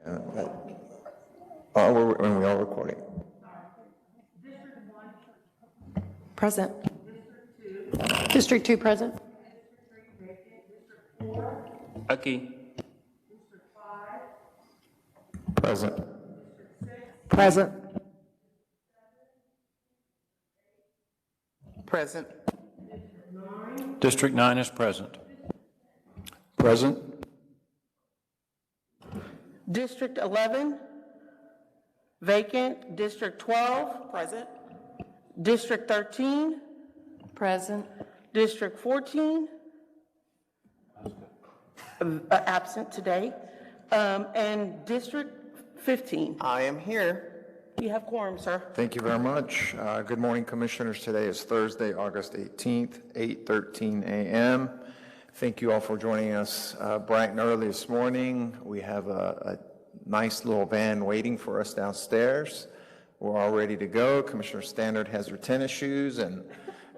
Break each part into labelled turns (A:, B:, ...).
A: When we are recording.
B: Present. District 2 present.
C: Aquí.
A: Present.
B: Present.
D: Present.
C: District 9 is present.
A: Present.
D: District 11, vacant. District 12,
B: Present.
D: District 13,
B: Present.
D: District 14, absent today, and District 15.
E: I am here.
D: You have quorum, sir.
A: Thank you very much. Good morning, Commissioners. Today is Thursday, August 18th, 8:13 a.m. Thank you all for joining us bright and early this morning. We have a nice little van waiting for us downstairs. We're all ready to go. Commissioner Standard has her tennis shoes, and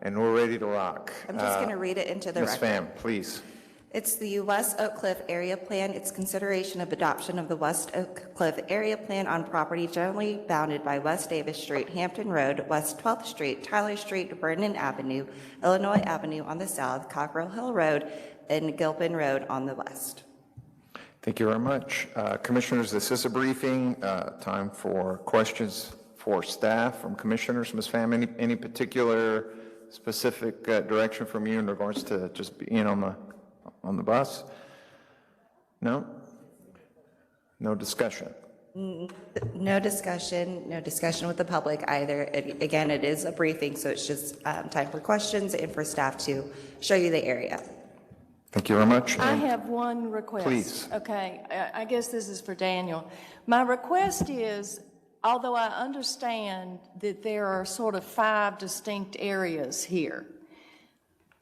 A: we're ready to rock.
F: I'm just going to read it into the
A: Ms.
F: record.
A: Pham, please.
F: It's the West Oak Cliff Area Plan. It's consideration of adoption of the West Oak Cliff Area Plan on property generally bounded by West Davis Street, Hampton Road, West 12th Street, Tyler Street, Vernon Avenue, Illinois Avenue on the south, Cockrell Hill Road, and Gilpin Road on the west.
A: Thank you very much. Commissioners, this is a briefing. Time for questions for staff from commissioners. Ms. Pham, any particular specific direction from you in regards to just being on the bus? No? No discussion?
F: No discussion with the public either. Again, it is a briefing, so it's just time for questions and for staff to show you the area.
A: Thank you very much.
B: I have one request.
A: Please.
B: Okay, I guess this is for Daniel. My request is, although I understand that there are sort of 5 distinct areas here,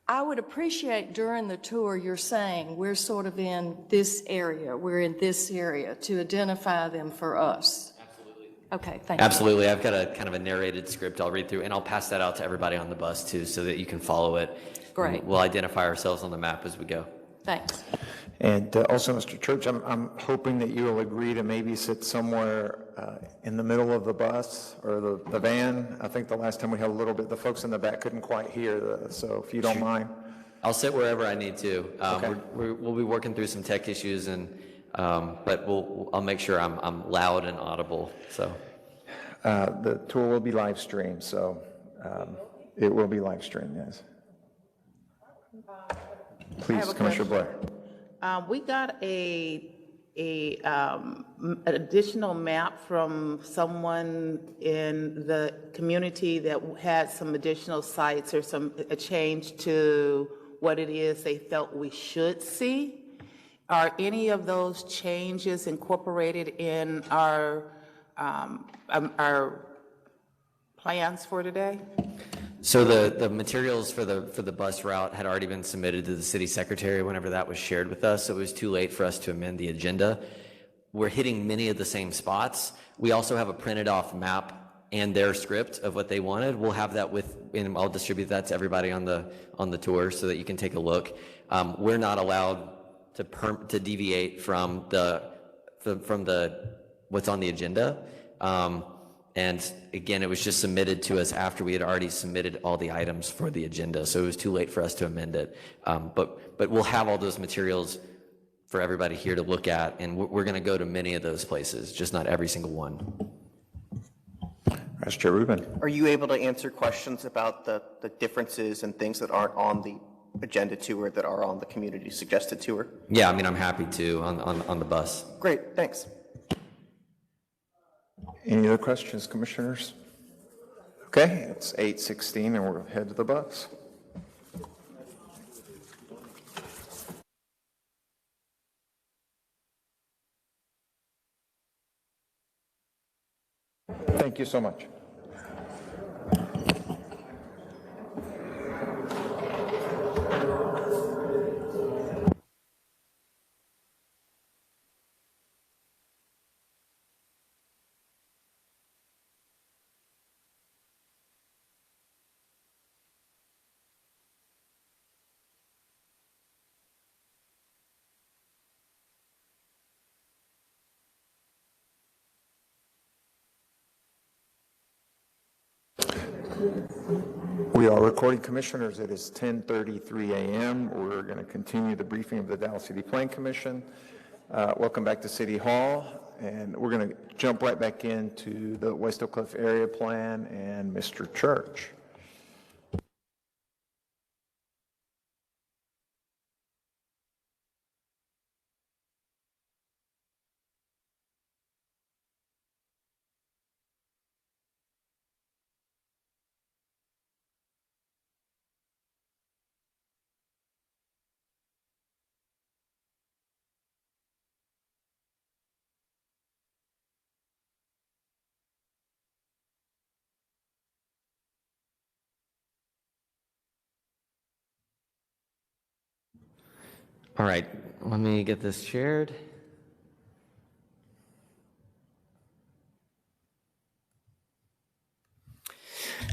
B: I would appreciate during the tour you're saying we're sort of in this area, we're in this area, to identify them for us. Absolutely. Okay, thank you.
G: Absolutely. I've got a kind of a narrated script I'll read through, and I'll pass that out to everybody on the bus too so that you can follow it.
B: Great.
G: We'll identify ourselves on the map as we go.
B: Thanks.
A: And also, Mr. Church, I'm hoping that you will agree to maybe sit somewhere in the middle of the bus or the van. I think the last time we had a little bit, the folks in the back couldn't quite hear, so if you don't mind.
G: I'll sit wherever I need to.
A: Okay.
G: We'll be working through some tech issues, and but I'll make sure I'm loud and audible. So
A: The tour will be live streamed, so it will be live streamed, yes. Please, Commissioner Blair.
D: We got an additional map from someone in the community that had some additional sites or a change to what it is they felt we should see. Are any of those changes incorporated in our plans for today?
G: So the materials for the bus route had already been submitted to the city secretary whenever that was shared with us, so it was too late for us to amend the agenda. We're hitting many of the same spots. We also have a printed off map and their script of what they wanted. We'll have that and I'll distribute that to everybody on the tour so that you can take a look. We're not allowed to deviate from what's on the agenda. And again, it was just submitted to us after we had already submitted all the items for the agenda, so it was too late for us to amend it. But we'll have all those materials for everybody here to look at, and we're going to go to many of those places, just not every single one.
A: Vice Chair Rubin.
E: Are you able to answer questions about the differences and things that aren't on the agenda tour that are on the community suggested tour?
G: Yeah, I mean, I'm happy to on the bus.
E: Great, thanks.
A: Any other questions, commissioners? Okay, it's 8:16 and we're head to the bus. Thank you so much. We are recording, Commissioners. It is 10:33 a.m. We're going to continue the briefing of the Dallas City Plan Commission. Welcome back to City Hall, and we're going to jump right back into the West Oak Cliff Area Plan and Mr. Church.
G: All right, let me get this shared.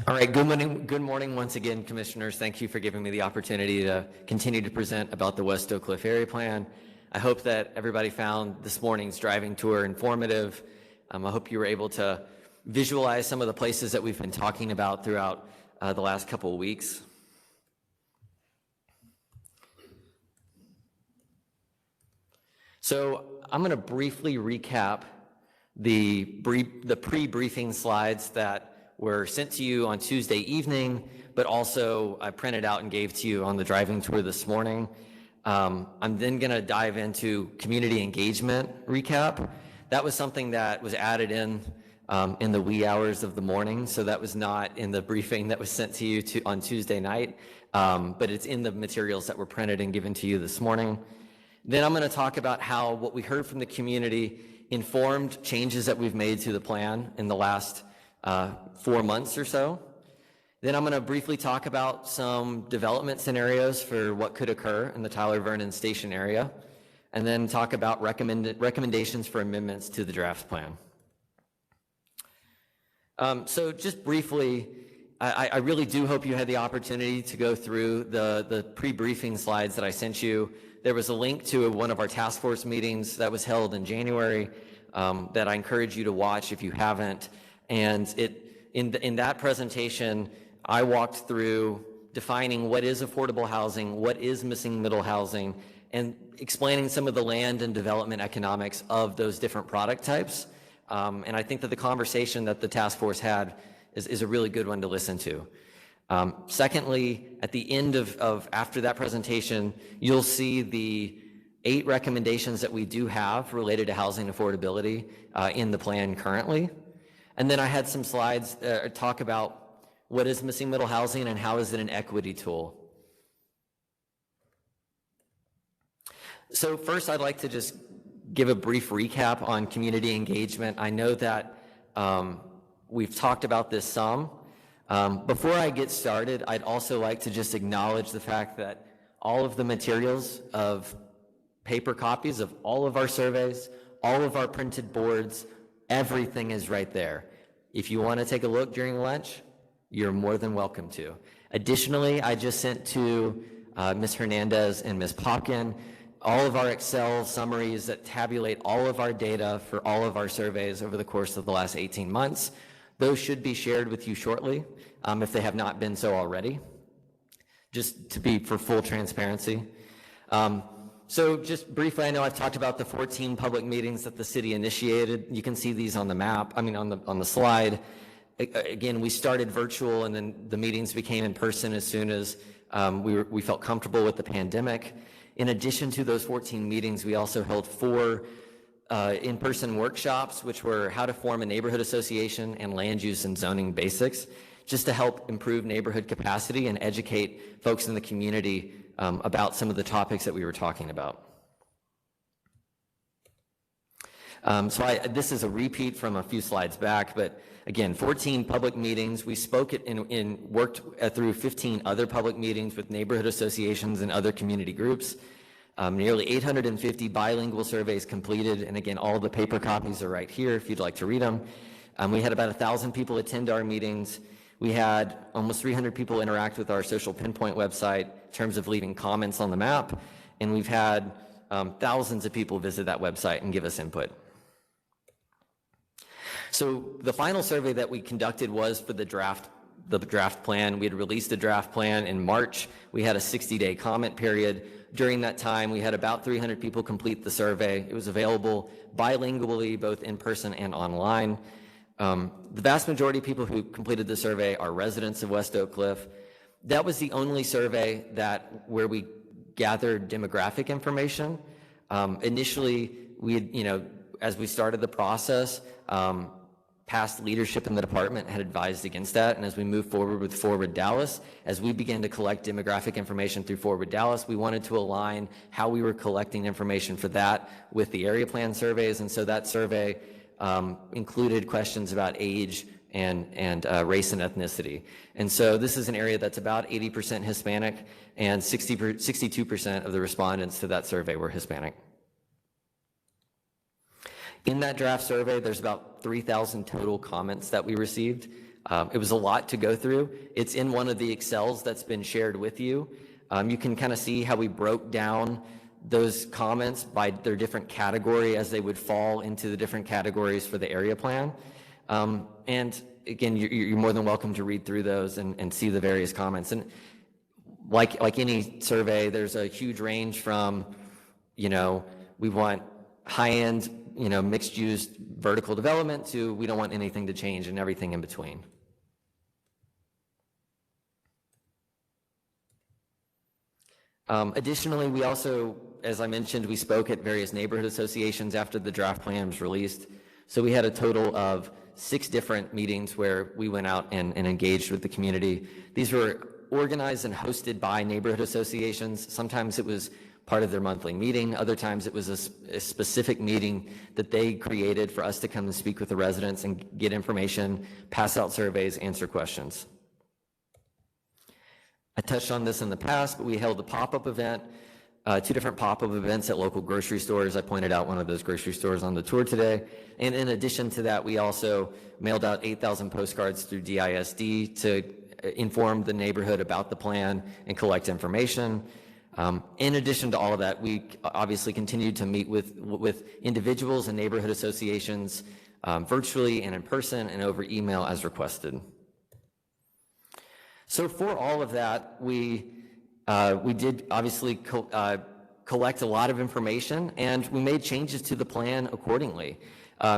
G: All right, good morning once again, Commissioners. Thank you for giving me the opportunity to continue to present about the West Oak Cliff Area Plan. I hope that everybody found this morning's driving tour informative. I hope you were able to visualize some of the places that we've been talking about throughout the last couple of weeks. So I'm going to briefly recap the pre-briefing slides that were sent to you on Tuesday evening, but also I printed out and gave to you on the driving tour this morning. I'm then going to dive into community engagement recap. That was something that was added in the wee hours of the morning, so that was not in the briefing that was sent to you on Tuesday night, but it's in the materials that were printed and given to you this morning. Then I'm going to talk about how what we heard from the community informed changes that we've made to the plan in the last 4 months or so. Then I'm going to briefly talk about some development scenarios for what could occur in the Tyler Vernon Station area, and then talk about recommendations for amendments to the draft plan. So just briefly, I really do hope you had the opportunity to go through the pre-briefing slides that I sent you. There was a link to one of our task force meetings that was held in January that I encourage you to watch if you haven't. And in that presentation, I walked through defining what is affordable housing, what is missing middle housing, and explaining some of the land and development economics of those different product types. And I think that the conversation that the task force had is a really good one to listen to. Secondly, at the end of after that presentation, you'll see the 8 recommendations that we do have related to housing affordability in the plan currently. And then I had some slides talk about what is missing middle housing and how is it an equity tool. So first, I'd like to just give a brief recap on community engagement. I know that we've talked about this some. Before I get started, I'd also like to just acknowledge the fact that all of the materials of paper copies of all of our surveys, all of our printed boards, everything is right there. If you want to take a look during lunch, you're more than welcome to. Additionally, I just sent to Ms. Hernandez and Ms. Popkin all of our Excel summaries that tabulate all of our data for all of our surveys over the course of the last 18 months. Those should be shared with you shortly, if they have not been so already, just to be for full transparency. So just briefly, I know I've talked about the 14 public meetings that the city initiated. You can see these on the map, on the slide. Again, we started virtual, and then the meetings became in person as soon as we felt comfortable with the pandemic. In addition to those 14 meetings, we also held 4 in-person workshops, which were how to form a neighborhood association and land use and zoning basics, just to help improve neighborhood capacity and educate folks in the community about some of the topics that we were talking about. This is a repeat from a few slides back, but again, 14 public meetings. We spoke worked through 15 other public meetings with neighborhood associations and other community groups. Nearly 850 bilingual surveys completed, and again, all the paper copies are right here if you'd like to read them. We had about 1,000 people attend our meetings. We had almost 300 people interact with our Social Pinpoint website in terms of leaving comments on the map, and we've had thousands of people visit that website and give us input. So the final survey that we conducted was for the draft the draft plan. We had released the draft plan in March. We had a 60-day comment period. During that time, we had about 300 people complete the survey. It was available bilingually, both in person and online. The vast majority of people who completed the survey are residents of West Oak Cliff. That was the only survey where we gathered demographic information. Initially, we had, as we started the process, past leadership in the department had advised against that. And as we moved forward with Forward Dallas, as we began to collect demographic information through Forward Dallas, we wanted to align how we were collecting information for that with the area plan surveys. And so that survey included questions about age and race and ethnicity. And so this is an area that's about 80% Hispanic, and 62% of the respondents to that survey were Hispanic. In that draft survey, there's about 3,000 total comments that we received. It was a lot to go through. It's in one of the Excels that's been shared with you. You can kind of see how we broke down those comments by their different category as they would fall into the different categories for the area plan. And again, you're more than welcome to read through those and see the various comments. And like any survey, there's a huge range from, we want high-end, mixed-use vertical development to we don't want anything to change, and everything in between. Additionally, we also, as I mentioned, we spoke at various neighborhood associations after the draft plan was released. So we had a total of 6 different meetings where we went out and engaged with the community. These were organized and hosted by neighborhood associations. Sometimes it was part of their monthly meeting. Other times it was a specific meeting that they created for us to come and speak with the residents and get information, pass out surveys, answer questions. I touched on this in the past, but we held a pop-up event, 2 different pop-up events at local grocery stores. I pointed out one of those grocery stores on the tour today. And in addition to that, we also mailed out 8,000 postcards through DISD to inform the neighborhood about the plan and collect information. In addition to all of that, we obviously continued to meet with individuals and neighborhood associations virtually and in person and over email as requested. So for all of that, we did obviously collect a lot of information, and we made changes to the plan accordingly.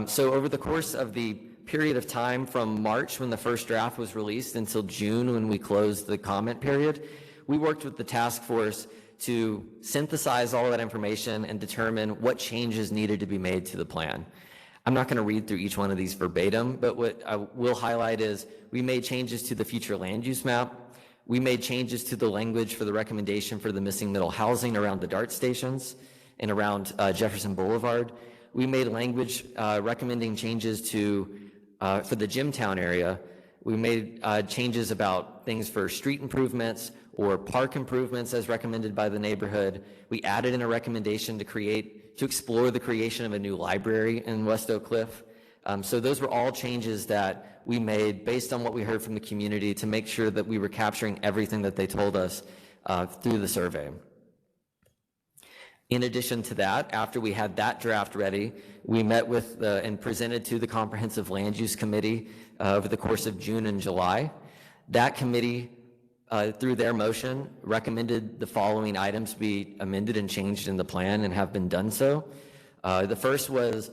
G: So over the course of the period of time from March, when the first draft was released, until June, when we closed the comment period, we worked with the task force to synthesize all of that information and determine what changes needed to be made to the plan. I'm not going to read through each one of these verbatim, but what I will highlight is we made changes to the future land use map. We made changes to the language for the recommendation for the missing middle housing around the DART stations and around Jefferson Boulevard. We made language recommending changes for the Jimtown area. We made changes about things for street improvements or park improvements as recommended by the neighborhood. We added in a recommendation to explore the creation of a new library in West Oak Cliff. So those were all changes that we made based on what we heard from the community to make sure that we were capturing everything that they told us through the survey. In addition to that, after we had that draft ready, we met with and presented to the Comprehensive Land Use Committee over the course of June and July. That committee, through their motion, recommended the following items be amended and changed in the plan and have been done so. The first was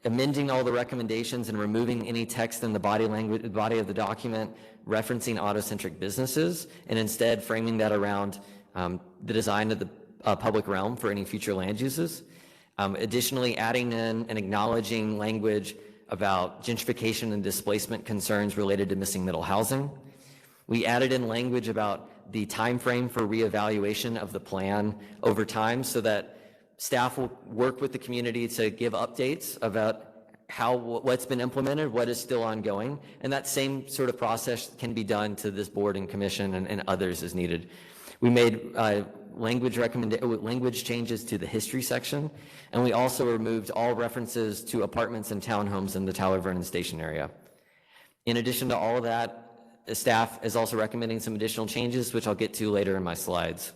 G: amending all the recommendations and removing any text in the body of the document referencing autocentric businesses, and instead framing that around the design of the public realm for any future land uses. Additionally, adding in and acknowledging language about gentrification and displacement concerns related to missing middle housing. We added in language about the time frame for reevaluation of the plan over time so that staff will work with the community to give updates about what's been implemented, what is still ongoing, and that same sort of process can be done to this board and commission and others as needed. We made language changes to the history section, and we also removed all references to apartments and townhomes in the Tyler Vernon Station area. In addition to all of that, the staff is also recommending some additional changes, which I'll get to later in my slides.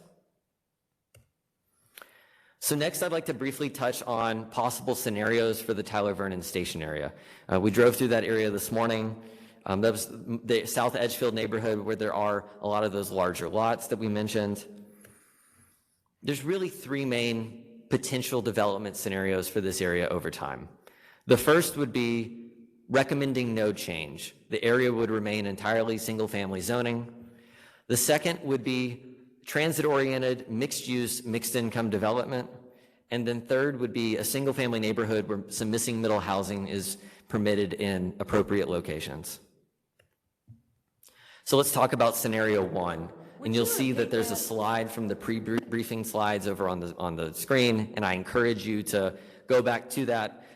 G: So next, I'd like to briefly touch on possible scenarios for the Tyler Vernon Station area. We drove through that area this morning. That was the South Edgefield neighborhood where there are a lot of those larger lots that we mentioned. There's really three main potential development scenarios for this area over time. The first would be recommending no change. The area would remain entirely single-family zoning. The second would be transit-oriented, mixed-use, mixed-income development. And then third would be a single-family neighborhood where some missing middle housing is permitted in appropriate locations. So let's talk about scenario one. And you'll see that there's a slide from the pre-briefing slides over on the screen, and I encourage you to go back to that.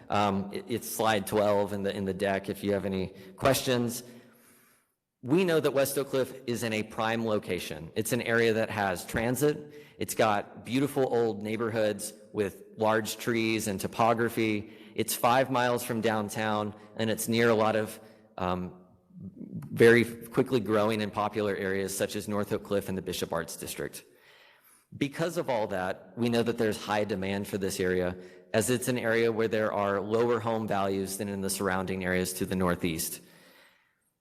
G: It's slide 12 in the deck if you have any questions. We know that West Oak Cliff is in a prime location. It's an area that has transit. It's got beautiful old neighborhoods with large trees and topography. It's 5 miles from downtown, and it's near a lot of very quickly growing and popular areas such as North Oak Cliff and the Bishop Arts District. Because of all that, we know that there's high demand for this area, as it's an area where there are lower home values than in the surrounding areas to the northeast.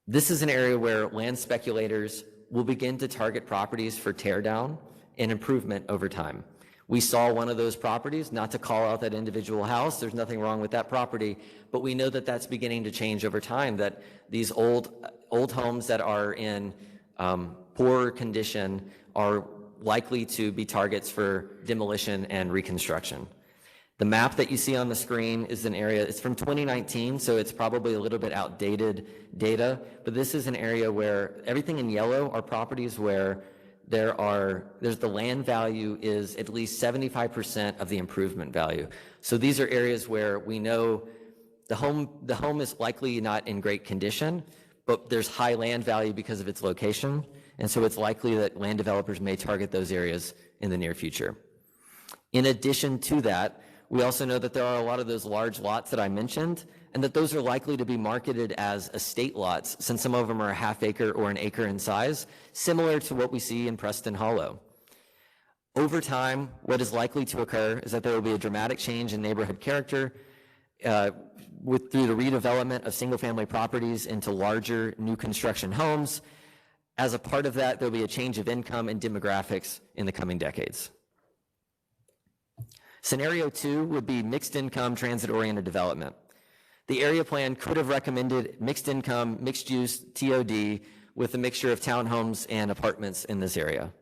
G: This is an area where land speculators will begin to target properties for tear down and improvement over time. We saw one of those properties, not to call out that individual house, there's nothing wrong with that property, but we know that that's beginning to change over time, that these old homes that are in poor condition are likely to be targets for demolition and reconstruction. The map that you see on the screen is an area, it's from 2019, so it's probably a little bit outdated data, but this is an area where everything in yellow are properties where there's the land value is at least 75% of the improvement value. So these are areas where we know the home is likely not in great condition, but there's high land value because of its location, and so it's likely that land developers may target those areas in the near future. In addition to that, we also know that there are a lot of those large lots that I mentioned, and that those are likely to be marketed as estate lots, since some of them are a half acre or an acre in size, similar to what we see in Preston Hollow. Over time, what is likely to occur is that there will be a dramatic change in neighborhood character through the redevelopment of single-family properties into larger new construction homes. As a part of that, there will be a change of income and demographics in the coming decades. Scenario 2 would be mixed income, transit-oriented development. The area plan could have recommended mixed income, mixed use, TOD, with a mixture of townhomes and apartments in this area.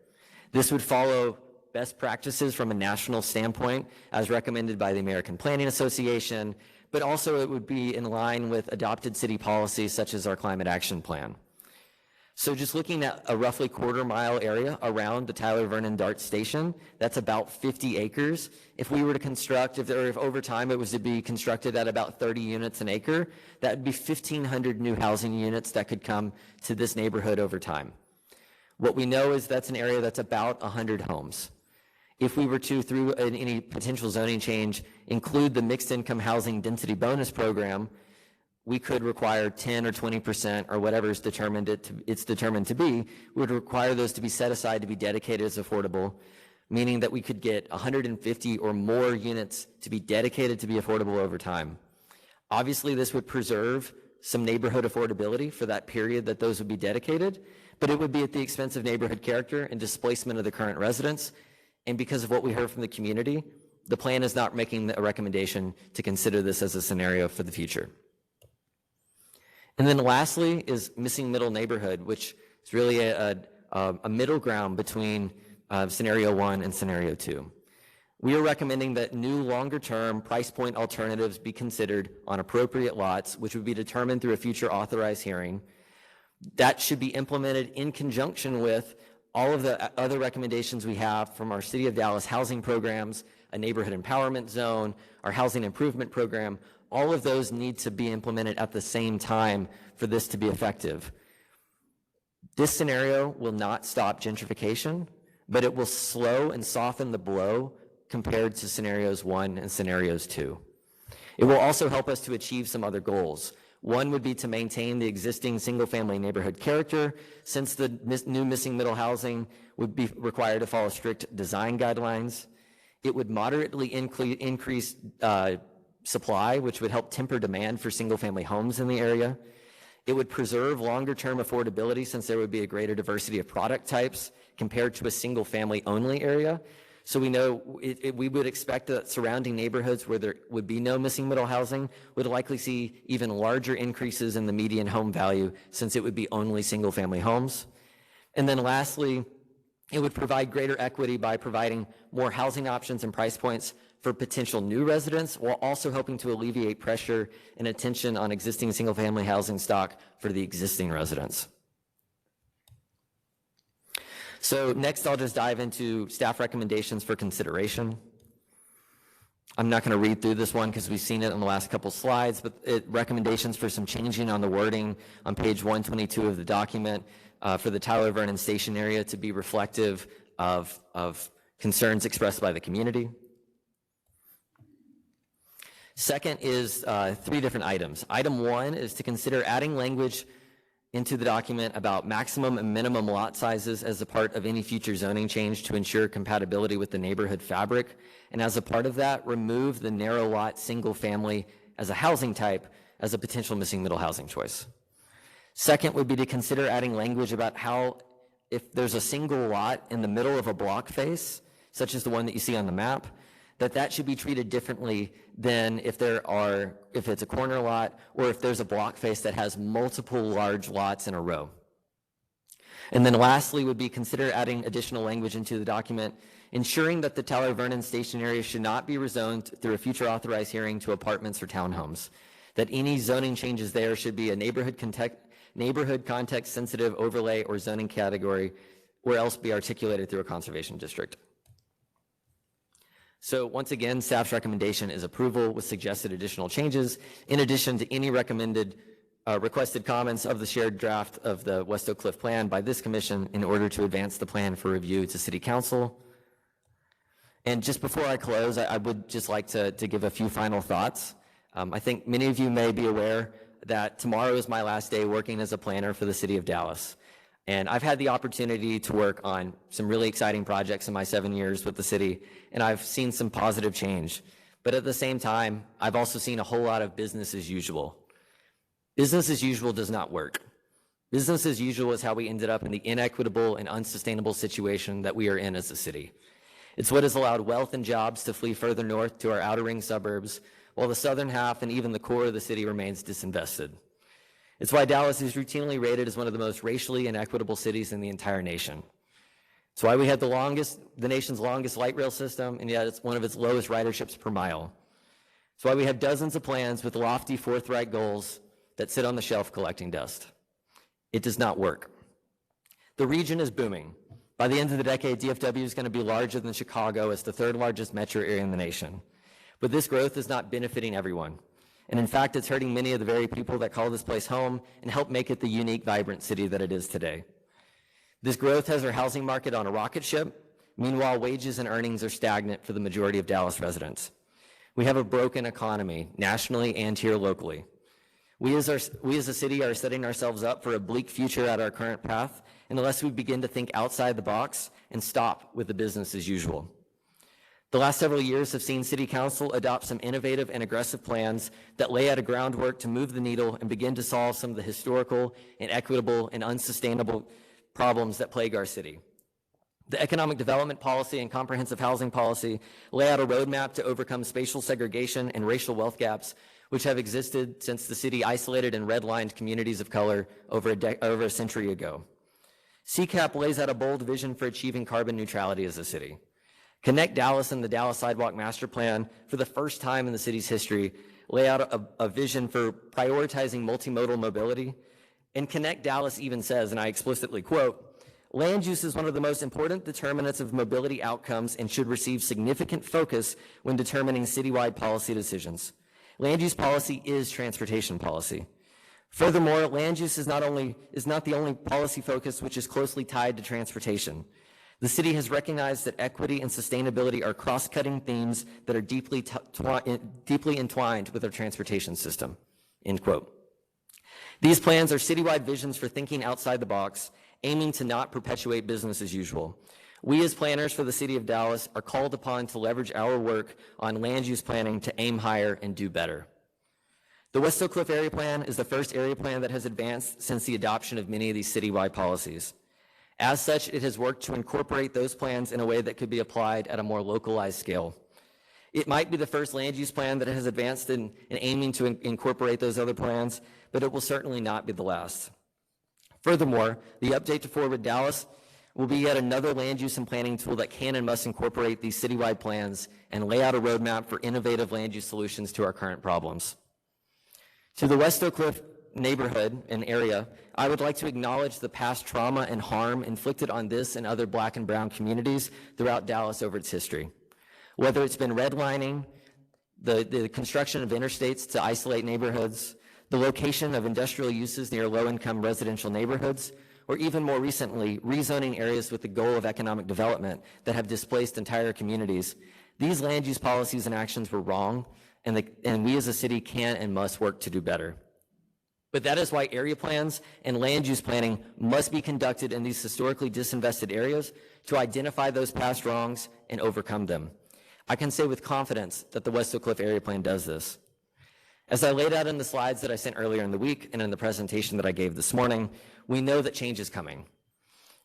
G: This would follow best practices from a national standpoint as recommended by the American Planning Association, but also it would be in line with adopted city policies such as our Climate Action Plan. So just looking at a roughly quarter-mile area around the Tyler Vernon DART station, that's about 50 acres. If we were to construct, if over time it was to be constructed at about 30 units an acre, that would be 1,500 new housing units that could come to this neighborhood over time. What we know is that's an area that's about 100 homes. If we were to, through any potential zoning change, include the mixed income housing density bonus program, we could require 10 or 20% or whatever it's determined to be. We would require those to be set aside to be dedicated as affordable, meaning that we could get 150 or more units to be dedicated to be affordable over time. Obviously, this would preserve some neighborhood affordability for that period that those would be dedicated, but it would be at the expense of neighborhood character and displacement of the current residents. And because of what we heard from the community, the plan is not making a recommendation to consider this as a scenario for the future. And then lastly is missing middle neighborhood, which is really a middle ground between scenario 1 and scenario 2. We are recommending that new longer-term price point alternatives be considered on appropriate lots, which would be determined through a future authorized hearing. That should be implemented in conjunction with all of the other recommendations we have from our City of Dallas housing programs, a neighborhood empowerment zone, our housing improvement program. All of those need to be implemented at the same time for this to be effective. This scenario will not stop gentrification, but it will slow and soften the blow compared to scenarios 1 and scenarios 2. It will also help us to achieve some other goals. One would be to maintain the existing single-family neighborhood character, since the new missing middle housing would be required to follow strict design guidelines. It would moderately increase supply, which would help temper demand for single-family homes in the area. It would preserve longer-term affordability since there would be a greater diversity of product types compared to a single-family only area. So we know we would expect that surrounding neighborhoods where there would be no missing middle housing would likely see even larger increases in the median home value since it would be only single-family homes. And then lastly, it would provide greater equity by providing more housing options and price points for potential new residents while also helping to alleviate pressure and attention on existing single-family housing stock for the existing residents. So next, I'll just dive into staff recommendations for consideration. I'm not going to read through this one because we've seen it in the last couple slides, but recommendations for some changing on the wording on page 122 of the document for the Tyler Vernon Station area to be reflective of concerns expressed by the community. Second is 3 different items. Item 1 is to consider adding language into the document about maximum and minimum lot sizes as a part of any future zoning change to ensure compatibility with the neighborhood fabric. And as a part of that, remove the narrow lot single family as a housing type as a potential missing middle housing choice. Second would be to consider adding language about how if there's a single lot in the middle of a block face, such as the one that you see on the map, that should be treated differently than if it's a corner lot or if there's a block face that has multiple large lots in a row. And then lastly would be consider adding additional language into the document, ensuring that the Tyler Vernon Station area should not be rezoned through a future authorized hearing to apartments or townhomes, that any zoning changes there should be a neighborhood context sensitive overlay or zoning category, or else be articulated through a conservation district. So once again, staff's recommendation is approval with suggested additional changes, in addition to any recommended requested comments of the shared draft of the West Oak Cliff plan by this commission in order to advance the plan for review to City Council. And just before I close, I would just like to give a few final thoughts. I think many of you may be aware that tomorrow is my last day working as a planner for the City of Dallas. And I've had the opportunity to work on some really exciting projects in my 7 years with the city, and I've seen some positive change. But at the same time, I've also seen a whole lot of business as usual. Business as usual does not work. Business as usual is how we ended up in the inequitable and unsustainable situation that we are in as a city. It's what has allowed wealth and jobs to flee further north to our outer ring suburbs, while the southern half and even the core of the city remains disinvested. It's why Dallas is routinely rated as one of the most racially inequitable cities in the entire nation. It's why we have the nation's longest light rail system, and yet it's one of its lowest riderships per mile. It's why we have dozens of plans with lofty, forthright goals that sit on the shelf collecting dust. It does not work. The region is booming. By the end of the decade, DFW is going to be larger than Chicago as the 3rd largest metro area in the nation. But this growth is not benefiting everyone. And in fact, it's hurting many of the very people that call this place home and help make it the unique, vibrant city that it is today. This growth has our housing market on a rocket ship. Meanwhile, wages and earnings are stagnant for the majority of Dallas residents. We have a broken economy, nationally and here locally. We as a city are setting ourselves up for a bleak future at our current path, unless we begin to think outside the box and stop with the business as usual. The last several years have seen City Council adopt some innovative and aggressive plans that lay out a groundwork to move the needle and begin to solve some of the historical and equitable and unsustainable problems that plague our city. The economic development policy and comprehensive housing policy lay out a roadmap to overcome spatial segregation and racial wealth gaps, which have existed since the city isolated and redlined communities of color over a century ago. CCAP lays out a bold vision for achieving carbon neutrality as a city. Connect Dallas and the Dallas Sidewalk Master Plan, for the first time in the city's history, lay out a vision for prioritizing multimodal mobility. And Connect Dallas even says, and I explicitly quote, "Land use is one of the most important determinants of mobility outcomes and should receive significant focus when determining citywide policy decisions. Land use policy is transportation policy. Furthermore, land use is not the only policy focus which is closely tied to transportation. The city has recognized that equity and sustainability are cross-cutting themes that are deeply entwined with our transportation system," end quote. These plans are citywide visions for thinking outside the box, aiming to not perpetuate business as usual. We as planners for the city of Dallas are called upon to leverage our work on land use planning to aim higher and do better. The West Oak Cliff Area Plan is the first area plan that has advanced since the adoption of many of these citywide policies. As such, it has worked to incorporate those plans in a way that could be applied at a more localized scale. It might be the first land use plan that has advanced in aiming to incorporate those other plans, but it will certainly not be the last. Furthermore, the update to Forward Dallas will be yet another land use and planning tool that can and must incorporate these citywide plans and lay out a roadmap for innovative land use solutions to our current problems. To the West Oak Cliff neighborhood and area, I would like to acknowledge the past trauma and harm inflicted on this and other Black and brown communities throughout Dallas over its history. Whether it's been redlining, the construction of interstates to isolate neighborhoods, the location of industrial uses near low-income residential neighborhoods, or even more recently, rezoning areas with the goal of economic development that have displaced entire communities, these land use policies and actions were wrong, and we as a city can and must work to do better. But that is why area plans and land use planning must be conducted in these historically disinvested areas to identify those past wrongs and overcome them. I can say with confidence that the West Oak Cliff Area Plan does this. As I laid out in the slides that I sent earlier in the week and in the presentation that I gave this morning, we know that change is coming.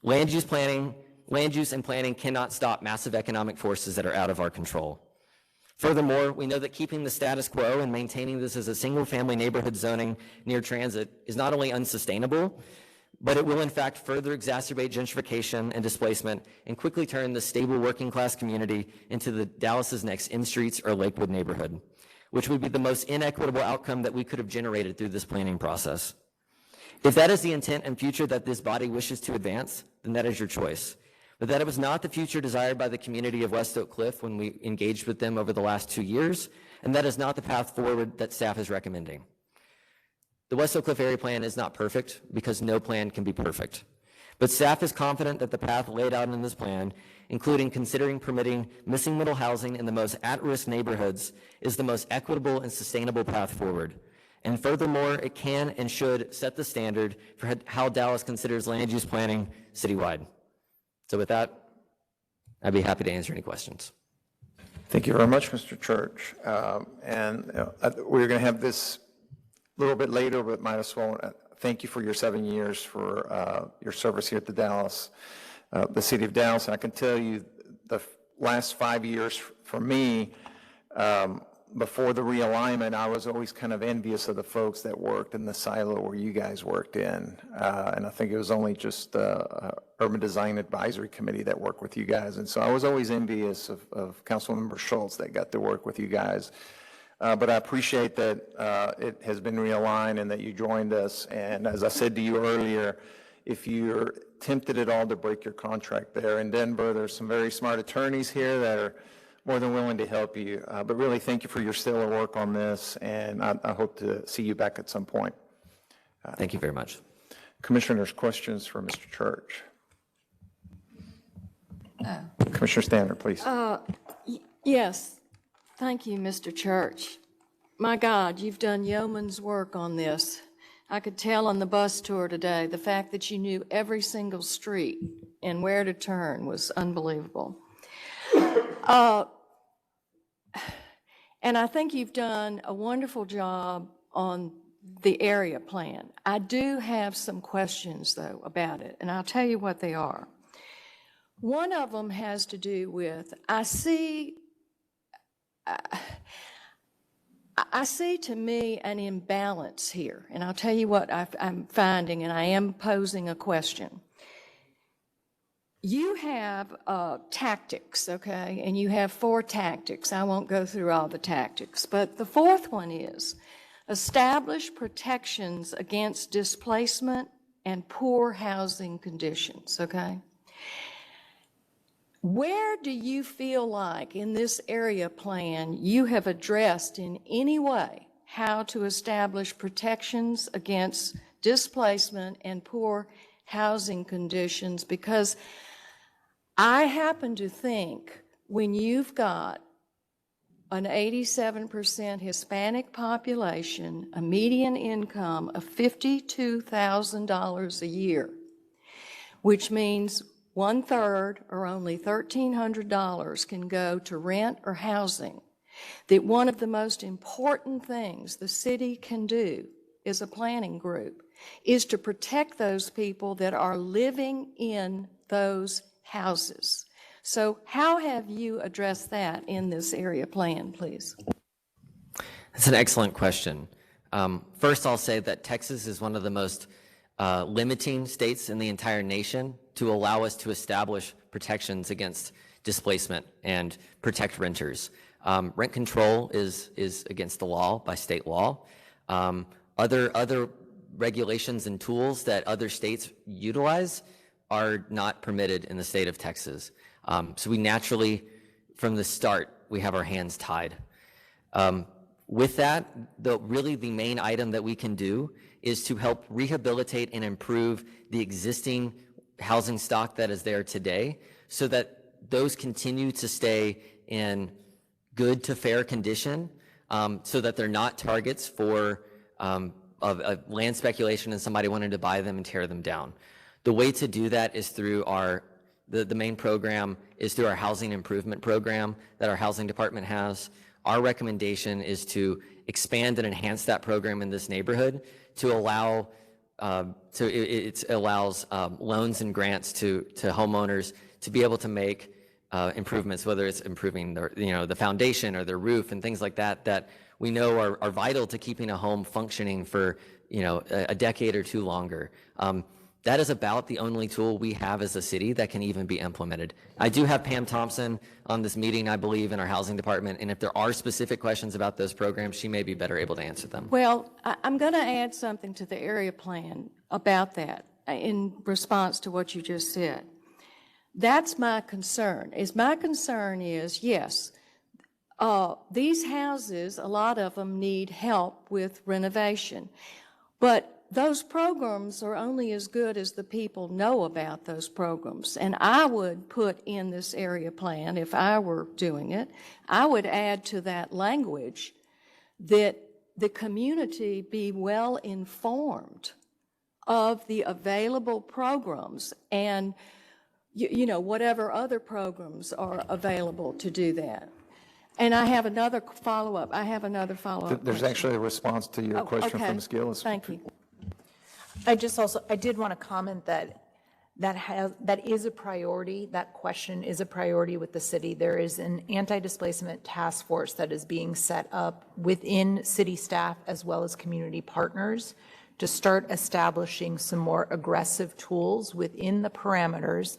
G: Land use and planning cannot stop massive economic forces that are out of our control. Furthermore, we know that keeping the status quo and maintaining this as a single-family neighborhood zoning near transit is not only unsustainable, but it will in fact further exacerbate gentrification and displacement and quickly turn the stable working-class community into the Dallas's next M Streets or Lakewood neighborhood, which would be the most inequitable outcome that we could have generated through this planning process. If that is the intent and future that this body wishes to advance, then that is your choice. But that it was not the future desired by the community of West Oak Cliff when we engaged with them over the last 2 years, and that is not the path forward that staff is recommending. The West Oak Cliff Area Plan is not perfect because no plan can be perfect. But staff is confident that the path laid out in this plan, including considering permitting missing middle housing in the most at-risk neighborhoods, is the most equitable and sustainable path forward. And furthermore, it can and should set the standard for how Dallas considers land use planning citywide. So with that, I'd be happy to answer any questions.
A: Thank you very much, Mr. Church. We're going to have this a little bit later, but might as well thank you for your 7 years for your service here at the city of Dallas. And I can tell you the last 5 years for me, before the realignment, I was always kind of envious of the folks that worked in the silo where you guys worked in. And I think it was only just the Urban Design Advisory Committee that worked with you guys. And so I was always envious of Councilmember Schultz that got to work with you guys. But I appreciate that it has been realigned and that you joined us. And as I said to you earlier, if you're tempted at all to break your contract there in Denver, there's some very smart attorneys here that are more than willing to help you. But really, thank you for your stellar work on this, and I hope to see you back at some point.
G: Thank you very much.
A: Commissioners, questions for Mr. Church? Commissioner Stander, please.
B: Yes, thank you, Mr. Church. My God, you've done yeoman's work on this. I could tell on the bus tour today, the fact that you knew every single street and where to turn was unbelievable. And I think you've done a wonderful job on the area plan. I do have some questions, though, about it, and I'll tell you what they are. One of them has to do with, I see to me an imbalance here, and I'll tell you what I'm finding, and I am posing a question. You have tactics, okay, and you have 4 tactics. I won't go through all the tactics, but the 4th one is establish protections against displacement and poor housing conditions, okay? Where do you feel like in this area plan you have addressed in any way how to establish protections against displacement and poor housing conditions? Because I happen to think when you've got an 87% Hispanic population, a median income of $52,000 a year, which means 1/3 or only $1,300 can go to rent or housing. that one of the most important things the city can do as a planning group is to protect those people that are living in those houses. So how have you addressed that in this area plan, please?
G: That's an excellent question. First, I'll say that Texas is one of the most limiting states in the entire nation to allow us to establish protections against displacement and protect renters. Rent control is against the law by state law. Other regulations and tools that other states utilize are not permitted in the state of Texas. So we naturally, from the start, we have our hands tied. With that, really the main item that we can do is to help rehabilitate and improve the existing housing stock that is there today so that those continue to stay in good to fair condition, so that they're not targets for of land speculation and somebody wanting to buy them and tear them down. The way to do that is through the main program is through our housing improvement program that our housing department has. Our recommendation is to expand and enhance that program in this neighborhood to allow, it allows loans and grants to homeowners to be able to make improvements, whether it's improving the foundation or their roof and things like that, that we know are vital to keeping a home functioning for a decade or two longer. That is about the only tool we have as a city that can even be implemented. I do have Pam Thompson on this meeting, I believe, in our housing department, and if there are specific questions about those programs, she may be better able to answer them.
B: Well, I'm going to add something to the area plan about that in response to what you just said. That's my concern. My concern is, yes, these houses, a lot of them need help with renovation, but those programs are only as good as the people know about those programs. And I would put in this area plan, if I were doing it, I would add to that language that the community be well informed of the available programs and whatever other programs are available to do that. And I have another follow-up.
A: There's actually a response to your question
B: okay.
A: from Ms. Gillis.
B: Thank you.
H: I did want to comment that is a priority. That question is a priority with the city. There is an anti-displacement task force that is being set up within city staff as well as community partners to start establishing some more aggressive tools within the parameters.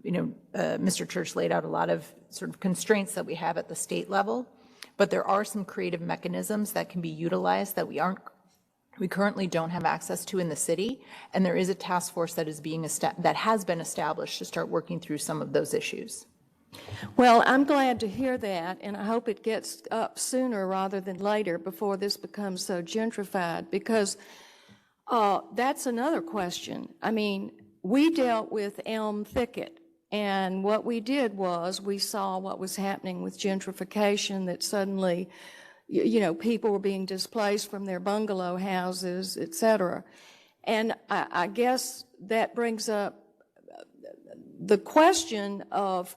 H: Mr. Church laid out a lot of sort of constraints that we have at the state level, but there are some creative mechanisms that can be utilized that we currently don't have access to in the city, and there is a task force that has been established to start working through some of those issues.
B: Well, I'm glad to hear that, and I hope it gets up sooner rather than later before this becomes so gentrified, because that's another question. I mean, we dealt with Elm Thicket, and what we did was we saw what was happening with gentrification, that suddenly people were being displaced from their bungalow houses, et cetera. And I guess that brings up the question of,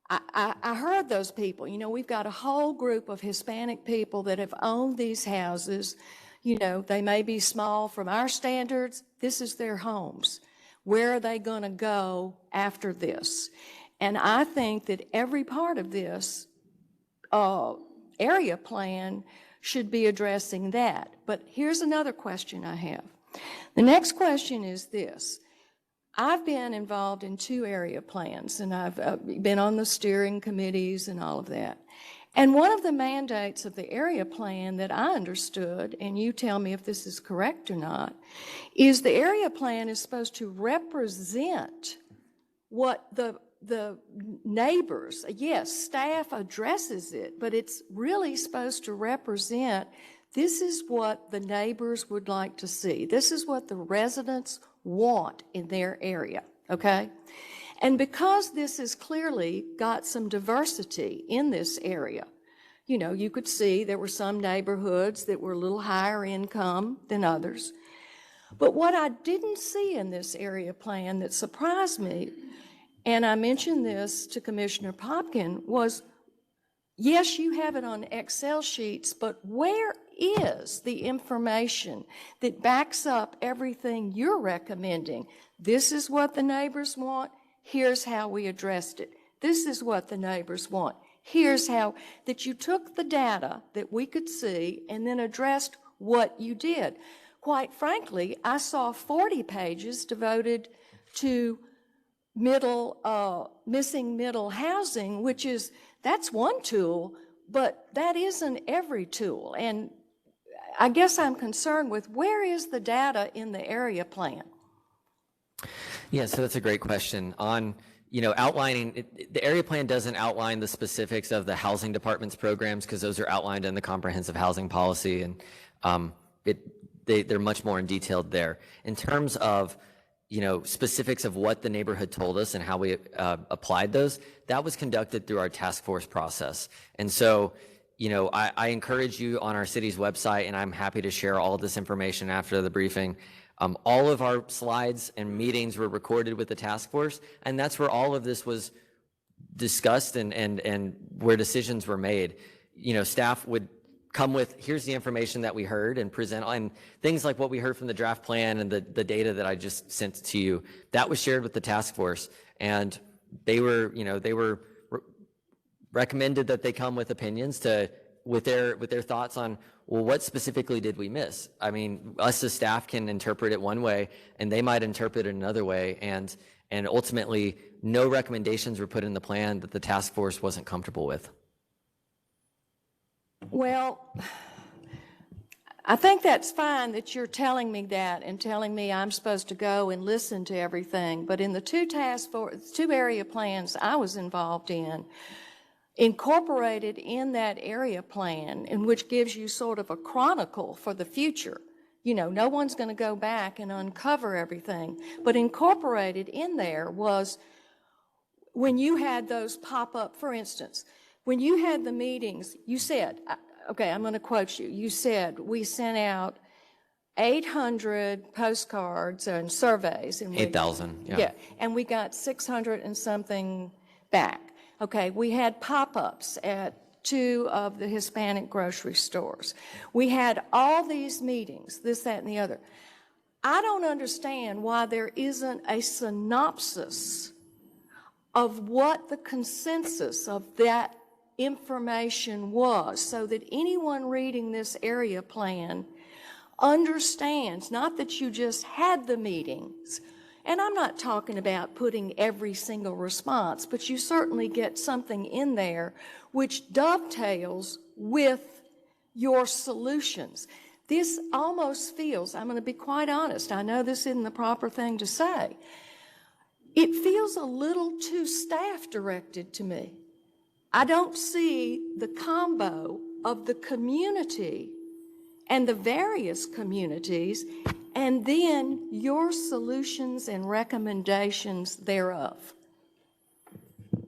B: I heard those people, we've got a whole group of Hispanic people that have owned these houses. They may be small from our standards. This is their homes. Where are they going to go after this? And I think that every part of this area plan should be addressing that. But here's another question I have. The next question is this. I've been involved in 2 area plans, and I've been on the steering committees and all of that. And one of the mandates of the area plan that I understood, and you tell me if this is correct or not, is the area plan is supposed to represent what the neighbors, yes, staff addresses it, but it's really supposed to represent, this is what the neighbors would like to see. This is what the residents want in their area, okay? And because this has clearly got some diversity in this area, you could see there were some neighborhoods that were a little higher income than others. But what I didn't see in this area plan that surprised me, and I mentioned this to Commissioner Popkin, was yes, you have it on Excel sheets, but where is the information that backs up everything you're recommending? This is what the neighbors want. Here's how we addressed it. This is what the neighbors want. Here's how, that you took the data that we could see and then addressed what you did. Quite frankly, I saw 40 pages devoted to missing middle housing, which is, that's one tool, but that isn't every tool. And I guess I'm concerned with where is the data in the area plan?
G: Yeah, so that's a great question. On, outlining, the area plan doesn't outline the specifics of the housing department's programs because those are outlined in the comprehensive housing policy, and they're much more in detail there. In terms of, specifics of what the neighborhood told us and how we applied those, that was conducted through our task force process. And so, I encourage you on our city's website, and I'm happy to share all of this information after the briefing. All of our slides and meetings were recorded with the task force, and that's where all of this was discussed and where decisions were made. Staff would come with, here's the information that we heard, and present, and things like what we heard from the draft plan and the data that I just sent to you, that was shared with the task force. And they were recommended that they come with opinions with their thoughts on, well, what specifically did we miss? I mean, us as staff can interpret it one way, and they might interpret it another way, and ultimately, no recommendations were put in the plan that the task force wasn't comfortable with.
B: Well, I think that's fine that you're telling me that and telling me I'm supposed to go and listen to everything. But in the two area plans I was involved in, incorporated in that area plan, in which gives you sort of a chronicle for the future. No one's going to go back and uncover everything. But incorporated in there was when you had those pop up, for instance, when you had the meetings, you said, okay, I'm going to quote you. You said, we sent out 800 postcards and surveys.
G: 8,000, yeah.
B: Yeah, and we got 600 and something back. Okay, we had pop-ups at 2 of the Hispanic grocery stores. We had all these meetings, this, that, and the other. I don't understand why there isn't a synopsis of what the consensus of that information was, so that anyone reading this area plan understands, not that you just had the meetings, and I'm not talking about putting every single response, but you certainly get something in there which dovetails with your solutions. This almost feels, I'm going to be quite honest, I know this isn't the proper thing to say, it feels a little too staff-directed to me. I don't see the combo of the community and the various communities, and then your solutions and recommendations thereof.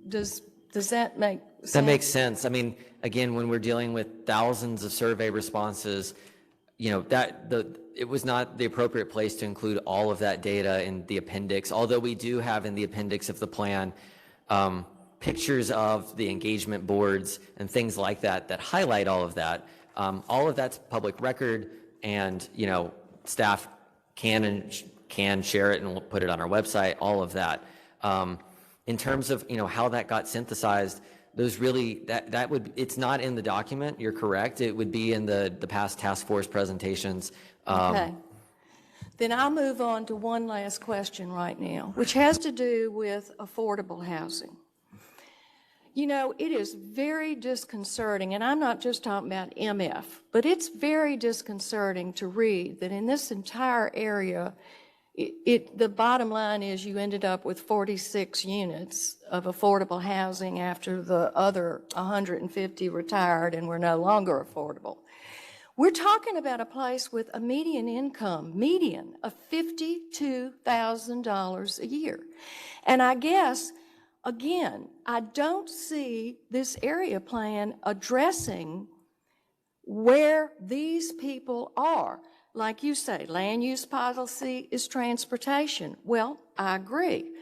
B: Does that make sense?
G: That makes sense. I mean, again, when we're dealing with thousands of survey responses, it was not the appropriate place to include all of that data in the appendix, although we do have in the appendix of the plan pictures of the engagement boards and things like that that highlight all of that. All of that's public record, and staff can share it, and we'll put it on our website. All of that. In terms of how that got synthesized, those really that would, it's not in the document. You're correct. It would be in the past task force presentations.
B: Okay. Then I'll move on to one last question right now, which has to do with affordable housing. It is very disconcerting, and I'm not just talking about MF, but it's very disconcerting to read that in this entire area, the bottom line is you ended up with 46 units of affordable housing after the other 150 retired and were no longer affordable. We're talking about a place with a median of $52,000 a year. And I guess, again, I don't see this area plan addressing where these people are. Like you say, land use policy is transportation. Well, I agree.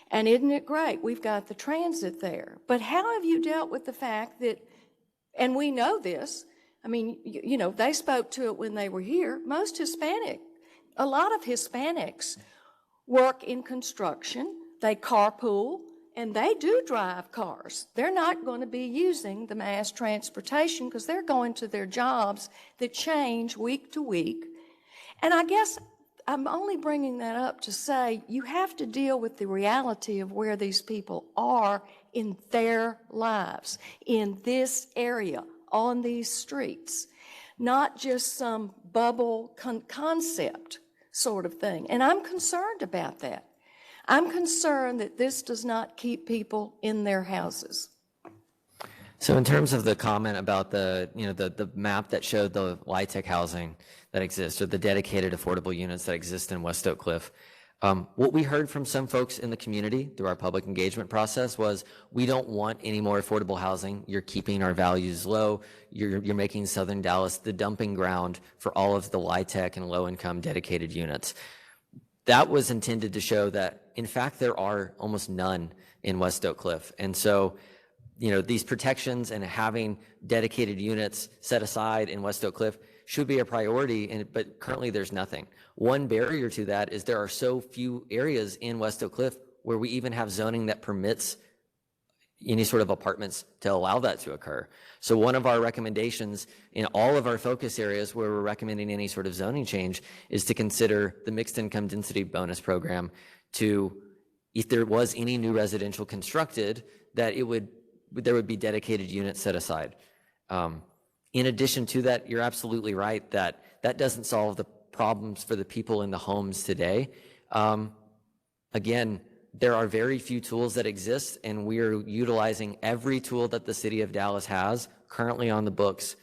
B: And isn't it great? We've got the transit there. But how have you dealt with the fact that And we know this. I mean, they spoke to it when they were here. A lot of Hispanics work in construction, they carpool, and they do drive cars. They're not going to be using the mass transportation because they're going to their jobs that change week to week. And I guess I'm only bringing that up to say you have to deal with the reality of where these people are in their lives, in this area, on these streets, not just some bubble concept sort of thing. And I'm concerned about that. I'm concerned that this does not keep people in their houses.
G: So in terms of the comment about the map that showed the LIHTC housing that exists, or the dedicated affordable units that exist in West Oak Cliff, what we heard from some folks in the community through our public engagement process was, we don't want any more affordable housing. You're keeping our values low. You're making Southern Dallas the dumping ground for all of the LIHTC and low-income dedicated units. That was intended to show that, in fact, there are almost none in West Oak Cliff. And so, these protections and having dedicated units set aside in West Oak Cliff should be a priority, but currently there's nothing. One barrier to that is there are so few areas in West Oak Cliff where we even have zoning that permits any sort of apartments to allow that to occur. So one of our recommendations in all of our focus areas where we're recommending any sort of zoning change is to consider the mixed income density bonus program to, if there was any new residential constructed, that there would be dedicated units set aside. In addition to that, you're absolutely right that that doesn't solve the problems for the people in the homes today. Again, there are very few tools that exist, and we're utilizing every tool that the city of Dallas has currently on the books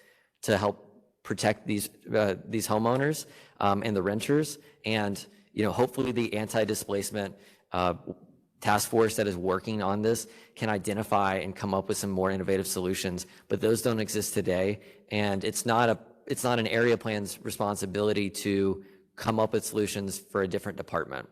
G: to help protect these homeowners and the renters. And hopefully the anti-displacement task force that is working on this can identify and come up with some more innovative solutions, but those don't exist today. And it's not an area plan's responsibility to come up with solutions for a different department.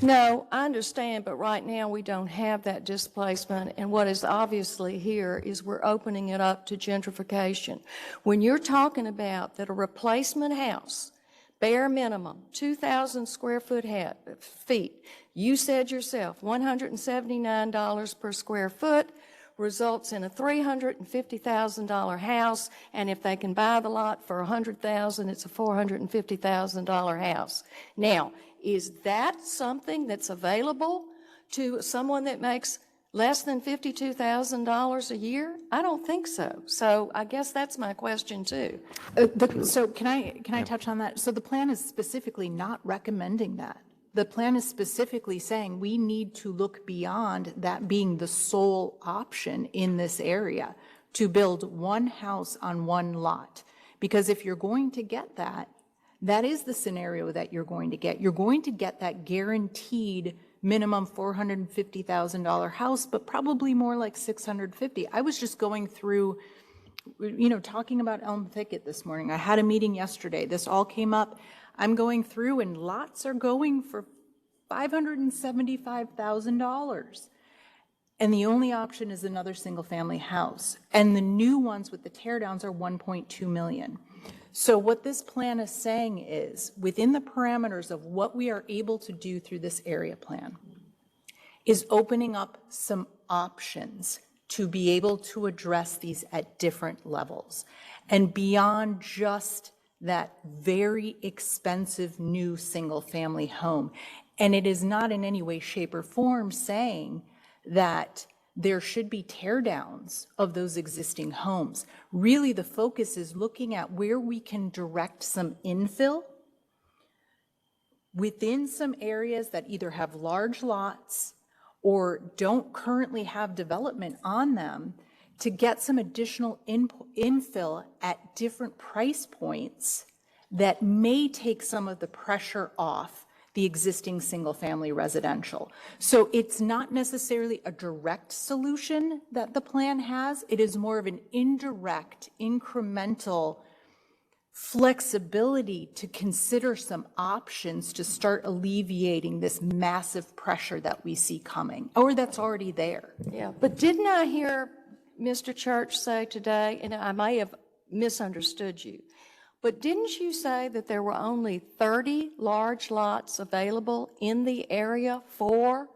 B: No, I understand, but right now we don't have that displacement, and what is obviously here is we're opening it up to gentrification. When you're talking about that a replacement house, bare minimum, 2,000 square feet, you said yourself, $179 per square foot results in a $350,000 house, and if they can buy the lot for $100,000, it's a $450,000 house. Now, is that something that's available to someone that makes less than $52,000 a year? I don't think so. So I guess that's my question too.
H: So can I touch on that? So the plan is specifically not recommending that. The plan is specifically saying we need to look beyond that being the sole option in this area to build one house on one lot. Because if you're going to get that, that is the scenario that you're going to get. You're going to get that guaranteed minimum $450,000 house, but probably more like $650,000. I was just going through, talking about Elm Thicket this morning. I had a meeting yesterday. This all came up. I'm going through, and lots are going for $575,000. And the only option is another single-family house. And the new ones with the teardowns are $1.2 million. So what this plan is saying is, within the parameters of what we are able to do through this area plan, is opening up some options to be able to address these at different levels. And beyond just that very expensive new single-family home. And it is not in any way, shape, or form saying that there should be tear downs of those existing homes. Really, the focus is looking at where we can direct some infill within some areas that either have large lots or don't currently have development on them, to get some additional infill at different price points that may take some of the pressure off the existing single-family residential. So it's not necessarily a direct solution that the plan has. It is more of an indirect, incremental flexibility to consider some options to start alleviating this massive pressure that we see coming, or that's already there.
B: Yeah, but didn't I hear Mr. Church say today, and I may have misunderstood you, but didn't you say that there were only 30 large lots available in the area for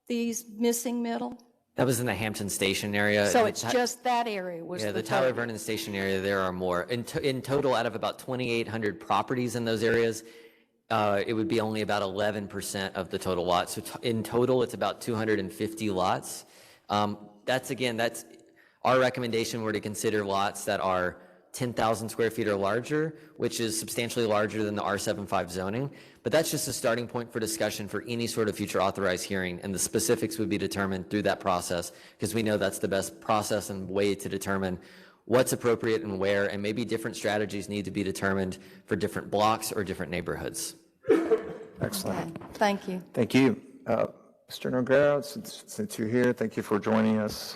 B: these missing middle?
G: That was in the Hampton Station area.
B: So it's just that area was
G: Yeah,
B: the
G: the Tyler
B: 30?
G: Vernon Station area, there are more. In total, out of about 2,800 properties in those areas, it would be only about 11% of the total lots. So in total, it's about 250 lots. That's our recommendation were to consider lots that are 10,000 square feet or larger, which is substantially larger than the R75 zoning. But that's just a starting point for discussion for any sort of future authorized hearing, and the specifics would be determined through that process, because we know that's the best process and way to determine what's appropriate and where, and maybe different strategies need to be determined for different blocks or different neighborhoods.
A: Excellent.
B: Thank you.
A: Thank you. Mr. Noguera, since you're here, thank you for joining us.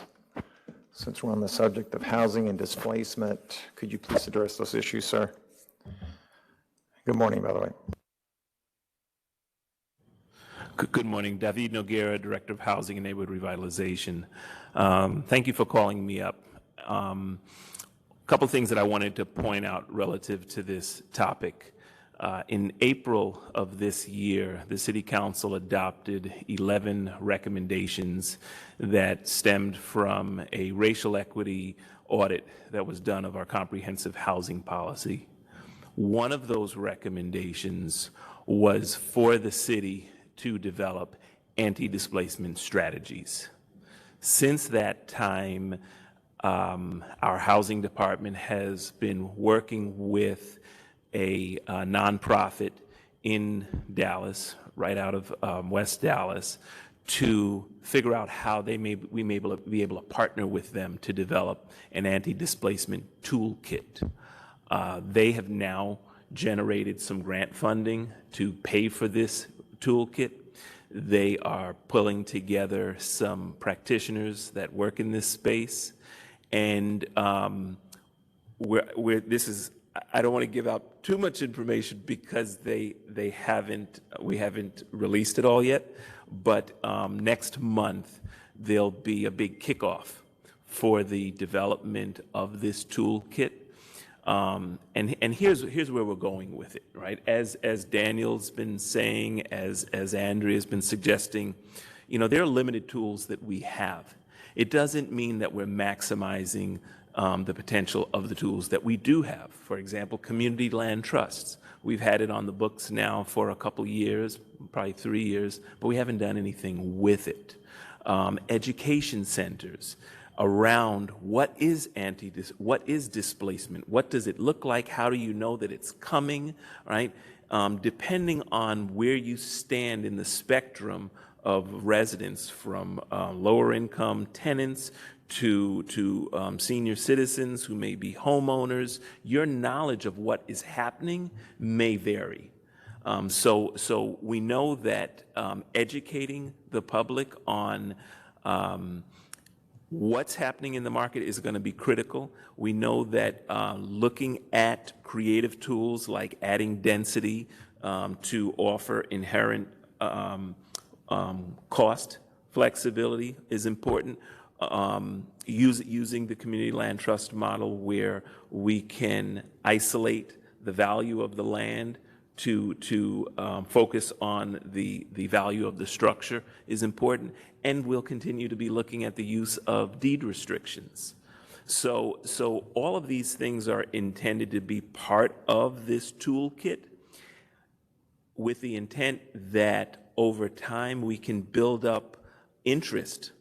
A: Since we're on the subject of housing and displacement, could you please address those issues, sir? Good morning, by the way.
I: Good morning. David Noguera, Director of Housing and Neighborhood Revitalization. Thank you for calling me up. A couple things that I wanted to point out relative to this topic. In April of this year, the City Council adopted 11 recommendations that stemmed from a racial equity audit that was done of our comprehensive housing policy. One of those recommendations was for the city to develop anti-displacement strategies. Since that time, our housing department has been working with a nonprofit in Dallas, right out of West Dallas, to figure out how we may be able to partner with them to develop an anti-displacement toolkit. They have now generated some grant funding to pay for this toolkit. They are pulling together some practitioners that work in this space, and I don't want to give out too much information because we haven't released it all yet, but next month there'll be a big kickoff for the development of this toolkit. And here's where we're going with it, right? As Daniel's been saying, as Andrea's been suggesting, there are limited tools that we have. It doesn't mean that we're maximizing the potential of the tools that we do have. For example, community land trusts. We've had it on the books now for a couple years, probably 3 years, but we haven't done anything with it. Education centers around what is displacement? What does it look like? How do you know that it's coming, right? Depending on where you stand in the spectrum of residents, from lower income tenants to senior citizens who may be homeowners, your knowledge of what is happening may vary. So we know that educating the public on what's happening in the market is going to be critical. We know that looking at creative tools like adding density to offer inherent cost flexibility is important. Using the community land trust model, where we can isolate the value of the land to focus on the value of the structure, is important. And we'll continue to be looking at the use of deed restrictions. So all of these things are intended to be part of this toolkit, with the intent that over time we can build up interest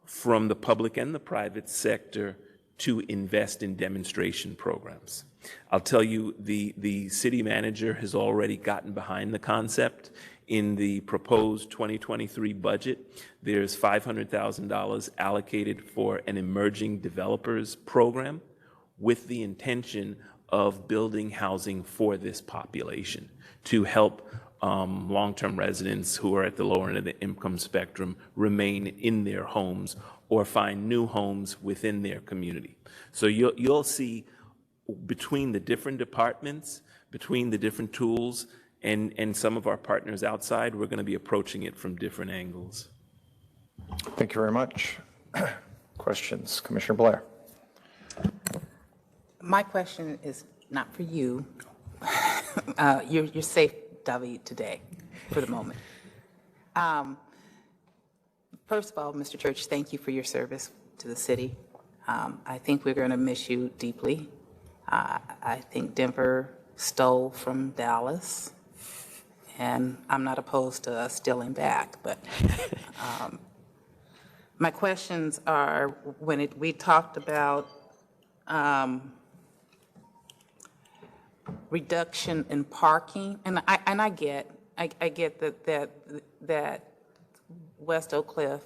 I: from the public and the private sector to invest in demonstration programs. I'll tell you, the city manager has already gotten behind the concept. In the proposed 2023 budget, there's $500,000 allocated for an emerging developers program, with the intention of building housing for this population to help long-term residents who are at the lower end of the income spectrum remain in their homes or find new homes within their community. So you'll see, between the different departments, between the different tools, and some of our partners outside, we're going to be approaching it from different angles.
A: Thank you very much. Questions? Commissioner Blair?
D: My question is not for you. You're safe, David, today, for the moment. First of all, Mr. Church, thank you for your service to the city. I think we're going to miss you deeply. I think Denver stole from Dallas, and I'm not opposed to us stealing back, but my questions are, when we talked about reduction in parking, and I get that West Oak Cliff,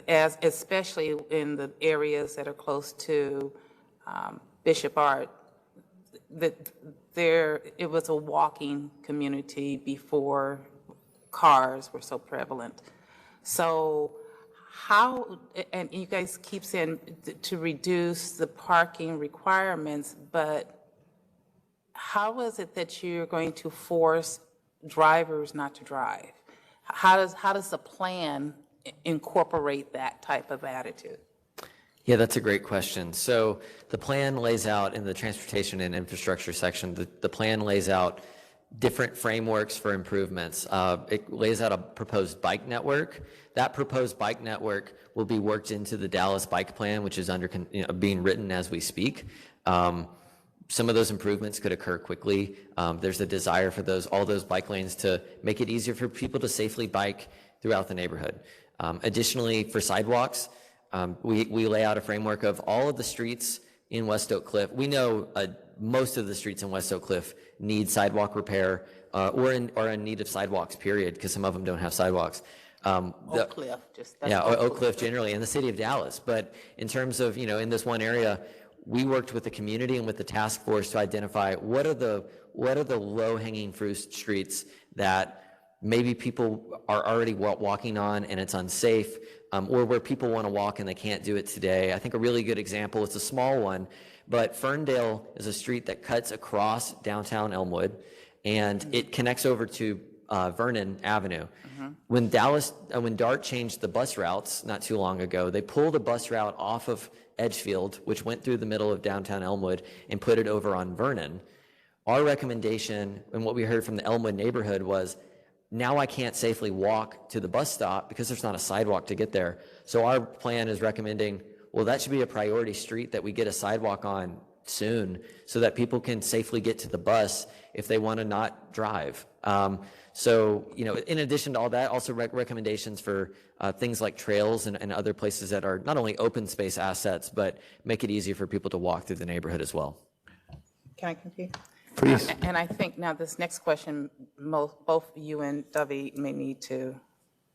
D: especially in the areas that are close to Bishop Art, that it was a walking community before cars were so prevalent. So how, and you guys keep saying to reduce the parking requirements, but how is it that you're going to force drivers not to drive? How does the plan incorporate that type of attitude?
G: Yeah, that's a great question. So the plan lays out in the transportation and infrastructure section, the plan lays out different frameworks for improvements. It lays out a proposed bike network. That proposed bike network will be worked into the Dallas Bike Plan, which is being written as we speak. Some of those improvements could occur quickly. There's a desire for all those bike lanes to make it easier for people to safely bike throughout the neighborhood. Additionally, for sidewalks, we lay out a framework of all of the streets in West Oak Cliff. We know most of the streets in West Oak Cliff need sidewalk repair or are in need of sidewalks, period, because some of them don't have sidewalks.
D: Oak Cliff,
G: Oak Cliff generally, in the city of Dallas. But in terms of, in this one area, we worked with the community and with the task force to identify what are the low-hanging fruit streets that maybe people are already walking on and it's unsafe, or where people want to walk and they can't do it today. I think a really good example, it's a small one, but Ferndale is a street that cuts across downtown Elmwood, and it connects over to Vernon Avenue. When DART changed the bus routes not too long ago, they pulled a bus route off of Edgefield, which went through the middle of downtown Elmwood, and put it over on Vernon. Our recommendation, and what we heard from the Elmwood neighborhood, was now I can't safely walk to the bus stop because there's not a sidewalk to get there. So our plan is recommending, well, that should be a priority street that we get a sidewalk on soon so that people can safely get to the bus if they want to not drive. So, in addition to all that, also recommendations for things like trails and other places that are not only open space assets, but make it easier for people to walk through the neighborhood as well.
D: Can I continue?
A: Please.
D: And I think now this next question, both you and David may need to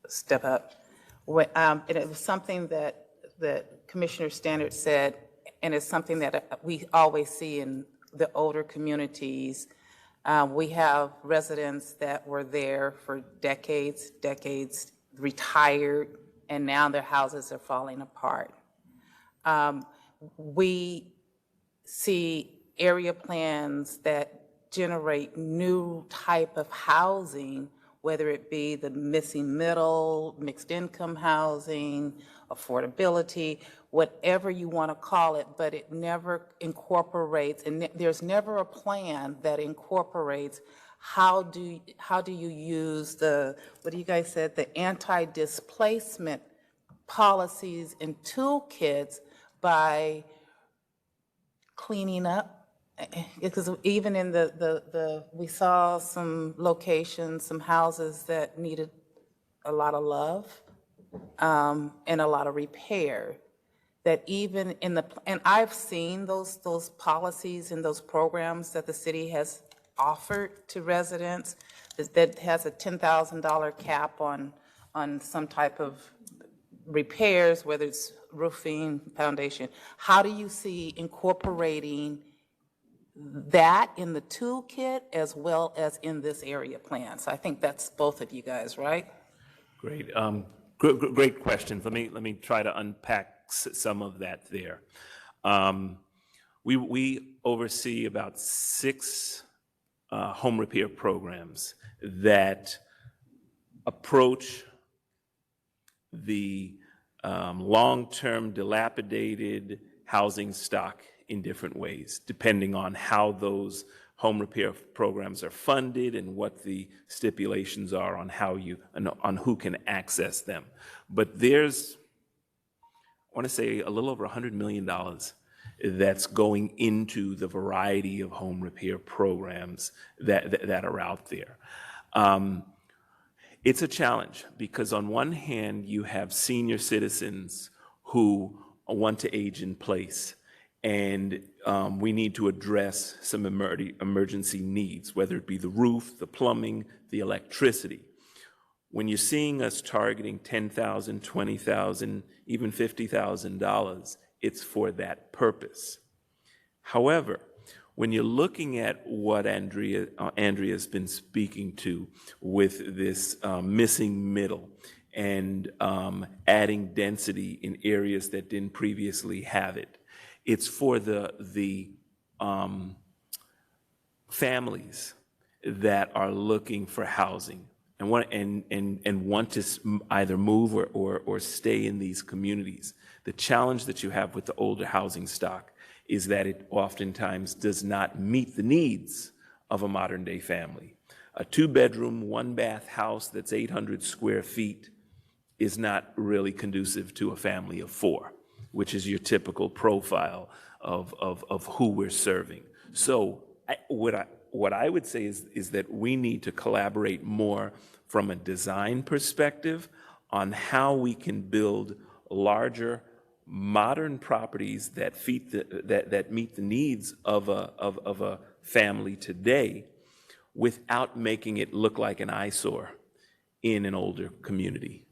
D: step up. It was something that Commissioner Standard said, and it's something that we always see in the older communities. We have residents that were there for decades, retired, and now their houses are falling apart. We see area plans that generate new type of housing, whether it be the missing middle, mixed income housing, affordability, whatever you want to call it, but it never incorporates, and there's never a plan that incorporates how do you use what do you guys said, the anti-displacement policies and toolkits by cleaning up. Because even in we saw some locations, some houses that needed a lot of love and a lot of repair. That even and I've seen those policies and those programs that the city has offered to residents that has a $10,000 cap on some type of repairs, whether it's roofing, foundation. How do you see incorporating that in the toolkit as well as in this area plan? So I think that's both of you guys, right?
I: Great. Great questions. Let me try to unpack some of that there. We oversee about 6 home repair programs that approach the long-term dilapidated housing stock in different ways, depending on how those home repair programs are funded and what the stipulations are on on who can access them. But there's, I want to say, a little over $100 million that's going into the variety of home repair programs that are out there. It's a challenge because on one hand, you have senior citizens who want to age in place, and we need to address some emergency needs, whether it be the roof, the plumbing, the electricity. When you're seeing us targeting $10,000, $20,000, even $50,000, it's for that purpose. However, when you're looking at what Andrea's been speaking to with this missing middle and adding density in areas that didn't previously have it, it's for the families that are looking for housing and want to either move or stay in these communities. The challenge that you have with the older housing stock is that it oftentimes does not meet the needs of a modern day family. A 2-bedroom, 1-bath house that's 800 square feet is not really conducive to a family of 4, which is your typical profile of who we're serving. So what I would say is that we need to collaborate more from a design perspective on how we can build larger, modern properties that meet the needs of a family today without making it look like an eyesore in an older community.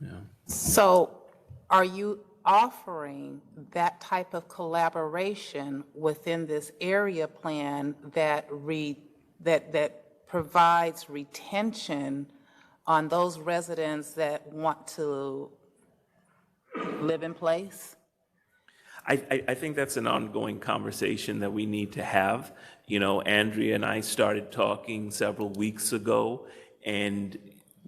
I: Yeah.
D: So are you offering that type of collaboration within this area plan that provides retention on those residents that want to live in place?
I: I think that's an ongoing conversation that we need to have. You know, Andrea and I started talking several weeks ago, and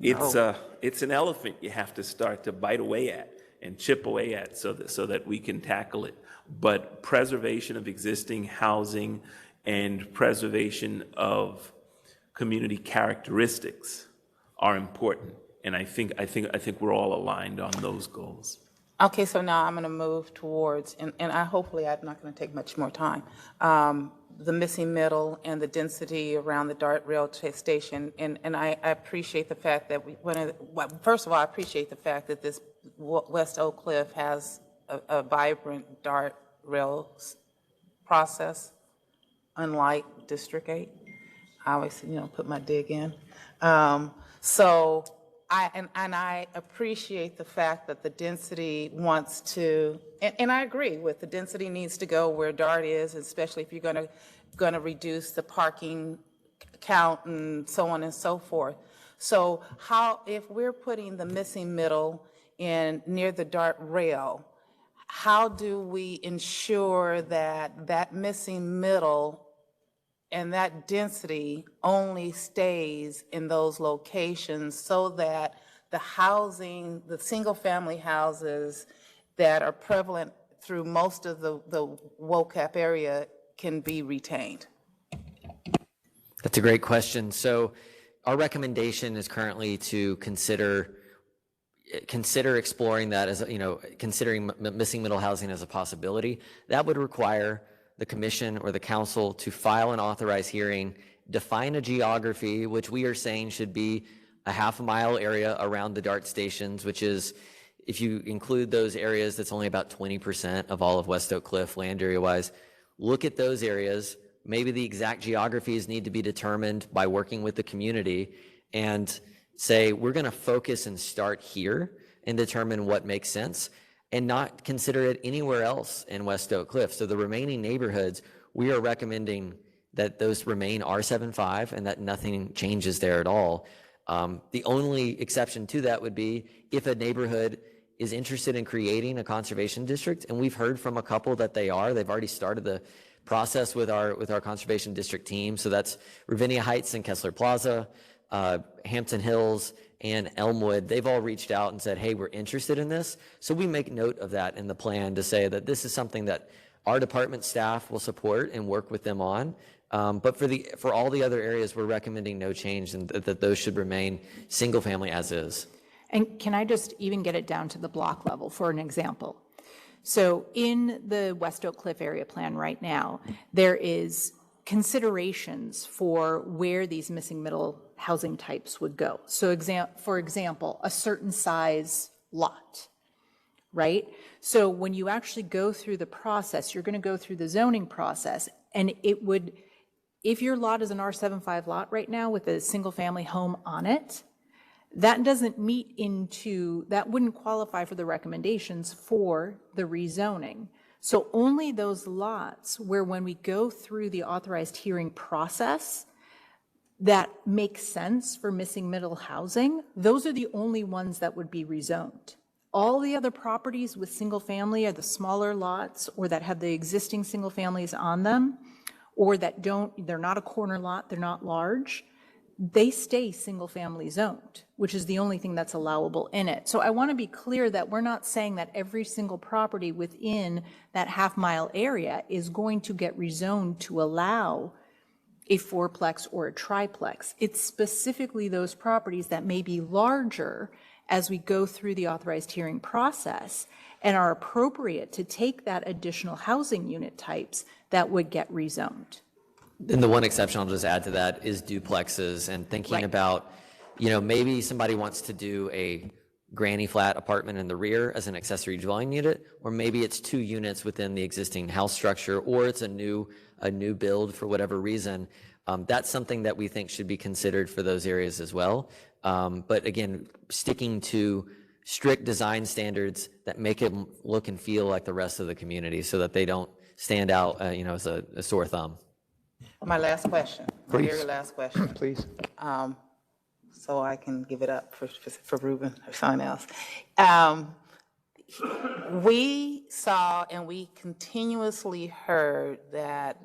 I: it's an elephant you have to start to bite away at and chip away at so that we can tackle it. But preservation of existing housing and preservation of community characteristics are important, and I think we're all aligned on those goals.
D: Okay, so now I'm going to move towards, and hopefully I'm not going to take much more time, the missing middle and the density around the DART rail station. And I appreciate the fact that first of all, I appreciate the fact that this West Oak Cliff has a vibrant DART rail process, unlike District 8. I always, put my dig in. So I appreciate the fact that the density wants to, and I agree with the density needs to go where DART is, especially if you're going to reduce the parking count and so on and so forth. So if we're putting the missing middle in near the DART rail, how do we ensure that missing middle and that density only stays in those locations so that the housing, the single-family houses that are prevalent through most of the WOCAP area can be retained?
G: That's a great question. So our recommendation is currently to consider exploring that as, considering missing middle housing as a possibility. That would require the commission or the council to file an authorized hearing, define a geography, which we are saying should be a half-a-mile area around the DART stations, which is, if you include those areas, that's only about 20% of all of West Oak Cliff land area-wise. Look at those areas. Maybe the exact geographies need to be determined by working with the community, and say, we're going to focus and start here and determine what makes sense, and not consider it anywhere else in West Oak Cliff. So the remaining neighborhoods, we are recommending that those remain R75 and that nothing changes there at all. The only exception to that would be if a neighborhood is interested in creating a conservation district, and we've heard from a couple that they've already started the process with our conservation district team. So that's Ravinia Heights and Kessler Plaza, Hampton Hills, and Elmwood, they've all reached out and said, hey, we're interested in this. So we make note of that in the plan to say that this is something that our department staff will support and work with them on. But for all the other areas, we're recommending no change and that those should remain single family as is.
H: And can I just even get it down to the block level for an example? So in the West Oak Cliff area plan right now, there is considerations for where these missing middle housing types would go. So for example, a certain size lot, right? So when you actually go through the process, you're going to go through the zoning process, and it would, if your lot is an R75 lot right now with a single family home on it, that doesn't meet into, that wouldn't qualify for the recommendations for the rezoning. So only those lots where when we go through the authorized hearing process that makes sense for missing middle housing, those are the only ones that would be rezoned. All the other properties with single family are the smaller lots or that have the existing single families on them, or that don't, they're not a corner lot, they're not large, they stay single family zoned, which is the only thing that's allowable in it. So I want to be clear that we're not saying that every single property within that half-mile area is going to get rezoned to allow a fourplex or a triplex. It's specifically those properties that may be larger as we go through the authorized hearing process and are appropriate to take that additional housing unit types that would get rezoned.
G: And the one exception I'll just add to that is duplexes and thinking
H: Right.
G: about, maybe somebody wants to do a granny flat apartment in the rear as an accessory dwelling unit, or maybe it's 2 units within the existing house structure, or it's a new build for whatever reason. That's something that we think should be considered for those areas as well. But again, sticking to strict design standards that make it look and feel like the rest of the community so that they don't stand out, as a sore thumb.
D: My last question, my
A: Please.
D: very last question,
A: Please.
D: so I can give it up for Ruben or someone else. We saw and we continuously heard that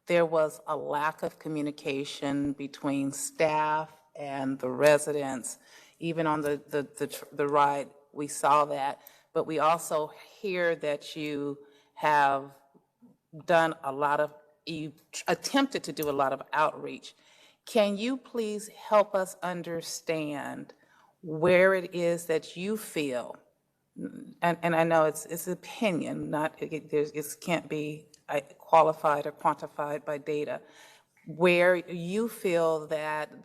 D: there was a lack of communication between staff and the residents. Even on the ride, we saw that. But we also hear that you have done you attempted to do a lot of outreach. Can you please help us understand where it is that you feel, and I know it's opinion, it can't be qualified or quantified by data, where you feel that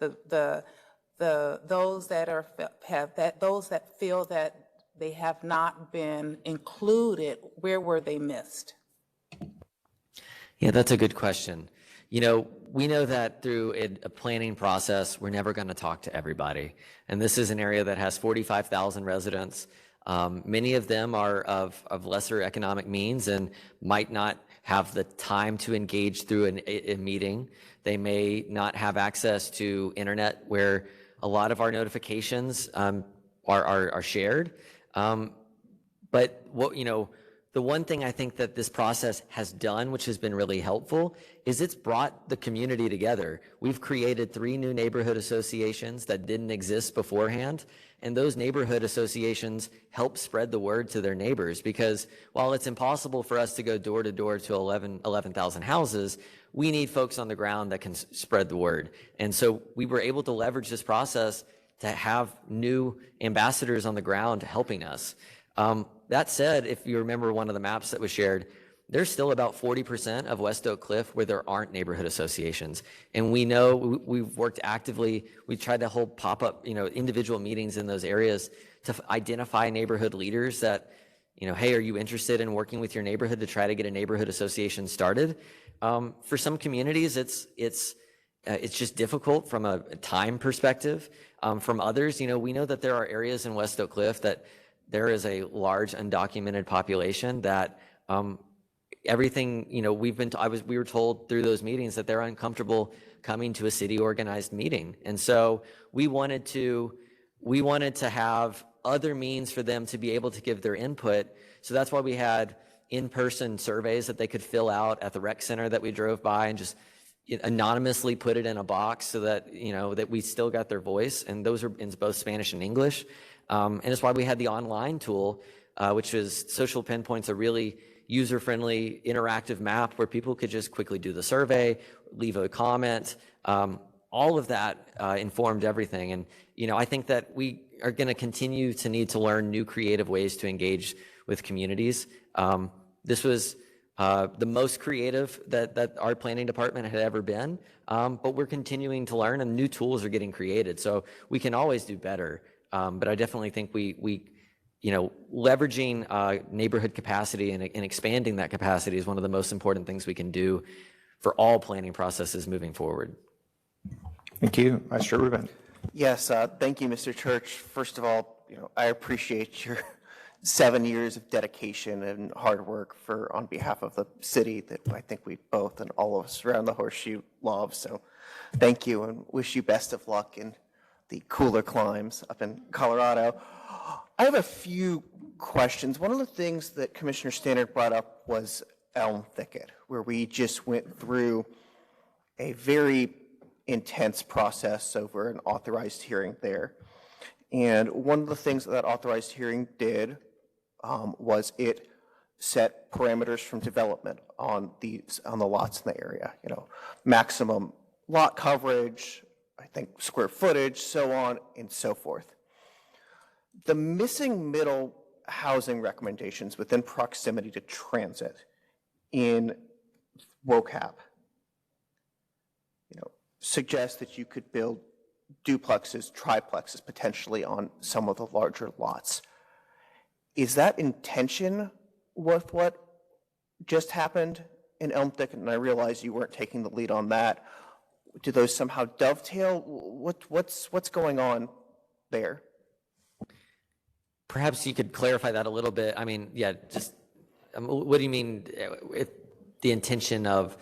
D: those that feel that they have not been included, where were they missed?
G: Yeah, that's a good question. We know that through a planning process, we're never going to talk to everybody. And this is an area that has 45,000 residents. Many of them are of lesser economic means and might not have the time to engage through a meeting. They may not have access to internet where a lot of our notifications are shared. But the one thing I think that this process has done, which has been really helpful, is it's brought the community together. We've created 3 new neighborhood associations that didn't exist beforehand, and those neighborhood associations help spread the word to their neighbors, because while it's impossible for us to go door to door to 11,000 houses, we need folks on the ground that can spread the word. And so we were able to leverage this process to have new ambassadors on the ground helping us. That said, if you remember one of the maps that was shared, there's still about 40% of West Oak Cliff where there aren't neighborhood associations. And we know we've worked actively. We tried to hold pop-up, individual meetings in those areas to identify neighborhood leaders that, hey, are you interested in working with your neighborhood to try to get a neighborhood association started? For some communities, it's just difficult from a time perspective. From others, we know that there are areas in West Oak Cliff that there is a large undocumented population that everything, we were told through those meetings that they're uncomfortable coming to a city organized meeting. And so we wanted to have other means for them to be able to give their input. So that's why we had in-person surveys that they could fill out at the rec center that we drove by and just anonymously put it in a box so that, that we still got their voice. And those are in both Spanish and English. And it's why we had the online tool, which is Social Pinpoint's a really user-friendly, interactive map where people could just quickly do the survey, leave a comment. All of that informed everything. And, I think that we are going to continue to need to learn new creative ways to engage with communities. This was the most creative that our planning department had ever been, but we're continuing to learn and new tools are getting created. So we can always do better. But I definitely think we leveraging neighborhood capacity and expanding that capacity is one of the most important things we can do for all planning processes moving forward.
A: Thank you. Vice Chair Rubin.
E: Yes, thank you, Mr. Church. First of all, I appreciate your 7 years of dedication and hard work on behalf of the city that I think we both and all of us around the Horseshoe love. So thank you and wish you best of luck in the cooler climes up in Colorado. I have a few questions. One of the things that Commissioner Stannard brought up was Elm Thicket, where we just went through a very intense process over an authorized hearing there. And one of the things that authorized hearing did was it set parameters from development on the lots in the area, maximum lot coverage, I think square footage, so on and so forth. The missing middle housing recommendations within proximity to transit in WOCAP, suggest that you could build duplexes, triplexes potentially on some of the larger lots. Is that in tension with what just happened in Elm Thicket? And I realize you weren't taking the lead on that. Do those somehow dovetail? What's going on there?
G: Perhaps you could clarify that a little bit. I mean, yeah, just what do you mean the intention of?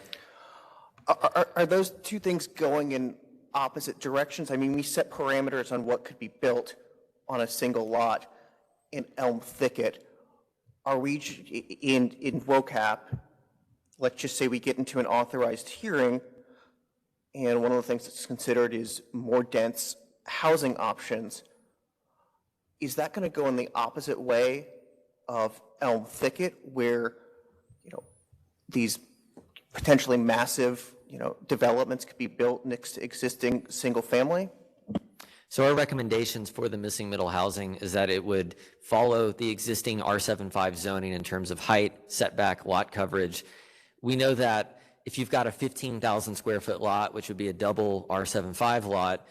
E: Are those two things going in opposite directions? I mean, we set parameters on what could be built on a single lot in Elm Thicket. Are we in WOCAP? Let's just say we get into an authorized hearing, and one of the things that's considered is more dense housing options. Is that going to go in the opposite way of Elm Thicket, where these potentially massive developments could be built next to existing single family?
G: So our recommendations for the missing middle housing is that it would follow the existing R75 zoning in terms of height, setback, lot coverage. We know that if you've got a 15,000 square foot lot, which would be a double R75 lot,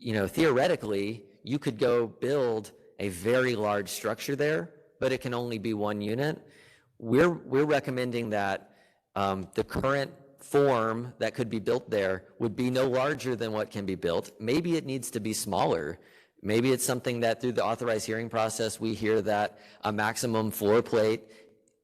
G: theoretically, you could go build a very large structure there, but it can only be one unit. We're recommending that the current form that could be built there would be no larger than what can be built. Maybe it needs to be smaller. Maybe it's something that through the authorized hearing process, we hear that a maximum floor plate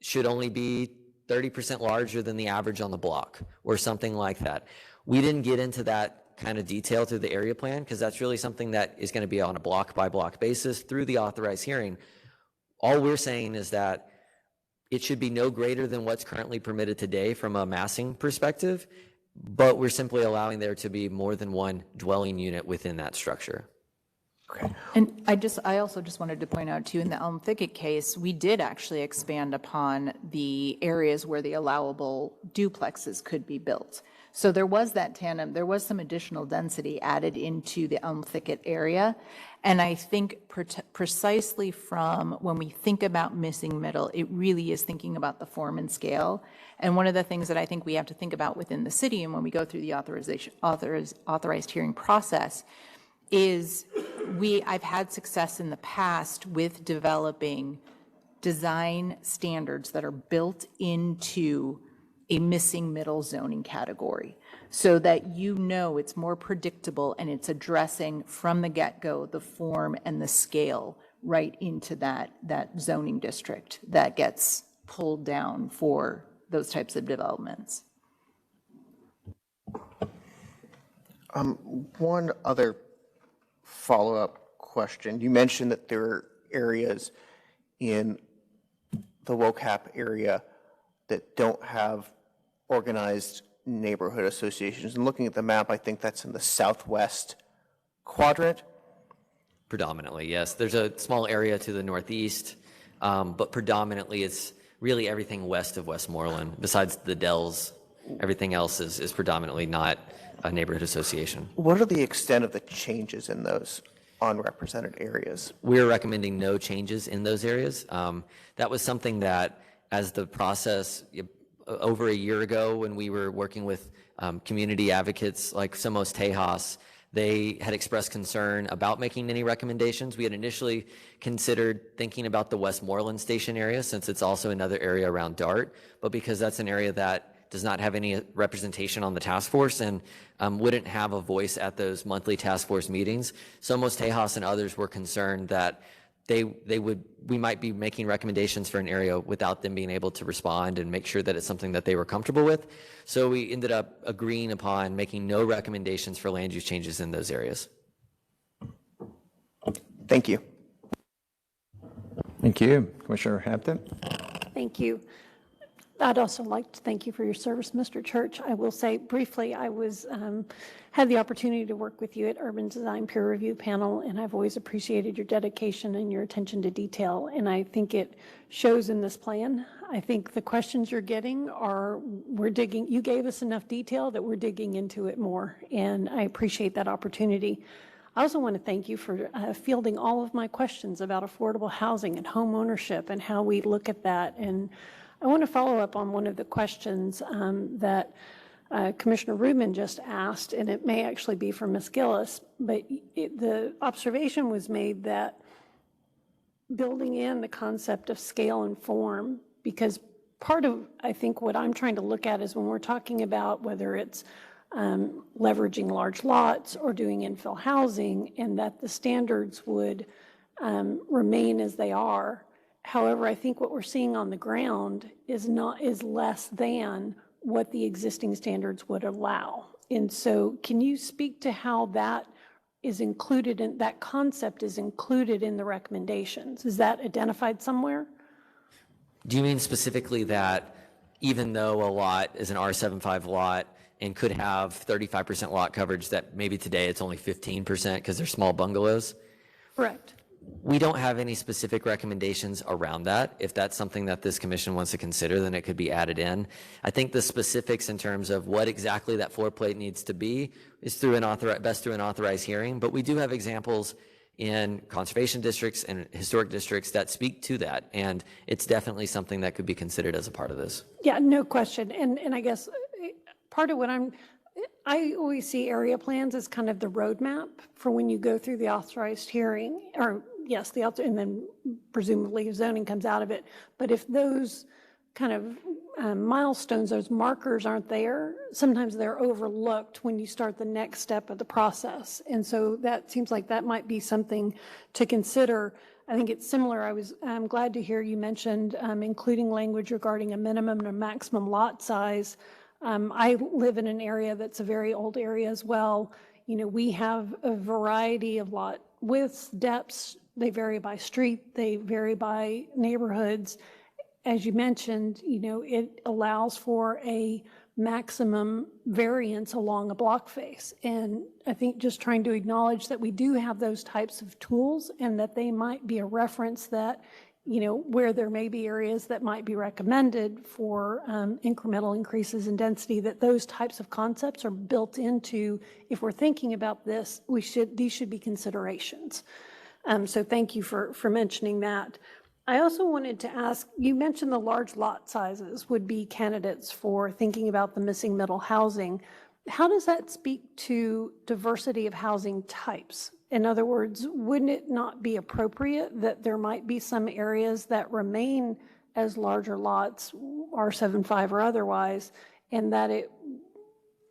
G: should only be 30% larger than the average on the block or something like that. We didn't get into that kind of detail through the area plan because that's really something that is going to be on a block by block basis through the authorized hearing. All we're saying is that it should be no greater than what's currently permitted today from a massing perspective, but we're simply allowing there to be more than one dwelling unit within that structure.
A: Okay.
H: And I also just wanted to point out too, in the Elm Thicket case, we did actually expand upon the areas where the allowable duplexes could be built. So there was that tandem, there was some additional density added into the Elm Thicket area. And I think precisely from when we think about missing middle, it really is thinking about the form and scale. And one of the things that I think we have to think about within the city and when we go through the authorized hearing process is I've had success in the past with developing design standards that are built into a missing middle zoning category so that it's more predictable and it's addressing from the get-go the form and the scale right into that zoning district that gets pulled down for those types of developments.
E: One other follow-up question. You mentioned that there are areas in the WOCAP area that don't have organized neighborhood associations. And looking at the map, I think that's in the southwest quadrant.
G: Predominantly, yes. There's a small area to the northeast, but predominantly it's really everything west of Westmoreland. Besides the Dells, everything else is predominantly not a neighborhood association.
E: What are the extent of the changes in those unrepresented areas?
G: We're recommending no changes in those areas. That was something that, as the process over a year ago, when we were working with community advocates like Somos Tejas, they had expressed concern about making any recommendations. We had initially considered thinking about the Westmoreland Station area, since it's also another area around DART, but because that's an area that does not have any representation on the task force and wouldn't have a voice at those monthly task force meetings, Somos Tejas and others were concerned that we might be making recommendations for an area without them being able to respond and make sure that it's something that they were comfortable with. So we ended up agreeing upon making no recommendations for land use changes in those areas.
E: Thank you.
A: Thank you. Commissioner Hampton?
J: Thank you. I'd also like to thank you for your service, Mr. Church. I will say briefly, I had the opportunity to work with you at Urban Design Peer Review Panel, and I've always appreciated your dedication and your attention to detail, and I think it shows in this plan. I think the questions you're getting you gave us enough detail that we're digging into it more, and I appreciate that opportunity. I also want to thank you for fielding all of my questions about affordable housing and home ownership and how we look at that. And I want to follow up on one of the questions that Commissioner Rubin just asked, and it may actually be for Ms. Gillis, but the observation was made that building in the concept of scale and form, because part of, I think, what I'm trying to look at is when we're talking about whether it's leveraging large lots or doing infill housing, and that the standards would remain as they are. However, I think what we're seeing on the ground is less than what the existing standards would allow. And so can you speak to how that is included in, that concept is included in the recommendations? Is that identified somewhere?
G: Do you mean specifically that even though a lot is an R75 lot and could have 35% lot coverage, that maybe today it's only 15% because they're small bungalows?
J: Correct.
G: We don't have any specific recommendations around that. If that's something that this commission wants to consider, then it could be added in. I think the specifics in terms of what exactly that floor plate needs to be is best through an authorized hearing. But we do have examples in conservation districts and historic districts that speak to that. And it's definitely something that could be considered as a part of this.
J: Yeah, no question. And I guess part of what I always see area plans as kind of the roadmap for when you go through the authorized hearing, or yes, and then presumably zoning comes out of it. But if those kind of milestones, those markers aren't there, sometimes they're overlooked when you start the next step of the process. And so that seems like that might be something to consider. I think it's similar. I'm glad to hear you mentioned including language regarding a minimum and a maximum lot size. I live in an area that's a very old area as well. You know, we have a variety of lot widths, depths. They vary by street. They vary by neighborhoods. As you mentioned, you know, it allows for a maximum variance along a block face. And I think just trying to acknowledge that we do have those types of tools and that they might be a reference that, you know, where there may be areas that might be recommended for incremental increases in density, that those types of concepts are built into, if we're thinking about this, these should be considerations. So thank you for mentioning that. I also wanted to ask, you mentioned the large lot sizes would be candidates for thinking about the missing middle housing. How does that speak to diversity of housing types? In other words, wouldn't it not be appropriate that there might be some areas that remain as larger lots, R75 or otherwise, and that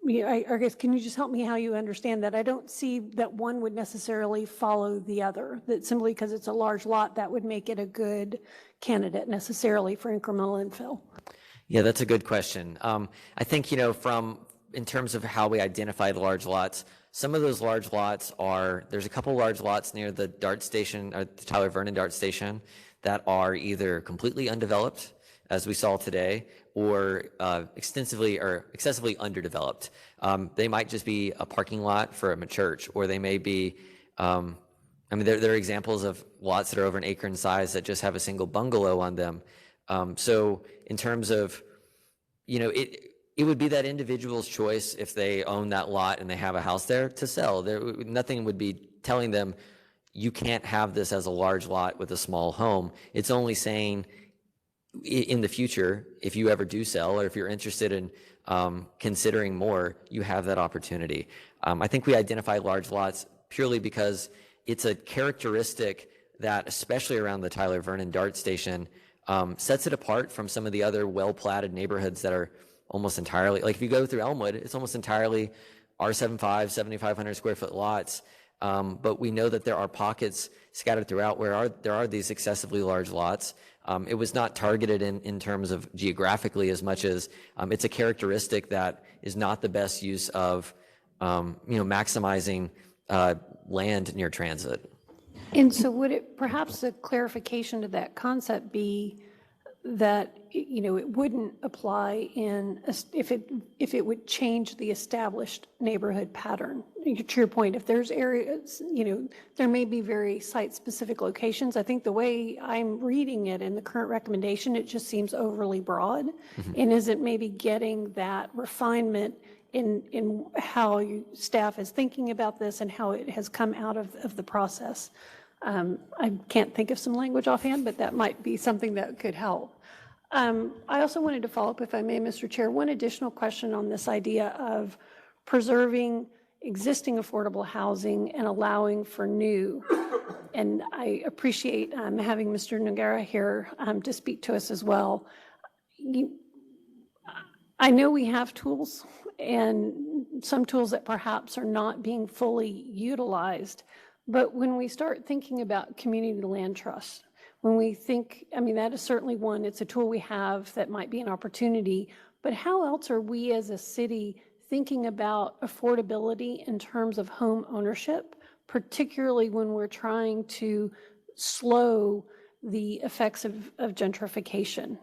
J: I guess, can you just help me how you understand that? I don't see that one would necessarily follow the other, that simply because it's a large lot, that would make it a good candidate necessarily for incremental infill.
G: Yeah, that's a good question. I think, you know, in terms of how we identify the large lots, some of those large lots there's a couple large lots near the DART station, or the Tyler Vernon DART station, that are either completely undeveloped, as we saw today, or extensively or excessively underdeveloped. They might just be a parking lot for a church, or they may be, there are examples of lots that are over an acre in size that just have a single bungalow on them. So in terms of, it would be that individual's choice if they own that lot and they have a house there to sell. Nothing would be telling them, you can't have this as a large lot with a small home. It's only saying in the future, if you ever do sell, or if you're interested in considering more, you have that opportunity. I think we identify large lots purely because it's a characteristic that, especially around the Tyler Vernon DART station, sets it apart from some of the other well-platted neighborhoods that are almost entirely, like if you go through Elmwood, it's almost entirely R75, 7,500 square foot lots. But we know that there are pockets scattered throughout where there are these excessively large lots. It was not targeted in terms of geographically as much as it's a characteristic that is not the best use of maximizing land near transit.
J: And so would it, perhaps a clarification to that concept be that, it wouldn't apply if it would change the established neighborhood pattern? To your point, if there's areas, there may be very site-specific locations. I think the way I'm reading it in the current recommendation, it just seems overly broad. And is it maybe getting that refinement in how staff is thinking about this and how it has come out of the process? I can't think of some language offhand, but that might be something that could help. I also wanted to follow up, if I may, Mr. Chair, one additional question on this idea of preserving existing affordable housing and allowing for new. And I appreciate having Mr. Noguera here to speak to us as well. I know we have tools, and some tools that perhaps are not being fully utilized. But when we start thinking about community land trusts, when we think, that is certainly one, it's a tool we have that might be an opportunity, but how else are we as a city thinking about affordability in terms of home ownership, particularly when we're trying to slow the effects of gentrification?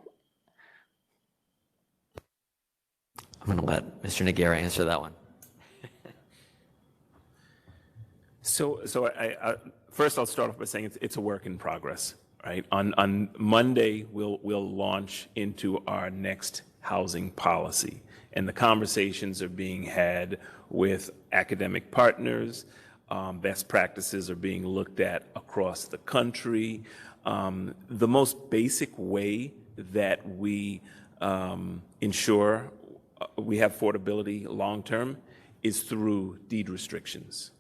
G: I'm going to let Mr. Noguera answer that one.
I: So first I'll start off by saying it's a work in progress, right? On Monday, we'll launch into our next housing policy, and the conversations are being had with academic partners. Best practices are being looked at across the country. The most basic way that we ensure we have affordability long-term is through deed restrictions.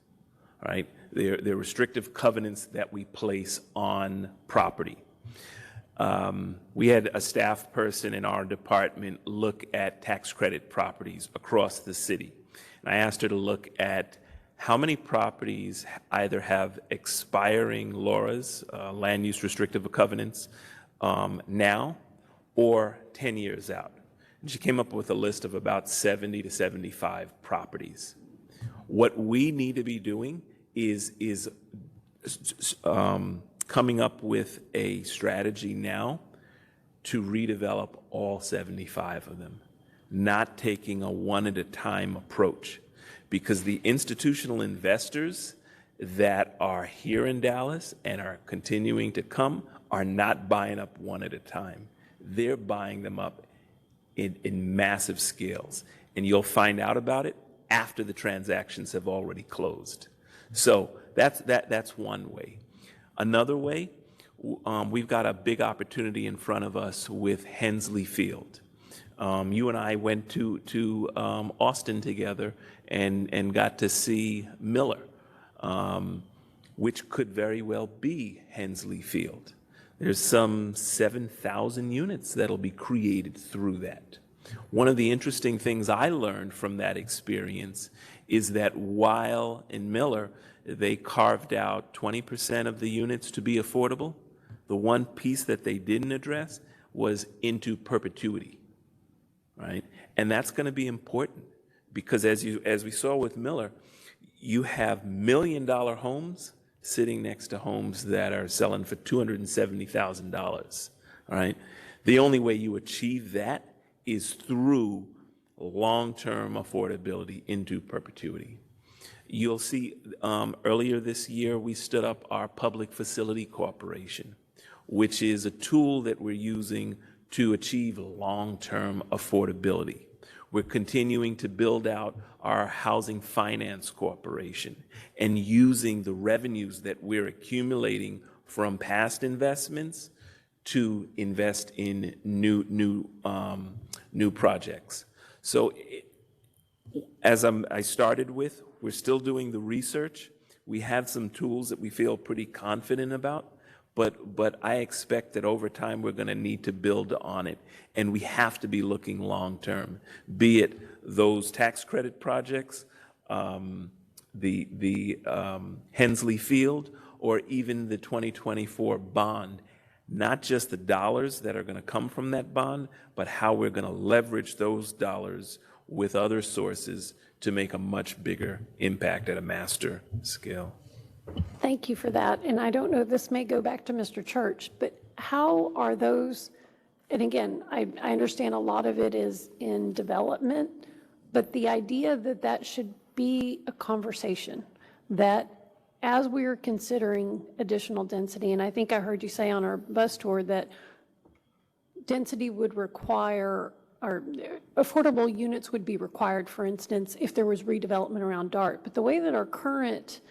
I: Right? They're restrictive covenants that we place on property. We had a staff person in our department look at tax credit properties across the city. And I asked her to look at how many properties either have expiring LORAs, land use restrictive covenants, now or 10 years out. And she came up with a list of about 70 to 75 properties. What we need to be doing is coming up with a strategy now to redevelop all 75 of them, not taking a one-at-a-time approach, because the institutional investors that are here in Dallas and are continuing to come are not buying up one at a time. They're buying them up in massive scales, and you'll find out about it after the transactions have already closed. So that's one way. Another way, we've got a big opportunity in front of us with Hensley Field. You and I went to Austin together and got to see Miller, which could very well be Hensley Field. There's some 7,000 units that'll be created through that. One of the interesting things I learned from that experience is that while in Miller, they carved out 20% of the units to be affordable, the one piece that they didn't address was into perpetuity, right? And that's going to be important because as we saw with Miller, you have $1 million homes sitting next to homes that are selling for $270,000, all right? The only way you achieve that is through long-term affordability into perpetuity. You'll see earlier this year, we stood up our Public Facility Corporation, which is a tool that we're using to achieve long-term affordability. We're continuing to build out our Housing Finance Corporation and using the revenues that we're accumulating from past investments to invest in new projects. So as I started with, we're still doing the research. We have some tools that we feel pretty confident about, but I expect that over time we're going to need to build on it, and we have to be looking long-term, be it those tax credit projects, the Hensley Field, or even the 2024 bond. Not just the dollars that are going to come from that bond, but how we're going to leverage those dollars with other sources to make a much bigger impact at a master scale.
J: Thank you for that. And I don't know, this may go back to Mr. Church, but how are those, and again, I understand a lot of it is in development, but the idea that that should be a conversation, that as we are considering additional density, and I think I heard you say on our bus tour that density would require, or affordable units would be required, for instance, if there was redevelopment around DART. But the way that our current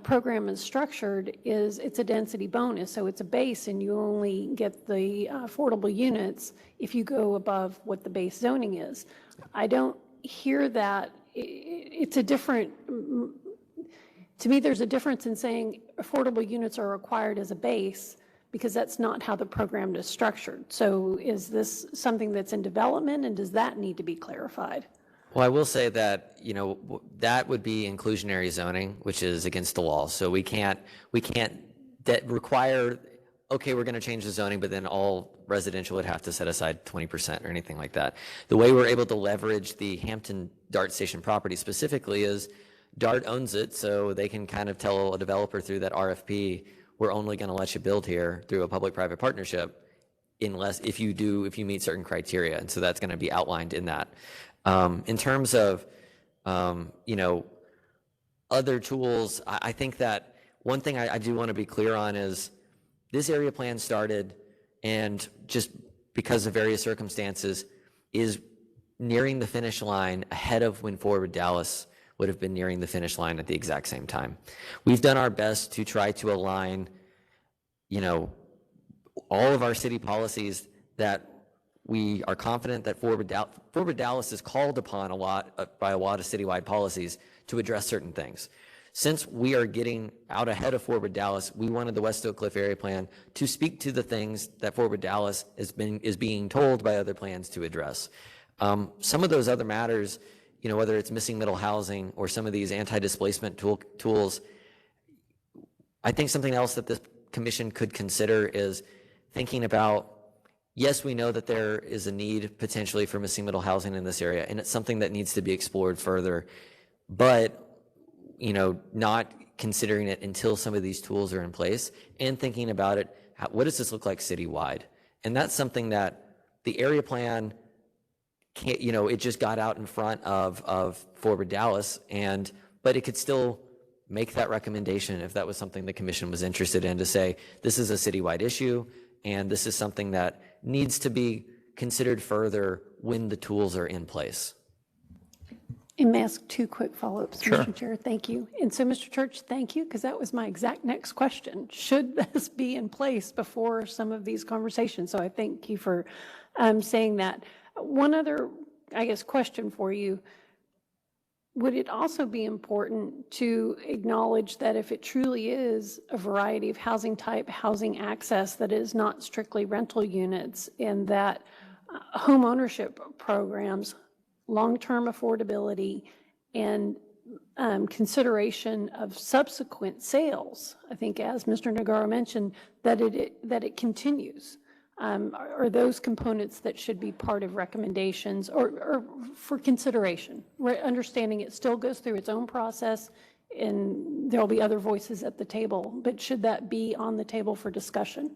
J: program is structured is it's a density bonus, so it's a base and you only get the affordable units if you go above what the base zoning is. I don't hear that. It's a different, to me there's a difference in saying affordable units are required as a base, because that's not how the program is structured. So is this something that's in development, and does that need to be clarified?
G: Well, I will say that, that would be inclusionary zoning, which is against the law. So we can't require, okay, we're going to change the zoning, but then all residential would have to set aside 20% or anything like that. The way we're able to leverage the Hampton DART station property specifically is DART owns it, so they can kind of tell a developer through that RFP, we're only going to let you build here through a public-private partnership unless if you meet certain criteria. And so that's going to be outlined in that. In terms of, other tools, I think that one thing I do want to be clear on is this area plan started, and just because of various circumstances is nearing the finish line ahead of when Forward Dallas would have been nearing the finish line at the exact same time. We've done our best to try to align, all of our city policies that we are confident that Forward Dallas is called upon by a lot of citywide policies to address certain things. Since we are getting out ahead of Forward Dallas, we wanted the West Oak Cliff Area Plan to speak to the things that Forward Dallas is being told by other plans to address. Some of those other matters, whether it's missing middle housing or some of these anti-displacement tools, I think something else that this commission could consider is thinking about, yes, we know that there is a need potentially for missing middle housing in this area, and it's something that needs to be explored further, but not considering it until some of these tools are in place, and thinking about it, what does this look like citywide? And that's something that the area plan can't, it just got out in front of Forward Dallas, but it could still make that recommendation if that was something the commission was interested in, to say, this is a citywide issue, and this is something that needs to be considered further when the tools are in place.
J: And may I ask two quick follow-ups,
A: Sure.
J: Mr. Chair? Thank you. And so, Mr. Church, thank you, because that was my exact next question. Should this be in place before some of these conversations? So I thank you for saying that. One other, question for you. Would it also be important to acknowledge that if it truly is a variety of housing type, housing access that is not strictly rental units, and that home ownership programs, long-term affordability, and consideration of subsequent sales, I think as Mr. Nagaro mentioned, that it continues? Are those components that should be part of recommendations or for consideration? Understanding it still goes through its own process and there'll be other voices at the table, but should that be on the table for discussion?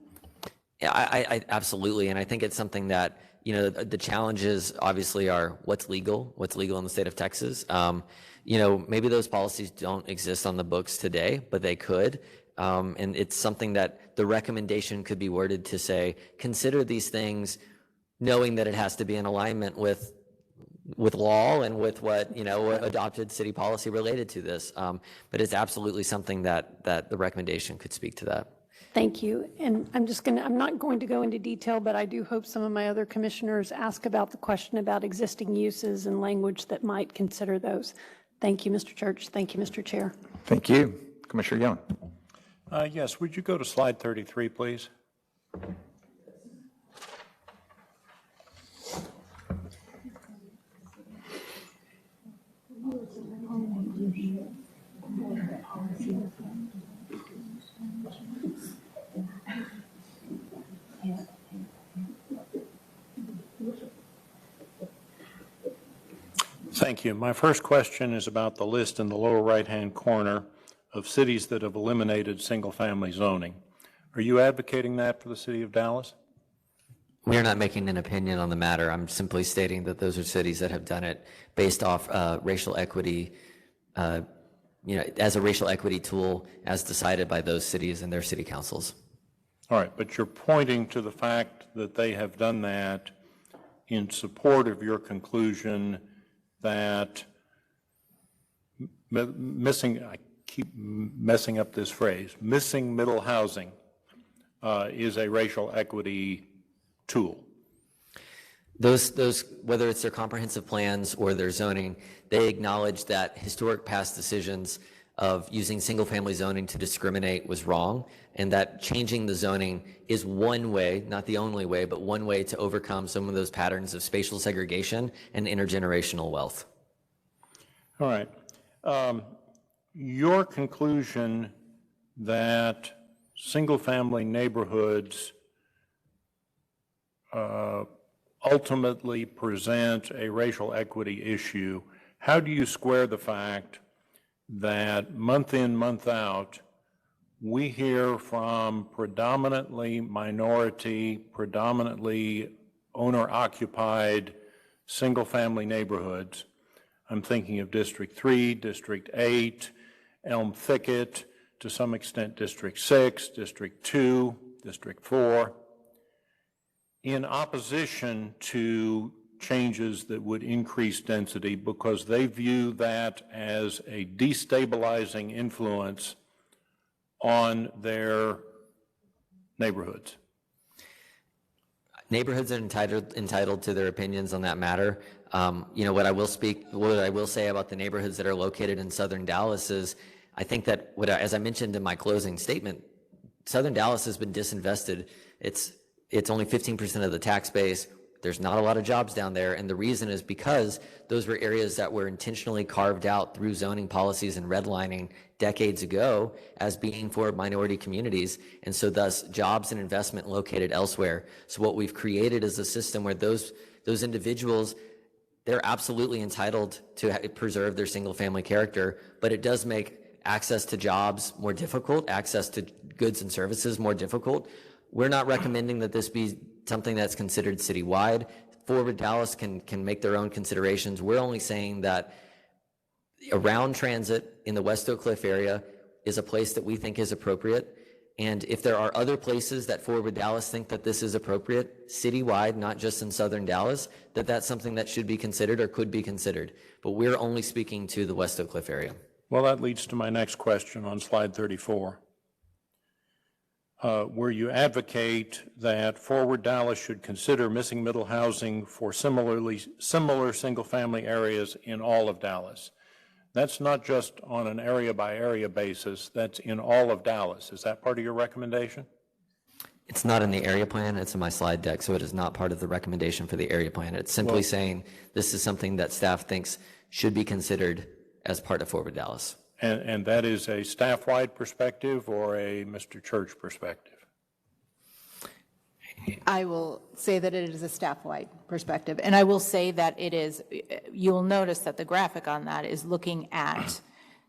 G: Yeah, I absolutely, and I think it's something that the challenges obviously are what's legal in the state of Texas. Maybe those policies don't exist on the books today, but they could. And it's something that the recommendation could be worded to say, consider these things, knowing that it has to be in alignment with law and with what adopted city policy related to this. But it's absolutely something that the recommendation could speak to that.
J: Thank you. And I'm not going to go into detail, but I do hope some of my other commissioners ask about the question about existing uses and language that might consider those. Thank you, Mr. Church. Thank you, Mr. Chair.
A: Thank you. Commissioner Young.
C: Yes, would you go to slide 33, please? Thank you. My first question is about the list in the lower right-hand corner of cities that have eliminated single-family zoning. Are you advocating that for the city of Dallas?
G: We are not making an opinion on the matter. I'm simply stating that those are cities that have done it based off racial equity, as a racial equity tool as decided by those cities and their city councils.
C: All right, but you're pointing to the fact that they have done that in support of your conclusion that I keep messing up this phrase, missing middle housing is a racial equity tool.
G: Those, whether it's their comprehensive plans or their zoning, they acknowledge that historic past decisions of using single-family zoning to discriminate was wrong, and that changing the zoning is one way, not the only way, but one way to overcome some of those patterns of spatial segregation and intergenerational wealth.
C: All right. Your conclusion that single-family neighborhoods ultimately present a racial equity issue, how do you square the fact that month in, month out, we hear from predominantly minority, predominantly owner-occupied single-family neighborhoods? I'm thinking of District 3, District 8, Elm Thicket, to some extent District 6, District 2, District 4, in opposition to changes that would increase density because they view that as a destabilizing influence on their neighborhoods.
G: Neighborhoods are entitled to their opinions on that matter. What I will say about the neighborhoods that are located in Southern Dallas is, I think that as I mentioned in my closing statement, Southern Dallas has been disinvested. It's only 15% of the tax base. There's not a lot of jobs down there, and the reason is because those were areas that were intentionally carved out through zoning policies and redlining decades ago as being for minority communities, and so thus jobs and investment located elsewhere. So what we've created is a system where those individuals, they're absolutely entitled to preserve their single-family character, but it does make access to jobs more difficult, access to goods and services more difficult. We're not recommending that this be something that's considered citywide. Forward Dallas can make their own considerations. We're only saying that around transit in the West Oak Cliff area is a place that we think is appropriate. And if there are other places that Forward Dallas think that this is appropriate, citywide, not just in Southern Dallas, that's something that should be considered or could be considered. But we're only speaking to the West Oak Cliff area.
C: Well, that leads to my next question on slide 34. Where you advocate that Forward Dallas should consider missing middle housing for similar single-family areas in all of Dallas. That's not just on an area-by-area basis, that's in all of Dallas. Is that part of your recommendation?
G: It's not in the area plan, it's in my slide deck, so it is not part of the recommendation for the area plan. It's simply saying this is something that staff thinks should be considered as part of Forward Dallas.
C: And that is a staff-wide perspective or a Mr. Church perspective?
H: I will say that it is a staff-wide perspective, and I will say that it is, you'll notice that the graphic on that is looking at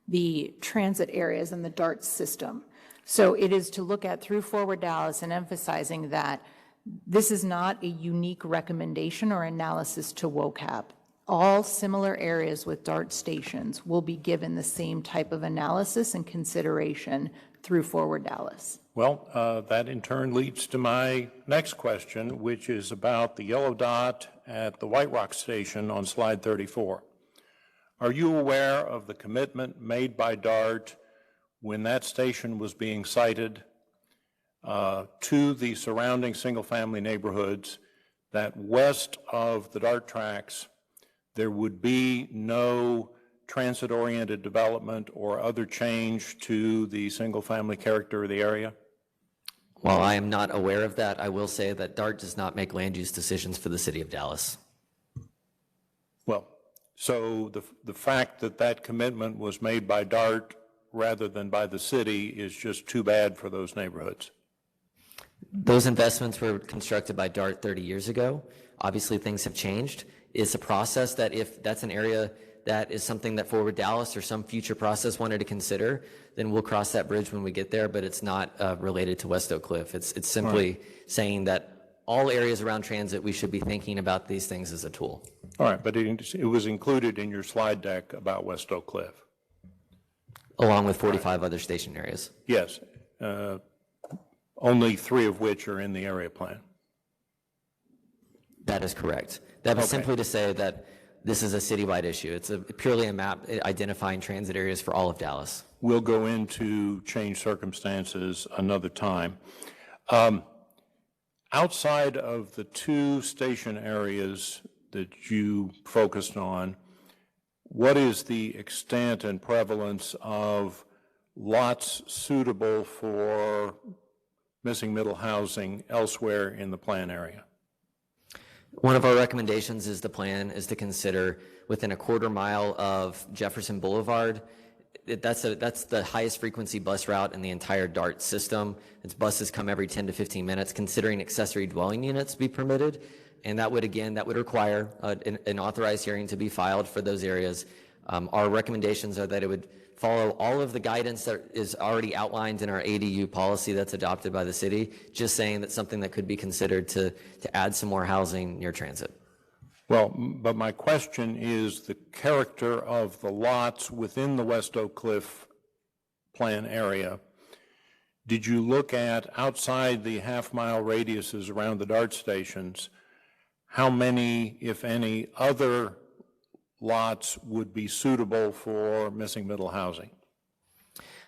H: the transit areas and the DART system. So it is to look at through Forward Dallas and emphasizing that This is not a unique recommendation or analysis to WOCAP. All similar areas with DART stations will be given the same type of analysis and consideration through Forward Dallas.
C: Well, that in turn leads to my next question, which is about the yellow dot at the White Rock Station on slide 34. Are you aware of the commitment made by DART when that station was being sited to the surrounding single-family neighborhoods that west of the DART tracks there would be no transit-oriented development or other change to the single-family character of the area?
G: While I am not aware of that, I will say that DART does not make land use decisions for the city of Dallas.
C: Well, so the fact that that commitment was made by DART rather than by the city is just too bad for those neighborhoods.
G: Those investments were constructed by DART 30 years ago. Obviously, things have changed. It's a process that if that's an area that is something that Forward Dallas or some future process wanted to consider, then we'll cross that bridge when we get there, but it's not related to West Oak Cliff. It's simply saying that all areas around transit, we should be thinking about these things as a tool.
C: All right, but it was included in your slide deck about West Oak Cliff.
G: Along with 45 other station areas.
C: Yes, only 3 of which are in the area plan.
G: That is correct. That was simply to say that this is a citywide issue. It's purely a map identifying transit areas for all of Dallas.
C: We'll go into changed circumstances another time. Outside of the 2 station areas that you focused on, what is the extent and prevalence of lots suitable for missing middle housing elsewhere in the plan area?
G: One of our recommendations is the plan is to consider within a quarter mile of Jefferson Boulevard. That's the highest frequency bus route in the entire DART system. Its buses come every 10 to 15 minutes, considering accessory dwelling units be permitted. And that would require an authorized hearing to be filed for those areas. Our recommendations are that it would follow all of the guidance that is already outlined in our ADU policy that's adopted by the city, just saying that's something that could be considered to add some more housing near transit.
C: Well, but my question is the character of the lots within the West Oak Cliff plan area. Did you look at, outside the half-mile radiuses around the DART stations, how many, if any, other lots would be suitable for missing middle housing?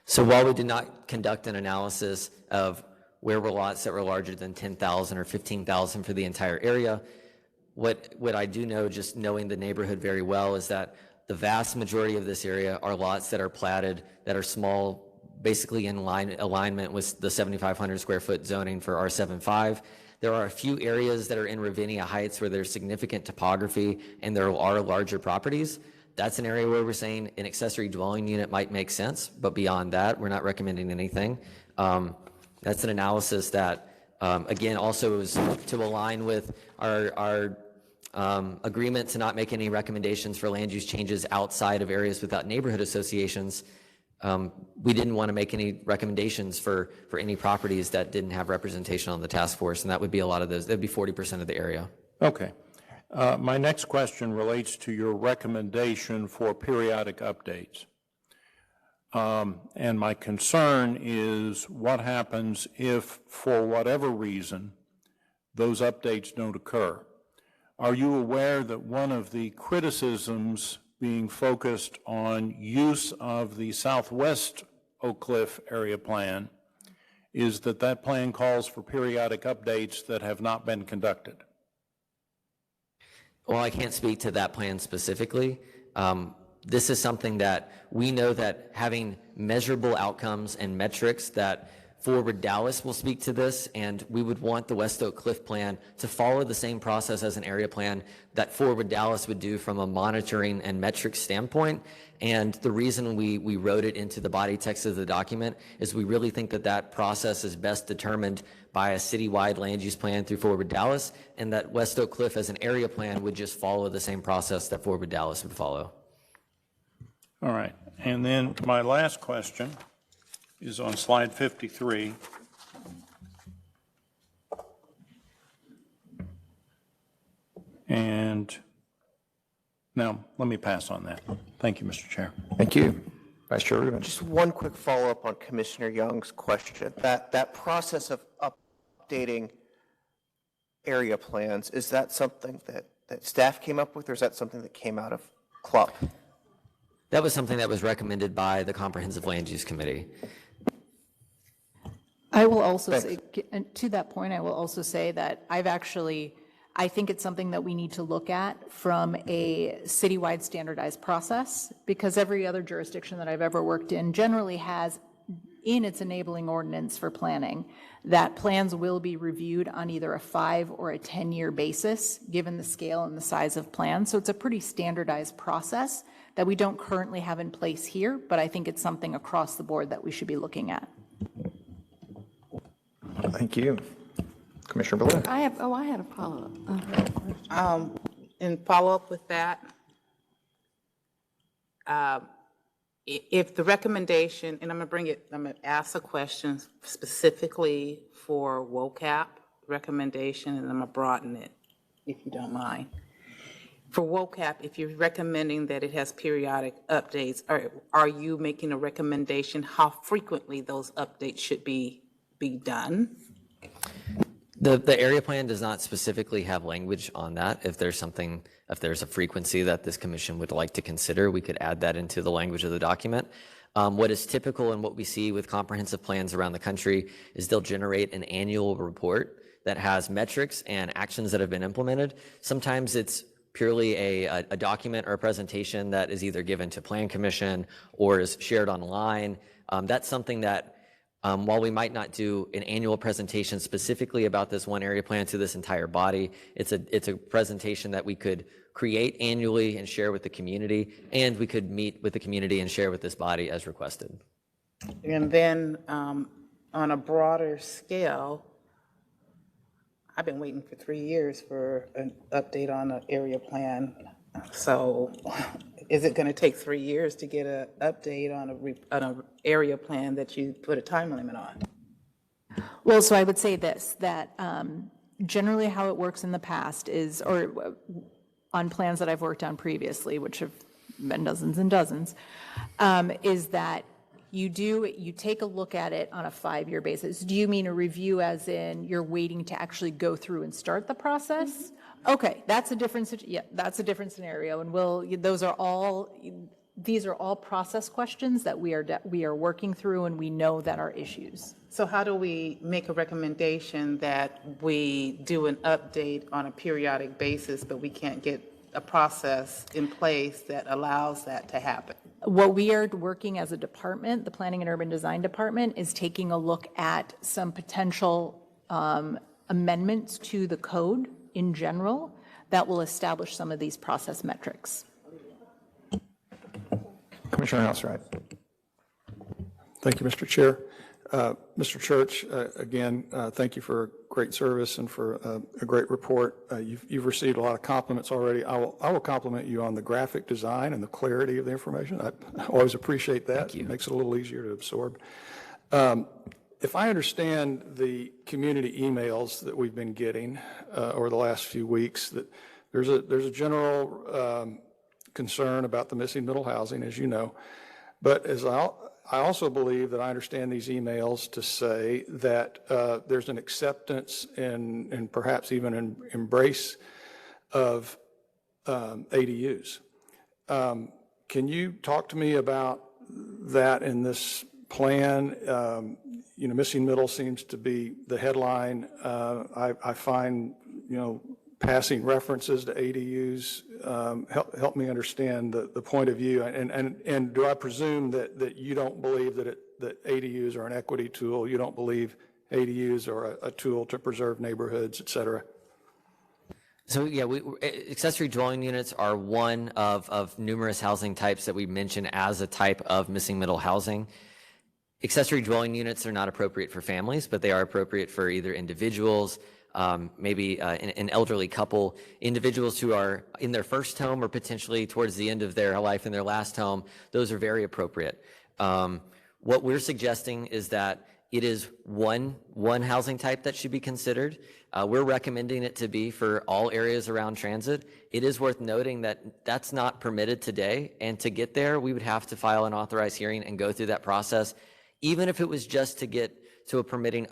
G: So while we did not conduct an analysis of where were lots that were larger than 10,000 or 15,000 for the entire area, what I do know, just knowing the neighborhood very well, is that the vast majority of this area are lots that are platted, that are small, basically in alignment with the 7,500 square foot zoning for R75. There are a few areas that are in Ravinia Heights where there's significant topography and there are larger properties. That's an area where we're saying an accessory dwelling unit might make sense, but beyond that, we're not recommending anything. That's an analysis that, again, also is to align with our agreement to not make any recommendations for land use changes outside of areas without neighborhood associations. We didn't want to make any recommendations for any properties that didn't have representation on the task force, and that would be a lot of those. That would be 40% of the area.
C: Okay. My next question relates to your recommendation for periodic updates. And my concern is what happens if, for whatever reason, those updates don't occur. Are you aware that one of the criticisms being focused on use of the Southwest Oak Cliff area plan is that that plan calls for periodic updates that have not been conducted?
G: Well, I can't speak to that plan specifically. This is something that we know that having measurable outcomes and metrics that Forward Dallas will speak to this, and we would want the West Oak Cliff plan to follow the same process as an area plan that Forward Dallas would do from a monitoring and metrics standpoint. And the reason we wrote it into the body text of the document is we really think that that process is best determined by a citywide land use plan through Forward Dallas, and that West Oak Cliff as an area plan would just follow the same process that Forward Dallas would follow.
C: All right. And then my last question is on slide 53. Now, let me pass on that. Thank you, Mr. Chair.
A: Thank you. Vice Chair Rubin.
E: Just one quick follow-up on Commissioner Young's question. That process of updating area plans, is that something that staff came up with, or is that something that came out of CLUP?
G: That was something that was recommended by the Comprehensive Land Use Committee.
H: I will also say, and to that point, I will also say that I think it's something that we need to look at from a citywide standardized process, because every other jurisdiction that I've ever worked in generally has in its enabling ordinance for planning that plans will be reviewed on either a 5 or a 10-year basis, given the scale and the size of plans. So it's a pretty standardized process that we don't currently have in place here, but I think it's something across the board that we should be looking at.
A: Thank you. Commissioner Blue.
B: I had a follow-up.
D: In follow-up with that, if the recommendation, and I'm going to ask a question specifically for WOCAP recommendation, and I'm going to broaden it, if you don't mind. For WOCAP, if you're recommending that it has periodic updates, are you making a recommendation how frequently those updates should be done?
G: The area plan does not specifically have language on that. If there's a frequency that this commission would like to consider, we could add that into the language of the document. What is typical and what we see with comprehensive plans around the country is they'll generate an annual report that has metrics and actions that have been implemented. Sometimes it's purely a document or a presentation that is either given to Plan Commission or is shared online. That's something that while we might not do an annual presentation specifically about this one area plan to this entire body, it's a presentation that we could create annually and share with the community, and we could meet with the community and share with this body as requested.
D: And then on a broader scale, I've been waiting for 3 years for an update on an area plan. So is it going to take 3 years to get an update on an area plan that you put a time limit on?
H: Well, so I would say this, that generally how it works in the past is, or on plans that I've worked on previously, which have been dozens and dozens, is that you take a look at it on a 5-year basis. Do you mean a review as in you're waiting to actually go through and start the process? Okay, that's a different, that's a different scenario, and these are all process questions that we are working through, and we know that are issues.
D: So how do we make a recommendation that we do an update on a periodic basis, but we can't get a process in place that allows that to happen?
H: What we are working as a department, the Planning and Urban Design Department, is taking a look at some potential amendments to the code in general that will establish some of these process metrics.
A: Commissioner Houseright.
K: Thank you, Mr. Chair. Mr. Church, again, thank you for great service and for a great report. You've received a lot of compliments already. I will compliment you on the graphic design and the clarity of the information. I always appreciate that. It makes it a little easier to absorb. If I understand the community emails that we've been getting over the last few weeks, that there's a general concern about the missing middle housing, as you know. But as I also believe that I understand these emails to say that there's an acceptance and perhaps even an embrace of ADUs. Can you talk to me about that in this plan? Missing middle seems to be the headline. I find, passing references to ADUs help me understand the point of view. And do I presume that you don't believe that ADUs are an equity tool? You don't believe ADUs are a tool to preserve neighborhoods, et cetera?
G: So yeah, accessory dwelling units are one of numerous housing types that we mention as a type of missing middle housing. Accessory dwelling units are not appropriate for families, but they are appropriate for either individuals, maybe an elderly couple, individuals who are in their first home or potentially towards the end of their life in their last home. Those are very appropriate. What we're suggesting is that it is one housing type that should be considered. We're recommending it to be for all areas around transit. It is worth noting that that's not permitted today, and to get there, we would have to file an authorized hearing and go through that process. Even if it was just to get to a permitting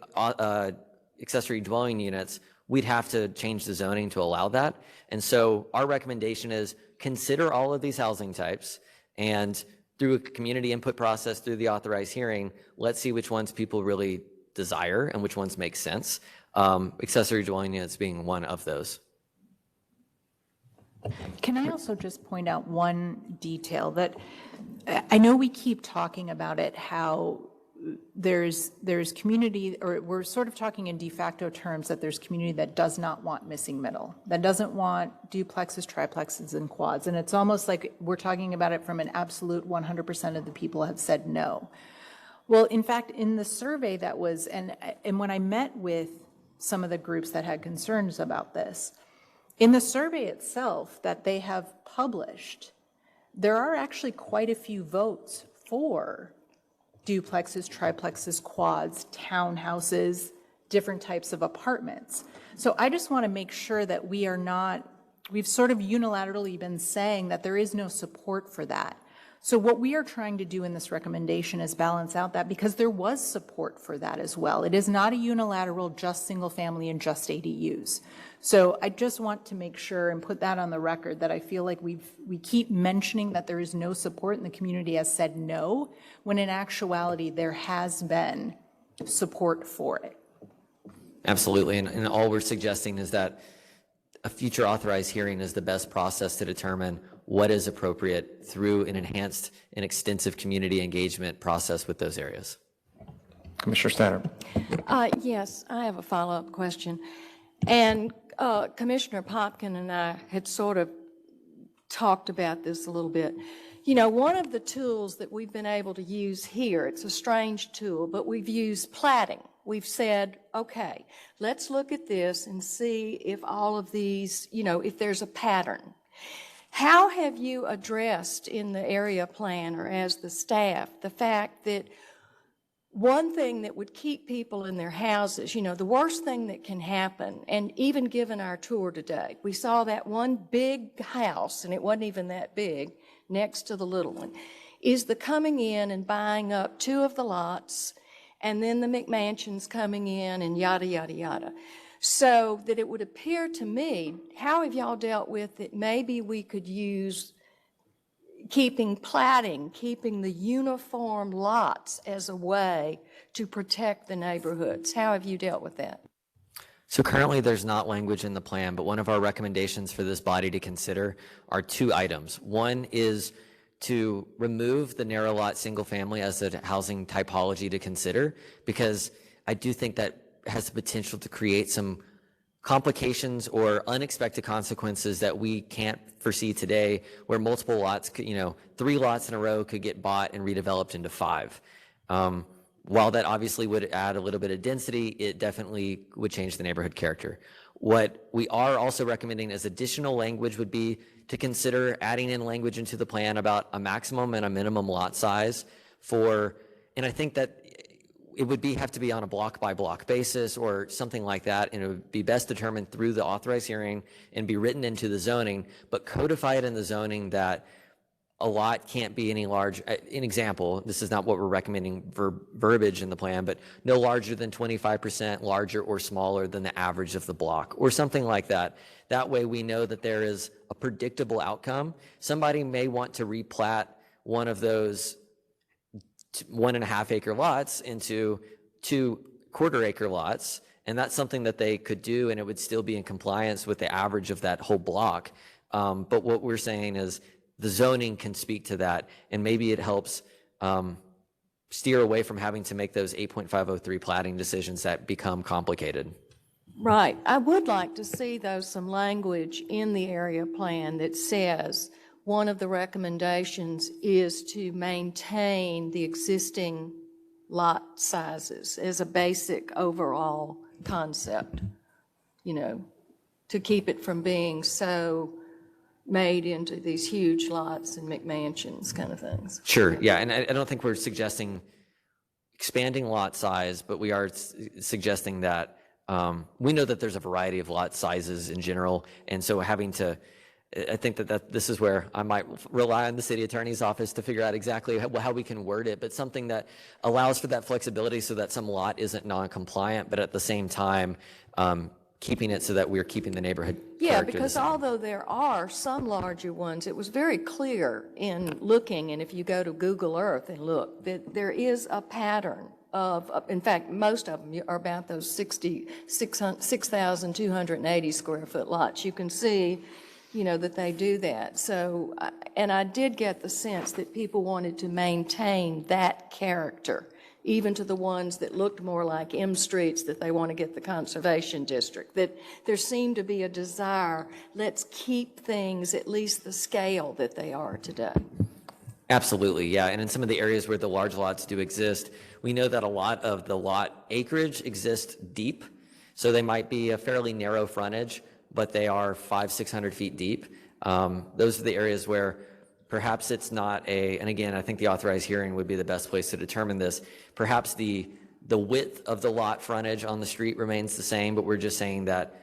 G: accessory dwelling units, we'd have to change the zoning to allow that. And so our recommendation is consider all of these housing types, and through a community input process, through the authorized hearing, let's see which ones people really desire and which ones make sense. Accessory dwelling units being one of those.
H: Can I also just point out one detail that I know we keep talking about it, how there's community, or we're sort of talking in de facto terms that there's community that does not want missing middle, that doesn't want duplexes, triplexes, and quads. And it's almost like we're talking about it from an absolute 100% of the people have said no. Well, in fact, in the survey that was, and when I met with some of the groups that had concerns about this, in the survey itself that they have published, there are actually quite a few votes for duplexes, triplexes, quads, townhouses, different types of apartments. So I just want to make sure that we are not, we've sort of unilaterally been saying that there is no support for that. So what we are trying to do in this recommendation is balance out that, because there was support for that as well. It is not a unilateral just single family and just ADUs. So I just want to make sure and put that on the record that I feel like we keep mentioning that there is no support and the community has said no, when in actuality there has been support for it.
G: Absolutely, and all we're suggesting is that a future authorized hearing is the best process to determine what is appropriate through an enhanced and extensive community engagement process with those areas.
A: Commissioner Statter.
B: Yes, I have a follow-up question. And Commissioner Popkin and I had sort of talked about this a little bit. You know, one of the tools that we've been able to use here, it's a strange tool, but we've used platting. We've said, okay, let's look at this and see if all of these, you know, if there's a pattern. How have you addressed in the area plan or as the staff the fact that one thing that would keep people in their houses, you know, the worst thing that can happen, and even given our tour today, we saw that one big house, and it wasn't even that big, next to the little one, is the coming in and buying up two of the lots, and then the McMansions coming in and yada, yada, yada. So that it would appear to me, how have y'all dealt with it? Maybe we could use keeping platting, keeping the uniform lots as a way to protect the neighborhoods. How have you dealt with that?
G: So currently there's not language in the plan, but one of our recommendations for this body to consider are two items. One is to remove the narrow lot single family as a housing typology to consider, because I do think that has the potential to create some complications or unexpected consequences that we can't foresee today, where multiple lots, you know, 3 lots in a row could get bought and redeveloped into 5. While that obviously would add a little bit of density, it definitely would change the neighborhood character. What we are also recommending as additional language would be to consider adding in language into the plan about a maximum and a minimum lot size for, and I think that it would have to be on a block-by-block basis or something like that, and it would be best determined through the authorized hearing and be written into the zoning, but codify it in the zoning that a lot can't be any large. An example, this is not what we're recommending verbiage in the plan, but no larger than 25% larger or smaller than the average of the block, or something like that. That way we know that there is a predictable outcome. Somebody may want to replat one of those 1.5 acre lots into 2 quarter-acre lots, and that's something that they could do, and it would still be in compliance with the average of that whole block. But what we're saying is the zoning can speak to that, and maybe it helps steer away from having to make those 8.503 platting decisions that become complicated.
B: Right. I would like to see, though, some language in the area plan that says one of the recommendations is to maintain the existing lot sizes as a basic overall concept, you know, to keep it from being so made into these huge lots and McMansions kind of things.
G: Sure, yeah, and I don't think we're suggesting expanding lot size, but we are suggesting that we know that there's a variety of lot sizes in general, and so I think that this is where I might rely on the city attorney's office to figure out exactly how we can word it, but something that allows for that flexibility so that some lot isn't non-compliant, but at the same time, keeping it so that we're keeping the neighborhood
B: Yeah,
G: character the
B: because
G: same.
B: although there are some larger ones, it was very clear in looking, and if you go to Google Earth and look, that there is a pattern of, in fact, most of them are about those 6,280 square foot lots. You can see, that they do that. So, and I did get the sense that people wanted to maintain that character, even to the ones that looked more like M Streets that they want to get the conservation district, that there seemed to be a desire, let's keep things at least the scale that they are today.
G: Absolutely, yeah. And in some of the areas where the large lots do exist, we know that a lot of the lot acreage exists deep. So they might be a fairly narrow frontage, but they are 500-600 feet deep. Those are the areas where perhaps it's not and again, I think the authorized hearing would be the best place to determine this. Perhaps the width of the lot frontage on the street remains the same, but we're just saying that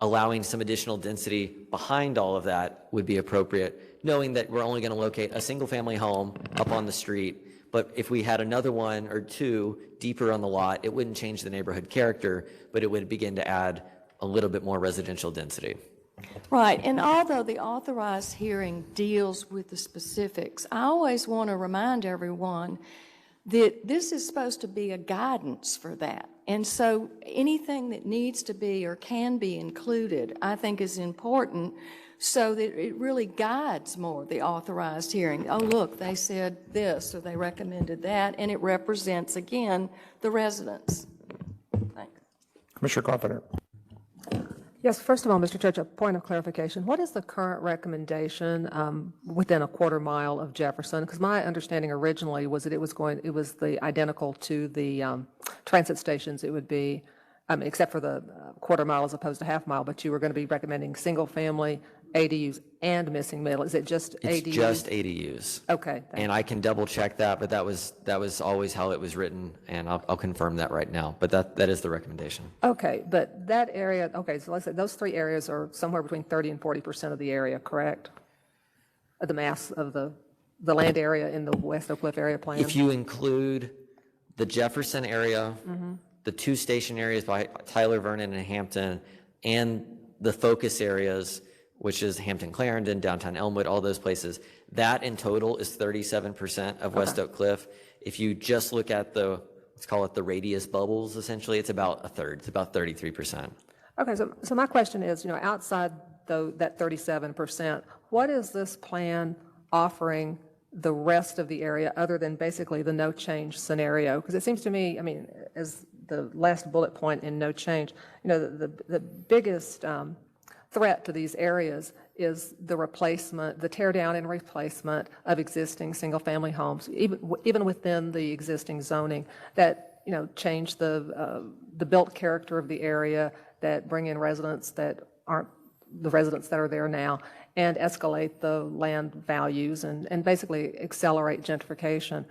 G: allowing some additional density behind all of that would be appropriate, knowing that we're only going to locate a single-family home up on the street. But if we had another one or two deeper on the lot, it wouldn't change the neighborhood character, but it would begin to add a little bit more residential density.
B: Right, and although the authorized hearing deals with the specifics, I always want to remind everyone that this is supposed to be a guidance for that. And so anything that needs to be or can be included, I think is important so that it really guides more the authorized hearing. Oh, look, they said this or they recommended that, and it represents, again, the residents. Thanks.
A: Commissioner Carpenter.
L: Yes, first of all, Mr. Judge, a point of clarification. What is the current recommendation within a quarter mile of Jefferson? Because my understanding originally was that it was the identical to the transit stations. It would be, except for the quarter mile as opposed to half mile, but you were going to be recommending single family, ADUs, and missing middle. Is it just ADUs?
G: It's just ADUs.
L: Okay.
G: And I can double check that, but that was always how it was written, and I'll confirm that right now. But that is the recommendation.
L: Okay, but that area, okay, so let's say those three areas are somewhere between 30 and 40% of the area, correct? Of the mass of the land area in the West Oak Cliff area plan?
G: If you include the Jefferson area, the two station areas by Tyler, Vernon, and Hampton, and the focus areas, which is Hampton Clarendon, downtown Elmwood, all those places, that in total is 37% of West Oak Cliff. If you just look at let's call it the radius bubbles, essentially, it's about a third. It's about 33%.
L: Okay, so my question is, outside that 37%, what is this plan offering the rest of the area other than basically the no change scenario? Because it seems to me, as the last bullet point in no change, the biggest threat to these areas is the replacement, the tear down and replacement of existing single-family homes, even within the existing zoning, that change the built character of the area, that bring in residents that aren't the residents that are there now, and escalate the land values and basically accelerate gentrification.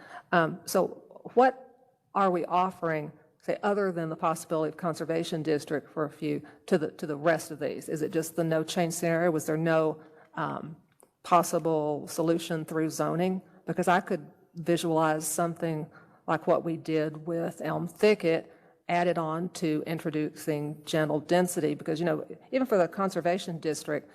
L: So what are we offering, say, other than the possibility of conservation district for a few, to the rest of these? Is it just the no change scenario? Was there no possible solution through zoning? Because I could visualize something like what we did with Elm Thicket added on to introducing gentle density, because, even for the conservation district,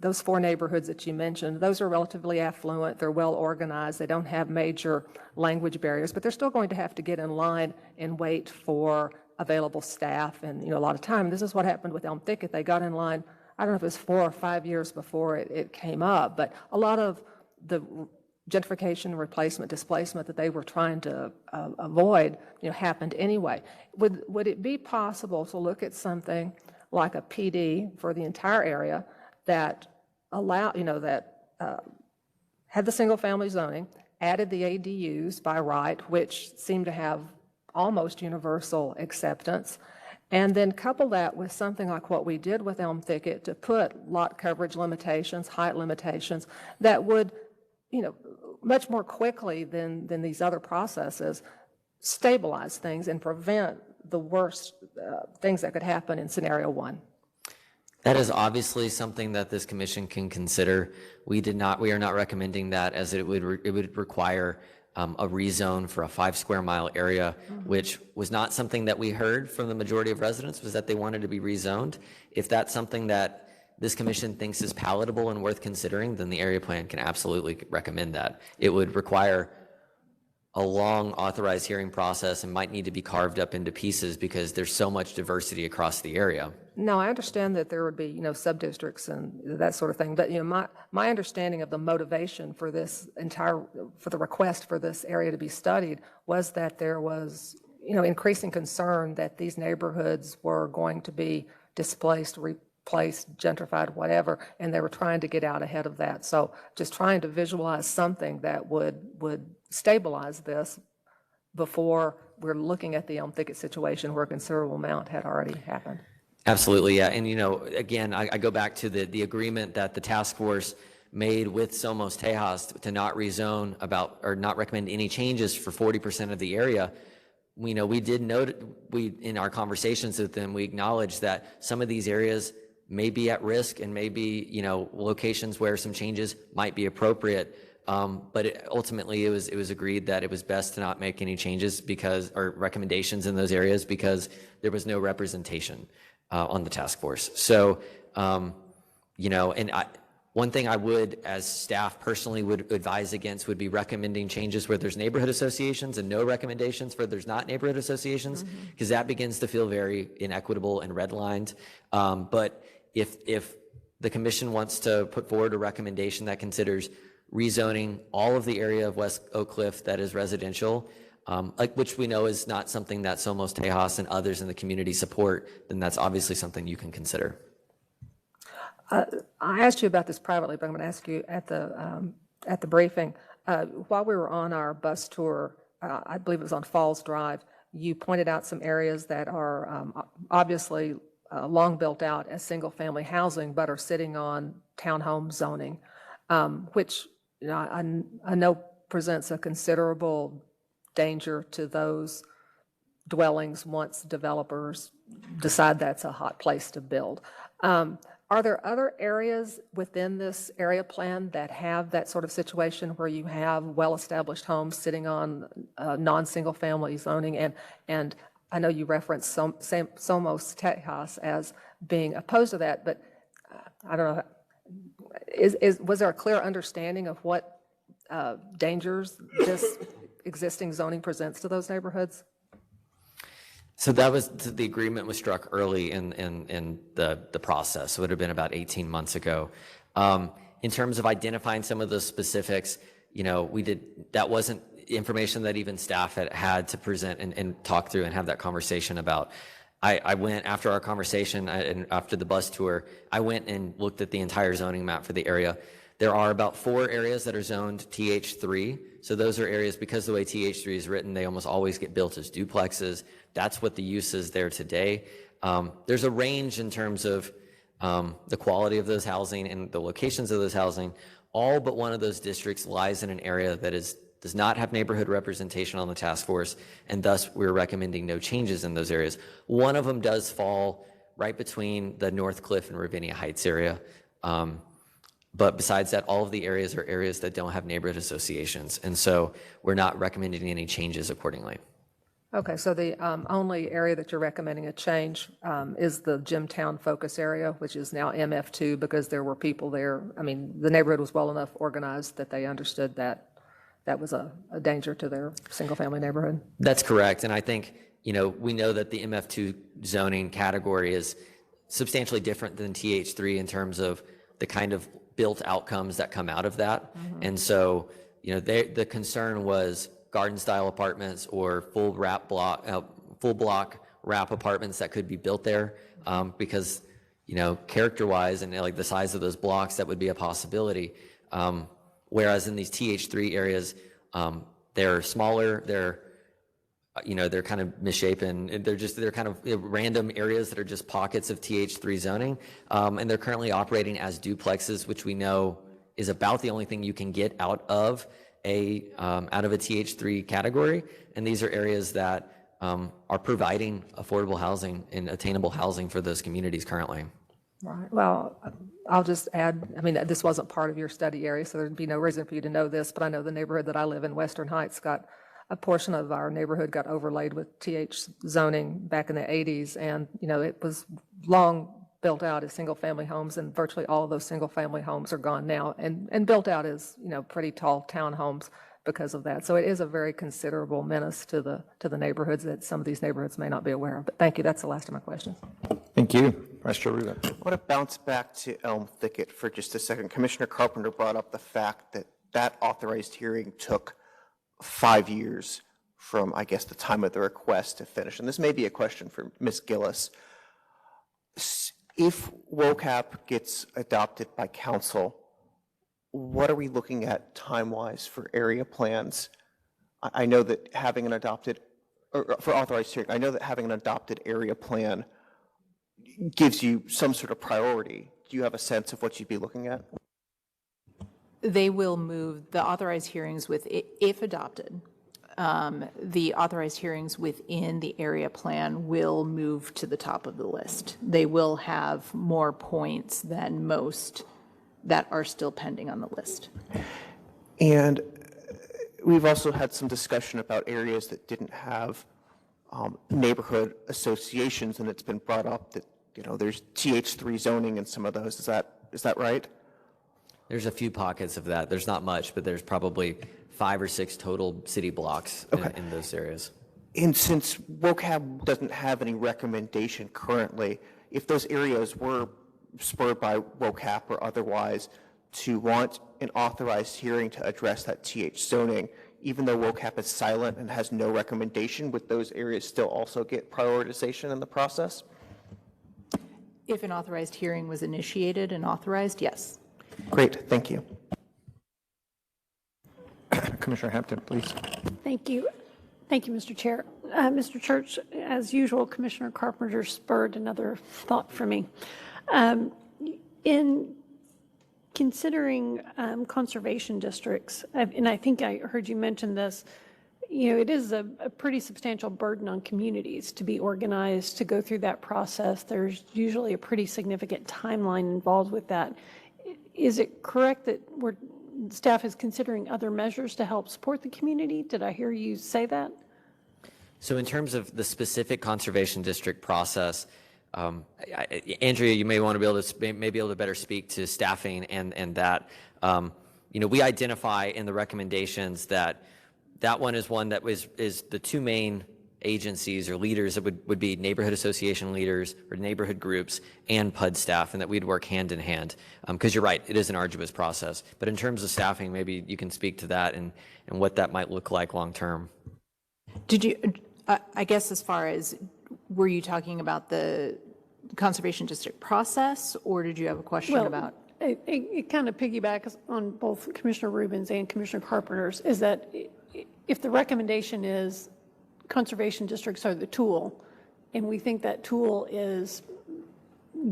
L: those four neighborhoods that you mentioned, those are relatively affluent, they're well organized, they don't have major language barriers, but they're still going to have to get in line and wait for available staff and, a lot of time. This is what happened with Elm Thicket. They got in line, I don't know if it was 4 or 5 years before it came up, but a lot of the gentrification, replacement, displacement that they were trying to avoid, happened anyway. Would it be possible to look at something like a PD for the entire area that had the single-family zoning, added the ADUs by right, which seem to have almost universal acceptance, and then couple that with something like what we did with Elm Thicket to put lot coverage limitations, height limitations, that would, much more quickly than these other processes, stabilize things and prevent the worst things that could happen in scenario one?
G: That is obviously something that this commission can consider. We are not recommending that, as it would require a rezone for a 5 square mile area, which was not something that we heard from the majority of residents, was that they wanted to be rezoned. If that's something that this commission thinks is palatable and worth considering, then the area plan can absolutely recommend that. It would require a long authorized hearing process and might need to be carved up into pieces because there's so much diversity across the area.
L: No, I understand that there would be, sub-districts and that sort of thing, but, my understanding of the motivation for for the request for this area to be studied was that there was, increasing concern that these neighborhoods were going to be displaced, replaced, gentrified, whatever, and they were trying to get out ahead of that. So just trying to visualize something that would stabilize this before we're looking at the Elm Thicket situation where a considerable amount had already happened.
G: Absolutely, yeah. And, again, I go back to the agreement that the task force made with Somos Tejas to not rezone or not recommend any changes for 40% of the area. We did note, in our conversations with them, we acknowledged that some of these areas may be at risk and may be, locations where some changes might be appropriate. But ultimately, it was agreed that it was best to not make any changes or recommendations in those areas because there was no representation on the task force. So, one thing I would, as staff personally would advise against, would be recommending changes where there's neighborhood associations and no recommendations where there's not neighborhood associations, because that begins to feel very inequitable and redlined. But if the commission wants to put forward a recommendation that considers rezoning all of the area of West Oak Cliff that is residential, which we know is not something that Somos Tejas and others in the community support, then that's obviously something you can consider.
L: I asked you about this privately, but I'm going to ask you at the briefing. While we were on our bus tour, I believe it was on Falls Drive, you pointed out some areas that are obviously long built out as single-family housing, but are sitting on townhome zoning, which I know presents a considerable danger to those dwellings once developers decide that's a hot place to build. Are there other areas within this area plan that have that sort of situation where you have well-established homes sitting on non-single family zoning? And I know you referenced Somos Tejas as being opposed to that, but I don't know, was there a clear understanding of what dangers this existing zoning presents to those neighborhoods?
G: So the agreement was struck early in the process. So it would have been about 18 months ago. In terms of identifying some of the specifics, that wasn't information that even staff had to present and talk through and have that conversation about. I went after our conversation and after the bus tour, I went and looked at the entire zoning map for the area. There are about 4 areas that are zoned TH3. So those are areas, because the way TH3 is written, they almost always get built as duplexes. That's what the use is there today. There's a range in terms of the quality of those housing and the locations of those housing. All but one of those districts lies in an area that does not have neighborhood representation on the task force, and thus we're recommending no changes in those areas. One of them does fall right between the North Cliff and Ravinia Heights area. But besides that, all of the areas are areas that don't have neighborhood associations, and so we're not recommending any changes accordingly.
L: Okay, so the only area that you're recommending a change is the Jimtown focus area, which is now MF2, because there were people there. I mean, the neighborhood was well enough organized that they understood that that was a danger to their single-family neighborhood.
G: That's correct, and I think, we know that the MF2 zoning category is substantially different than TH3 in terms of the kind of built outcomes that come out of that. And so, the concern was garden-style apartments or full block wrap apartments that could be built there, because, character-wise and like the size of those blocks, that would be a possibility. Whereas in these TH3 areas, they're smaller, they're kind of misshapen. They're kind of random areas that are just pockets of TH3 zoning. And they're currently operating as duplexes, which we know is about the only thing you can get out of out of a TH3 category, and these are areas that are providing affordable housing and attainable housing for those communities currently.
L: Right. Well, I'll just add, I mean, this wasn't part of your study area, so there'd be no reason for you to know this, but I know the neighborhood that I live in, Western Heights, got a portion of our neighborhood got overlaid with TH zoning back in the 80s, and, it was long built out as single-family homes, and virtually all of those single-family homes are gone now, and built out as, pretty tall townhomes because of that. So it is a very considerable menace to the neighborhoods that some of these neighborhoods may not be aware of. But thank you. That's the last of my questions.
A: Thank you. Vice Chair Rubin.
E: I want to bounce back to Elm Thicket for just a second. Commissioner Carpenter brought up the fact that that authorized hearing took 5 years from, I guess, the time of the request to finish. And this may be a question for Ms. Gillis. If WOCAP gets adopted by council, what are we looking at time-wise for area plans? I know that having an adopted, or for authorized hearing, I know that having an adopted area plan gives you some sort of priority. Do you have a sense of what you'd be looking at?
H: They will move the authorized hearings with, if adopted, the authorized hearings within the area plan will move to the top of the list. They will have more points than most that are still pending on the list.
E: And we've also had some discussion about areas that didn't have neighborhood associations, and it's been brought up that, there's TH3 zoning in some of those. Is that right?
G: There's a few pockets of that. There's not much, but there's probably 5 or 6 total city blocks in those areas.
E: And since WOCAB doesn't have any recommendation currently, if those areas were spurred by WOCAP or otherwise to want an authorized hearing to address that TH zoning, even though WOCAP is silent and has no recommendation, would those areas still also get prioritization in the process?
H: If an authorized hearing was initiated and authorized, yes.
E: Great, thank you.
A: Commissioner Hampton, please.
J: Thank you. Thank you, Mr. Chair. Mr. Church, as usual, Commissioner Carpenter spurred another thought for me. In considering conservation districts, and I think I heard you mention this, it is a pretty substantial burden on communities to be organized, to go through that process. There's usually a pretty significant timeline involved with that. Is it correct that staff is considering other measures to help support the community? Did I hear you say that?
G: So in terms of the specific conservation district process, Andrea, you may want to be able to better speak to staffing and that. We identify in the recommendations that one is one that is the two main agencies or leaders that would be neighborhood association leaders or neighborhood groups and PUD staff, and that we'd work hand in hand. Because you're right, it is an arduous process. But in terms of staffing, maybe you can speak to that and what that might look like long term.
H: Did you, I guess as far as, were you talking about the conservation district process, or did you have a question about?
J: It kind of piggybacks on both Commissioner Rubin's and Commissioner Carpenter's, is that if the recommendation is conservation districts are the tool, and we think that tool is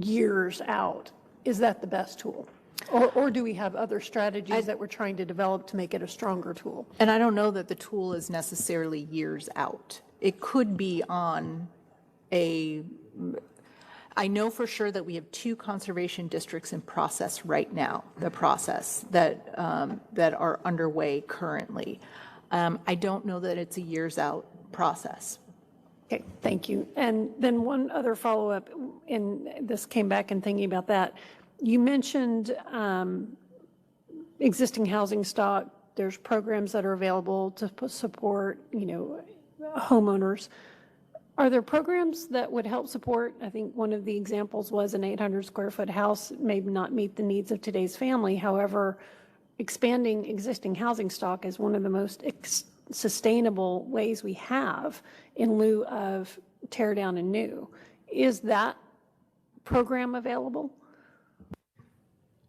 J: years out, is that the best tool? Or do we have other strategies that we're trying to develop to make it a stronger tool?
H: And I don't know that the tool is necessarily years out. It could be on I know for sure that we have 2 conservation districts in process right now, the process that are underway currently. I don't know that it's a years out process.
J: Okay, thank you. And then one other follow-up, and this came back in thinking about that. You mentioned existing housing stock. There's programs that are available to support, homeowners. Are there programs that would help support? I think one of the examples was an 800 square foot house may not meet the needs of today's family. However, expanding existing housing stock is one of the most sustainable ways we have in lieu of tear down and new. Is that program available?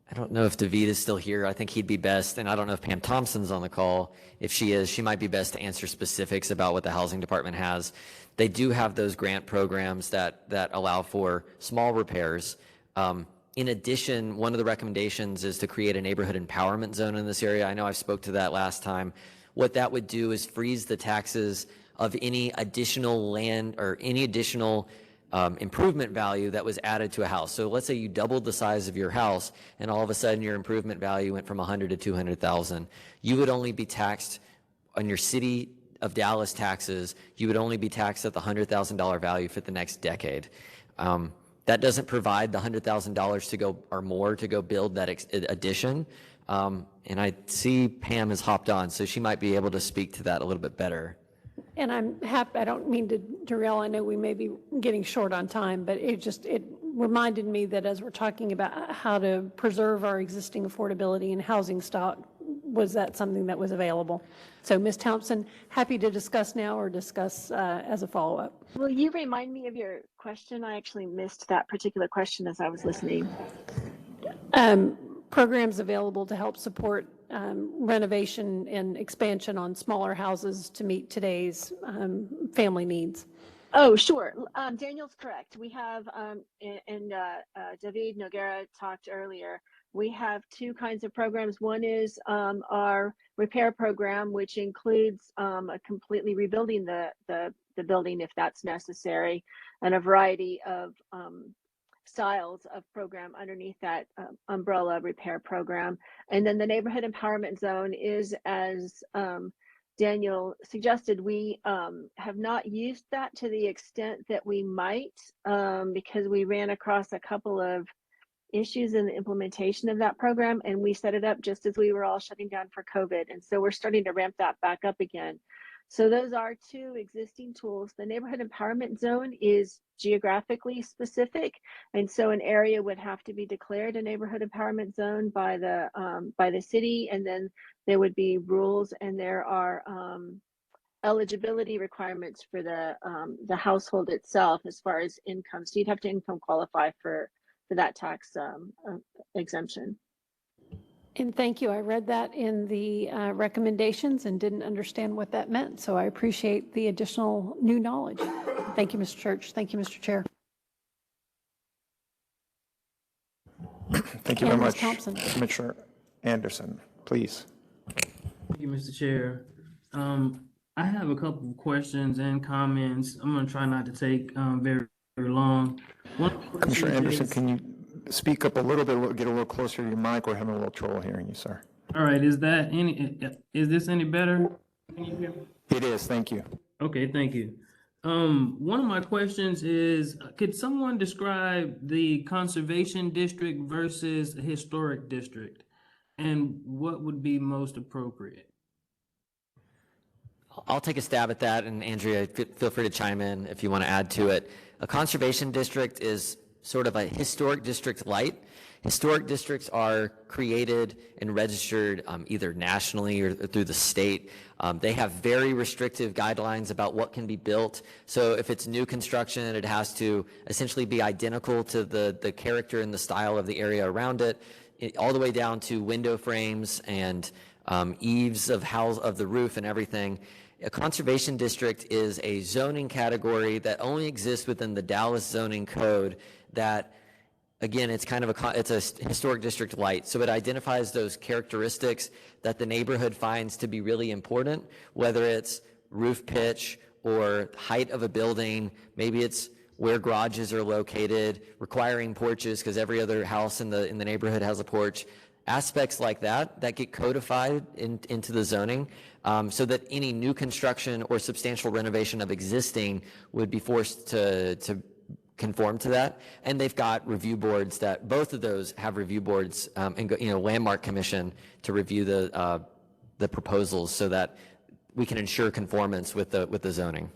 G: I don't know if David is still here. I think he'd be best, and I don't know if Pam Thompson's on the call. If she is, she might be best to answer specifics about what the housing department has. They do have those grant programs that allow for small repairs. In addition, one of the recommendations is to create a neighborhood empowerment zone in this area. I know I spoke to that last time. What that would do is freeze the taxes of any additional land or any additional improvement value that was added to a house. So let's say you doubled the size of your house and all of a sudden your improvement value went from 100 to 200,000. You would only be taxed on your city of Dallas taxes. You would only be taxed at the $100,000 value for the next decade. That doesn't provide the $100,000 to go or more to go build that addition. And I see Pam has hopped on, so she might be able to speak to that a little bit better.
J: And I'm happy, I don't mean to derail, I know we may be getting short on time, but it reminded me that as we're talking about how to preserve our existing affordability and housing stock, was that something that was available? So Ms. Thompson, happy to discuss now or discuss as a follow-up.
M: Will you remind me of your question? I actually missed that particular question as I was listening.
J: Programs available to help support renovation and expansion on smaller houses to meet today's family needs.
M: Oh, sure. Daniel's correct. We have, and David Noguera talked earlier, we have two kinds of programs. One is our repair program, which includes completely rebuilding the building if that's necessary, and a variety of styles of program underneath that umbrella repair program. And then the neighborhood empowerment zone is, as Daniel suggested, we have not used that to the extent that we might because we ran across a couple of issues in the implementation of that program, and we set it up just as we were all shutting down for COVID. And so we're starting to ramp that back up again. So those are two existing tools. The neighborhood empowerment zone is geographically specific, and so an area would have to be declared a neighborhood empowerment zone by the city, and then there would be rules, and there are eligibility requirements for the household itself as far as income. So you'd have to income qualify for that tax exemption.
J: And thank you. I read that in the recommendations and didn't understand what that meant. So I appreciate the additional new knowledge. Thank you, Mr. Church. Thank you, Mr. Chair.
A: Thank you very
J: And Ms.
A: much.
J: Thompson.
A: Commissioner Anderson, please.
N: Thank you, Mr. Chair. I have a couple of questions and comments. I'm going to try not to take very long.
A: Commissioner Anderson, can you speak up a little bit, get a little closer to your mic? We're having a little trouble hearing you, sir.
N: All right, is this any better? Can you hear me?
A: It is, thank you.
N: Okay, thank you. One of my questions is, could someone describe the conservation district versus historic district, and what would be most appropriate?
G: I'll take a stab at that, and Andrea, feel free to chime in if you want to add to it. A conservation district is sort of a historic district light. Historic districts are created and registered either nationally or through the state. They have very restrictive guidelines about what can be built. So if it's new construction, it has to essentially be identical to the character and the style of the area around it, all the way down to window frames and eaves of the roof and everything. A conservation district is a zoning category that only exists within the Dallas zoning code that, again, it's kind of it's a historic district light. So it identifies those characteristics that the neighborhood finds to be really important, whether it's roof pitch or height of a building, maybe it's where garages are located, requiring porches because every other house in the neighborhood has a porch. Aspects like that get codified into the zoning so that any new construction or substantial renovation of existing would be forced to conform to that. And they've got review boards that both of those have review boards and Landmark Commission to review the proposals so that we can ensure conformance with the zoning.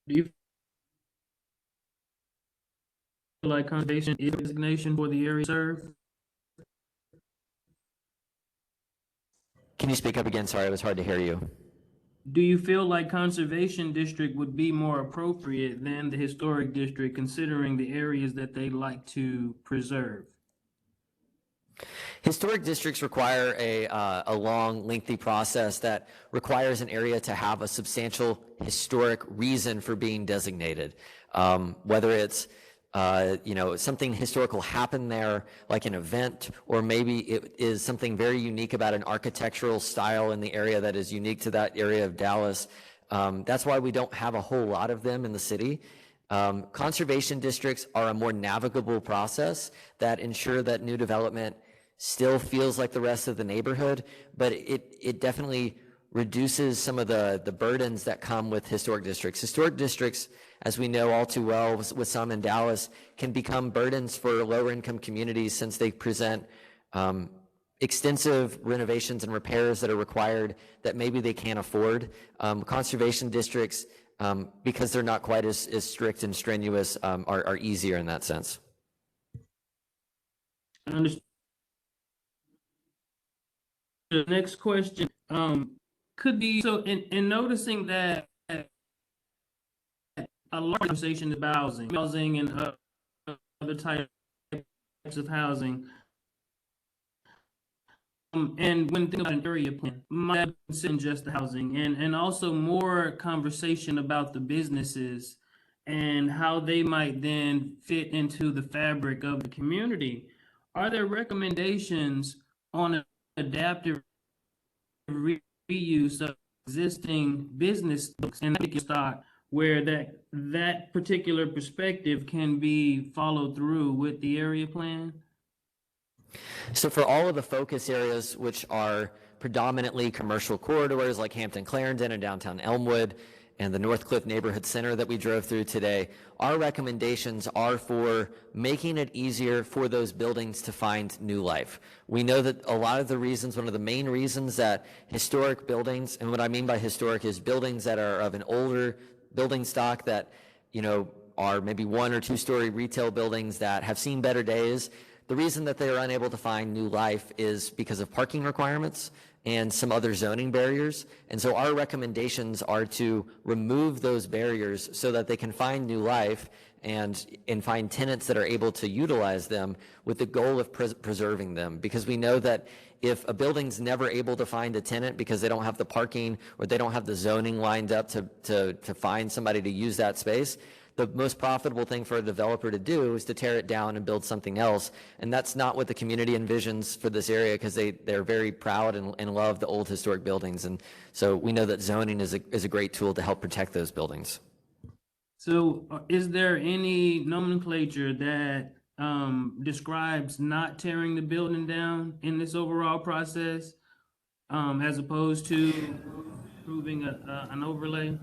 N: Do you feel like conservation is a designation for the area served?
G: Can you speak up again? Sorry, it was hard to hear you.
N: Do you feel like conservation district would be more appropriate than the historic district, considering the areas that they like to preserve?
G: Historic districts require a long, lengthy process that requires an area to have a substantial historic reason for being designated, whether it's something historical happened there, like an event, or maybe it is something very unique about an architectural style in the area that is unique to that area of Dallas. That's why we don't have a whole lot of them in the city. Conservation districts are a more navigable process that ensure that new development still feels like the rest of the neighborhood, but it definitely reduces some of the burdens that come with historic districts. Historic districts, as we know all too well with some in Dallas, can become burdens for lower income communities since they present extensive renovations and repairs that are required that maybe they can't afford. Conservation districts, because they're not quite as strict and strenuous, are easier in that sense.
N: Understood. The next question could be, so in noticing that a large conversation is about housing and other types of housing. And when thinking about an area plan, might consider just the housing and also more conversation about the businesses and how they might then fit into the fabric of the community. Are there recommendations on adaptive reuse of existing business and stock where that particular perspective can be followed through with the area plan?
G: So for all of the focus areas, which are predominantly commercial corridors like Hampton Clarendon and downtown Elmwood and the Northcliffe Neighborhood Center that we drove through today, our recommendations are for making it easier for those buildings to find new life. We know that a lot of the reasons, one of the main reasons that historic buildings, and what I mean by historic is buildings that are of an older building stock that, are maybe 1 or 2 story retail buildings that have seen better days. The reason that they are unable to find new life is because of parking requirements and some other zoning barriers. And so our recommendations are to remove those barriers so that they can find new life and find tenants that are able to utilize them with the goal of preserving them. Because we know that if a building's never able to find a tenant because they don't have the parking or they don't have the zoning lined up to find somebody to use that space, the most profitable thing for a developer to do is to tear it down and build something else. And that's not what the community envisions for this area, because they're very proud and love the old historic buildings. And so we know that zoning is a great tool to help protect those buildings.
N: So is there any nomenclature that describes not tearing the building down in this overall process, as opposed to approving an overlay?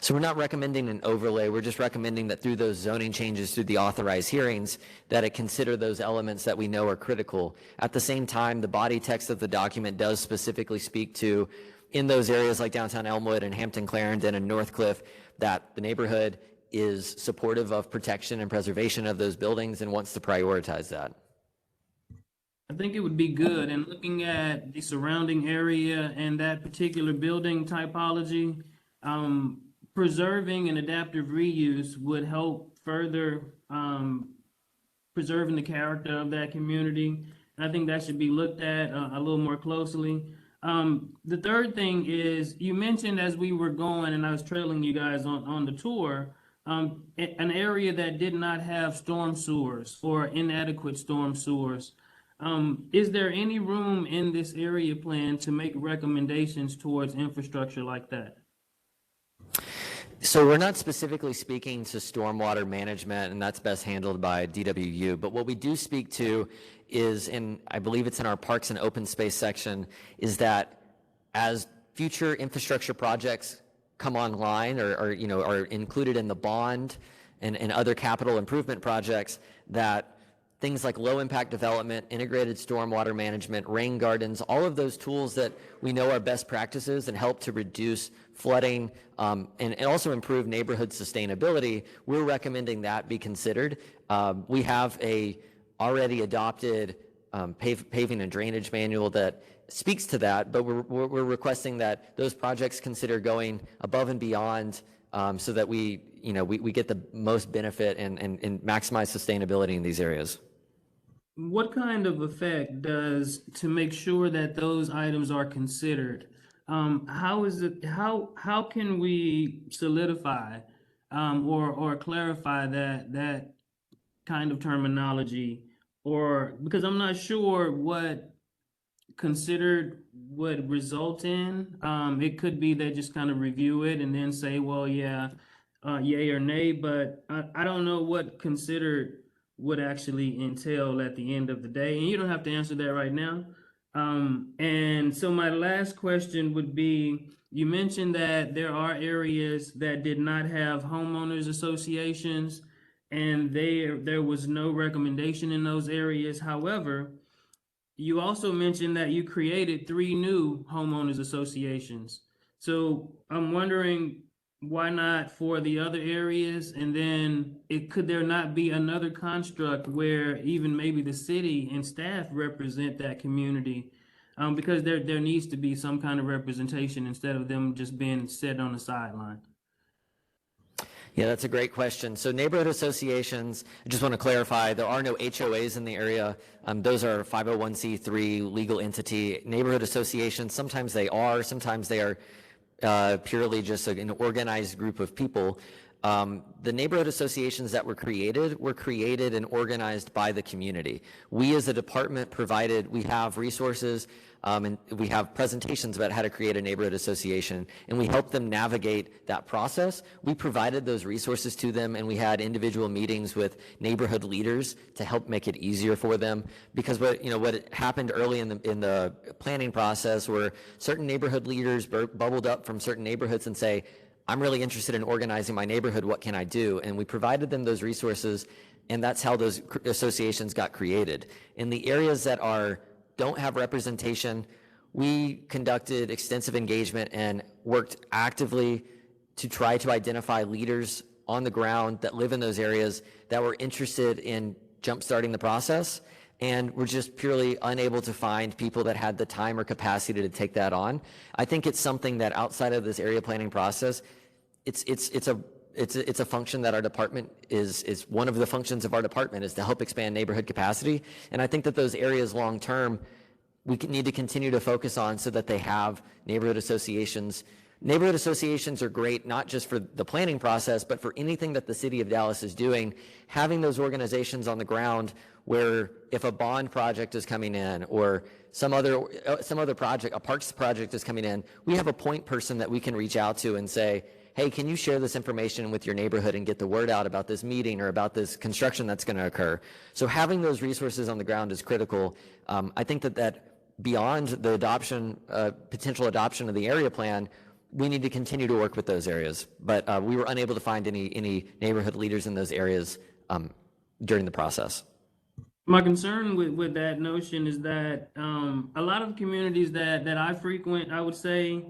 G: So we're not recommending an overlay. We're just recommending that through those zoning changes, through the authorized hearings, that it consider those elements that we know are critical. At the same time, the body text of the document does specifically speak to, in those areas like downtown Elmwood and Hampton Clarendon and Northcliffe, that the neighborhood is supportive of protection and preservation of those buildings and wants to prioritize that.
N: I think it would be good, and looking at the surrounding area and that particular building typology, preserving and adaptive reuse would help further preserving the character of that community. And I think that should be looked at a little more closely. The third thing is, you mentioned as we were going, and I was trailing you guys on the tour, an area that did not have storm sewers or inadequate storm sewers. Is there any room in this area plan to make recommendations towards infrastructure like that?
G: So we're not specifically speaking to stormwater management, and that's best handled by DWU. But what we do speak to is, and I believe it's in our parks and open space section, is that as future infrastructure projects come online or are included in the bond and other capital improvement projects, that things like low impact development, integrated stormwater management, rain gardens, all of those tools that we know are best practices and help to reduce flooding and also improve neighborhood sustainability, we're recommending that be considered. We have a already adopted paving and drainage manual that speaks to that, but we're requesting that those projects consider going above and beyond so that we get the most benefit and maximize sustainability in these areas.
N: What kind of effect does, to make sure that those items are considered, how can we solidify or clarify that kind of terminology, or because I'm not sure what considered would result in. It could be they just kind of review it and then say, well, yeah, yay or nay, but I don't know what considered would actually entail at the end of the day. And you don't have to answer that right now. And so my last question would be, you mentioned that there are areas that did not have homeowners associations, and there was no recommendation in those areas. However, you also mentioned that you created 3 new homeowners associations. So I'm wondering, why not for the other areas? And then could there not be another construct where even maybe the city and staff represent that community? Because there needs to be some kind of representation instead of them just being set on the sideline.
G: Yeah, that's a great question. So neighborhood associations, I just want to clarify, there are no HOAs in the area. Those are 501c3 legal entity. Neighborhood associations, sometimes they are, sometimes they are purely just an organized group of people. The neighborhood associations that were created and organized by the community. We as a department we have resources and we have presentations about how to create a neighborhood association, and we help them navigate that process. We provided those resources to them, and we had individual meetings with neighborhood leaders to help make it easier for them. Because what happened early in the planning process, where certain neighborhood leaders bubbled up from certain neighborhoods and say, I'm really interested in organizing my neighborhood, what can I do? And we provided them those resources, and that's how those associations got created. In the areas that don't have representation, we conducted extensive engagement and worked actively to try to identify leaders on the ground that live in those areas that were interested in jumpstarting the process, and we're just purely unable to find people that had the time or capacity to take that on. I think it's something that outside of this area planning process, it's a function that our department is one of the functions of our department is to help expand neighborhood capacity. And I think that those areas long term, we need to continue to focus on so that they have neighborhood associations. Neighborhood associations are great, not just for the planning process, but for anything that the city of Dallas is doing. Having those organizations on the ground where if a bond project is coming in or some other project, a parks project is coming in, we have a point person that we can reach out to and say, hey, can you share this information with your neighborhood and get the word out about this meeting or about this construction that's going to occur? So having those resources on the ground is critical. I think that beyond the potential adoption of the area plan, we need to continue to work with those areas. But we were unable to find any neighborhood leaders in those areas during the process.
N: My concern with that notion is that a lot of communities that I frequent, I would say,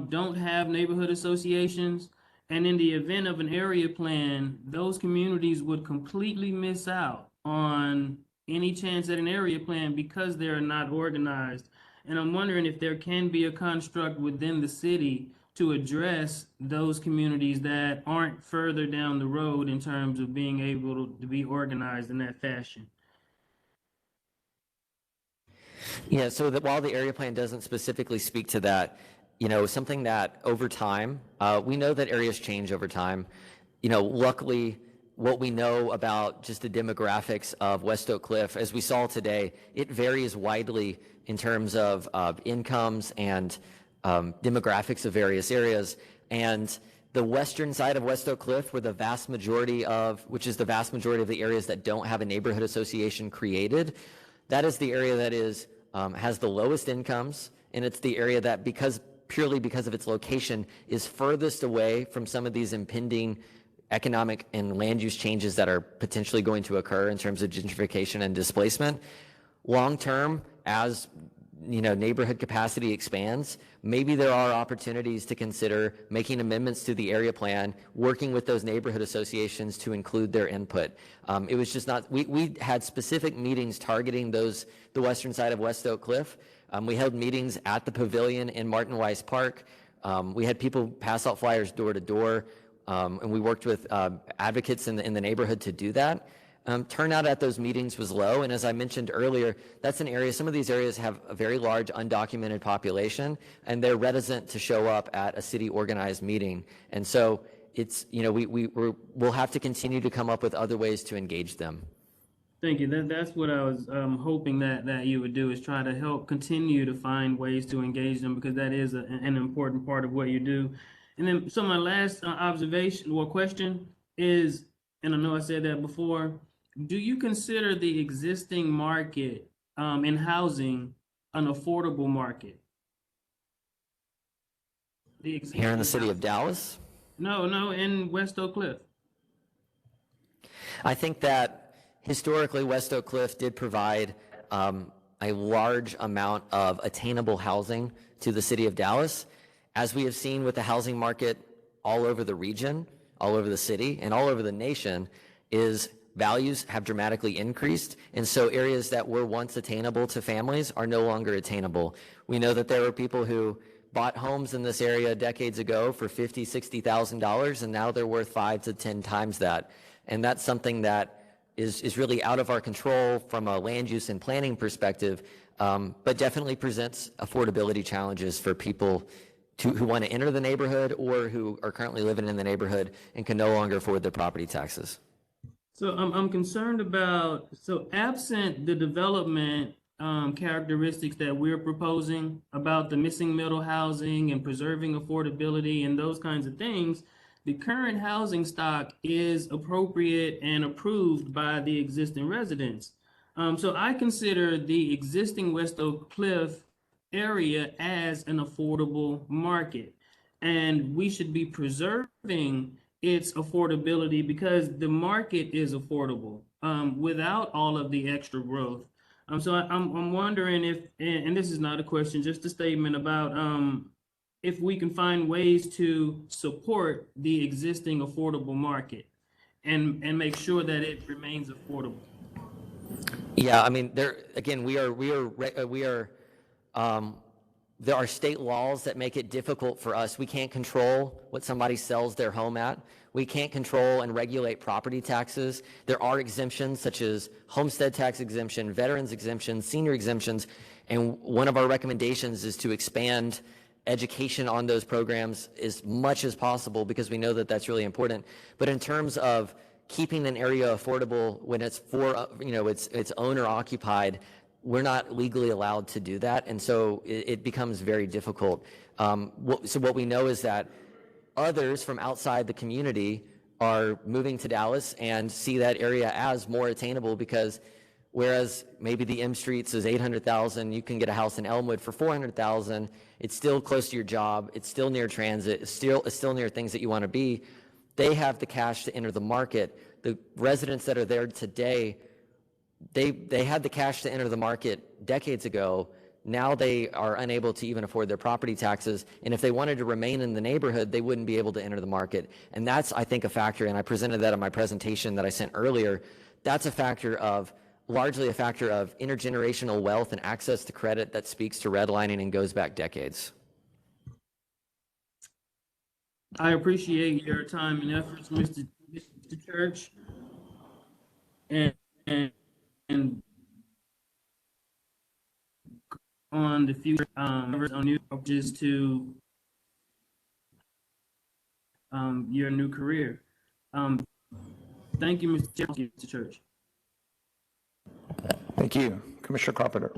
N: don't have neighborhood associations. And in the event of an area plan, those communities would completely miss out on any chance at an area plan because they're not organized. And I'm wondering if there can be a construct within the city to address those communities that aren't further down the road in terms of being able to be organized in that fashion.
G: Yeah, so that while the area plan doesn't specifically speak to that, something that over time, we know that areas change over time. Luckily, what we know about just the demographics of West Oak Cliff, as we saw today, it varies widely in terms of incomes and demographics of various areas. And the western side of West Oak Cliff, which is the vast majority of the areas that don't have a neighborhood association created, that is the area that has the lowest incomes, and it's the area that purely because of its location is furthest away from some of these impending economic and land use changes that are potentially going to occur in terms of gentrification and displacement. Long term, as neighborhood capacity expands, maybe there are opportunities to consider making amendments to the area plan, working with those neighborhood associations to include their input. It was just not, we had specific meetings targeting the western side of West Oak Cliff. We held meetings at the Pavilion in Martin Weiss Park. We had people pass out flyers door to door, and we worked with advocates in the neighborhood to do that. Turnout at those meetings was low, and as I mentioned earlier, that's an area, some of these areas have a very large undocumented population, and they're reticent to show up at a city organized meeting. And so it's, we'll have to continue to come up with other ways to engage them.
N: Thank you. That's what I was hoping that you would do, is try to help continue to find ways to engage them, because that is an important part of what you do. And then, so my last observation or question is, and I know I said that before, do you consider the existing market in housing an affordable market?
G: Here in the city of Dallas?
N: No, in West Oak Cliff.
G: I think that historically, West Oak Cliff did provide a large amount of attainable housing to the city of Dallas. As we have seen with the housing market all over the region, all over the city, and all over the nation, is values have dramatically increased. And so areas that were once attainable to families are no longer attainable. We know that there were people who bought homes in this area decades ago for $50,000, $60,000, and now they're worth 5 to 10 times that. And that's something that is really out of our control from a land use and planning perspective, but definitely presents affordability challenges for people who want to enter the neighborhood or who are currently living in the neighborhood and can no longer afford their property taxes.
N: So I'm concerned about, so absent the development characteristics that we're proposing about the missing middle housing and preserving affordability and those kinds of things, the current housing stock is appropriate and approved by the existing residents. So I consider the existing West Oak Cliff area as an affordable market. And we should be preserving its affordability because the market is affordable without all of the extra growth. So I'm wondering if, and this is not a question, just a statement about if we can find ways to support the existing affordable market and make sure that it remains affordable.
G: Yeah, I mean, there are state laws that make it difficult for us. We can't control what somebody sells their home at. We can't control and regulate property taxes. There are exemptions such as homestead tax exemption, veterans exemption, senior exemptions, and one of our recommendations is to expand education on those programs as much as possible because we know that that's really important. But in terms of keeping an area affordable when it's for, it's owner occupied, we're not legally allowed to do that. And so it becomes very difficult. So what we know is that others from outside the community are moving to Dallas and see that area as more attainable because whereas maybe the M Streets is $800,000, you can get a house in Elmwood for $400,000. It's still close to your job. It's still near transit. It's still near things that you want to be. They have the cash to enter the market. The residents that are there today, they had the cash to enter the market decades ago. Now they are unable to even afford their property taxes. And if they wanted to remain in the neighborhood, they wouldn't be able to enter the market. And that's, I think, a factor, and I presented that in my presentation that I sent earlier. That's largely a factor of intergenerational wealth and access to credit that speaks to redlining and goes back decades.
N: I appreciate your time and efforts, Mr. Church, and on the future on new approaches to your new career. Thank you, Mr. Church.
A: Thank you. Commissioner Carpenter.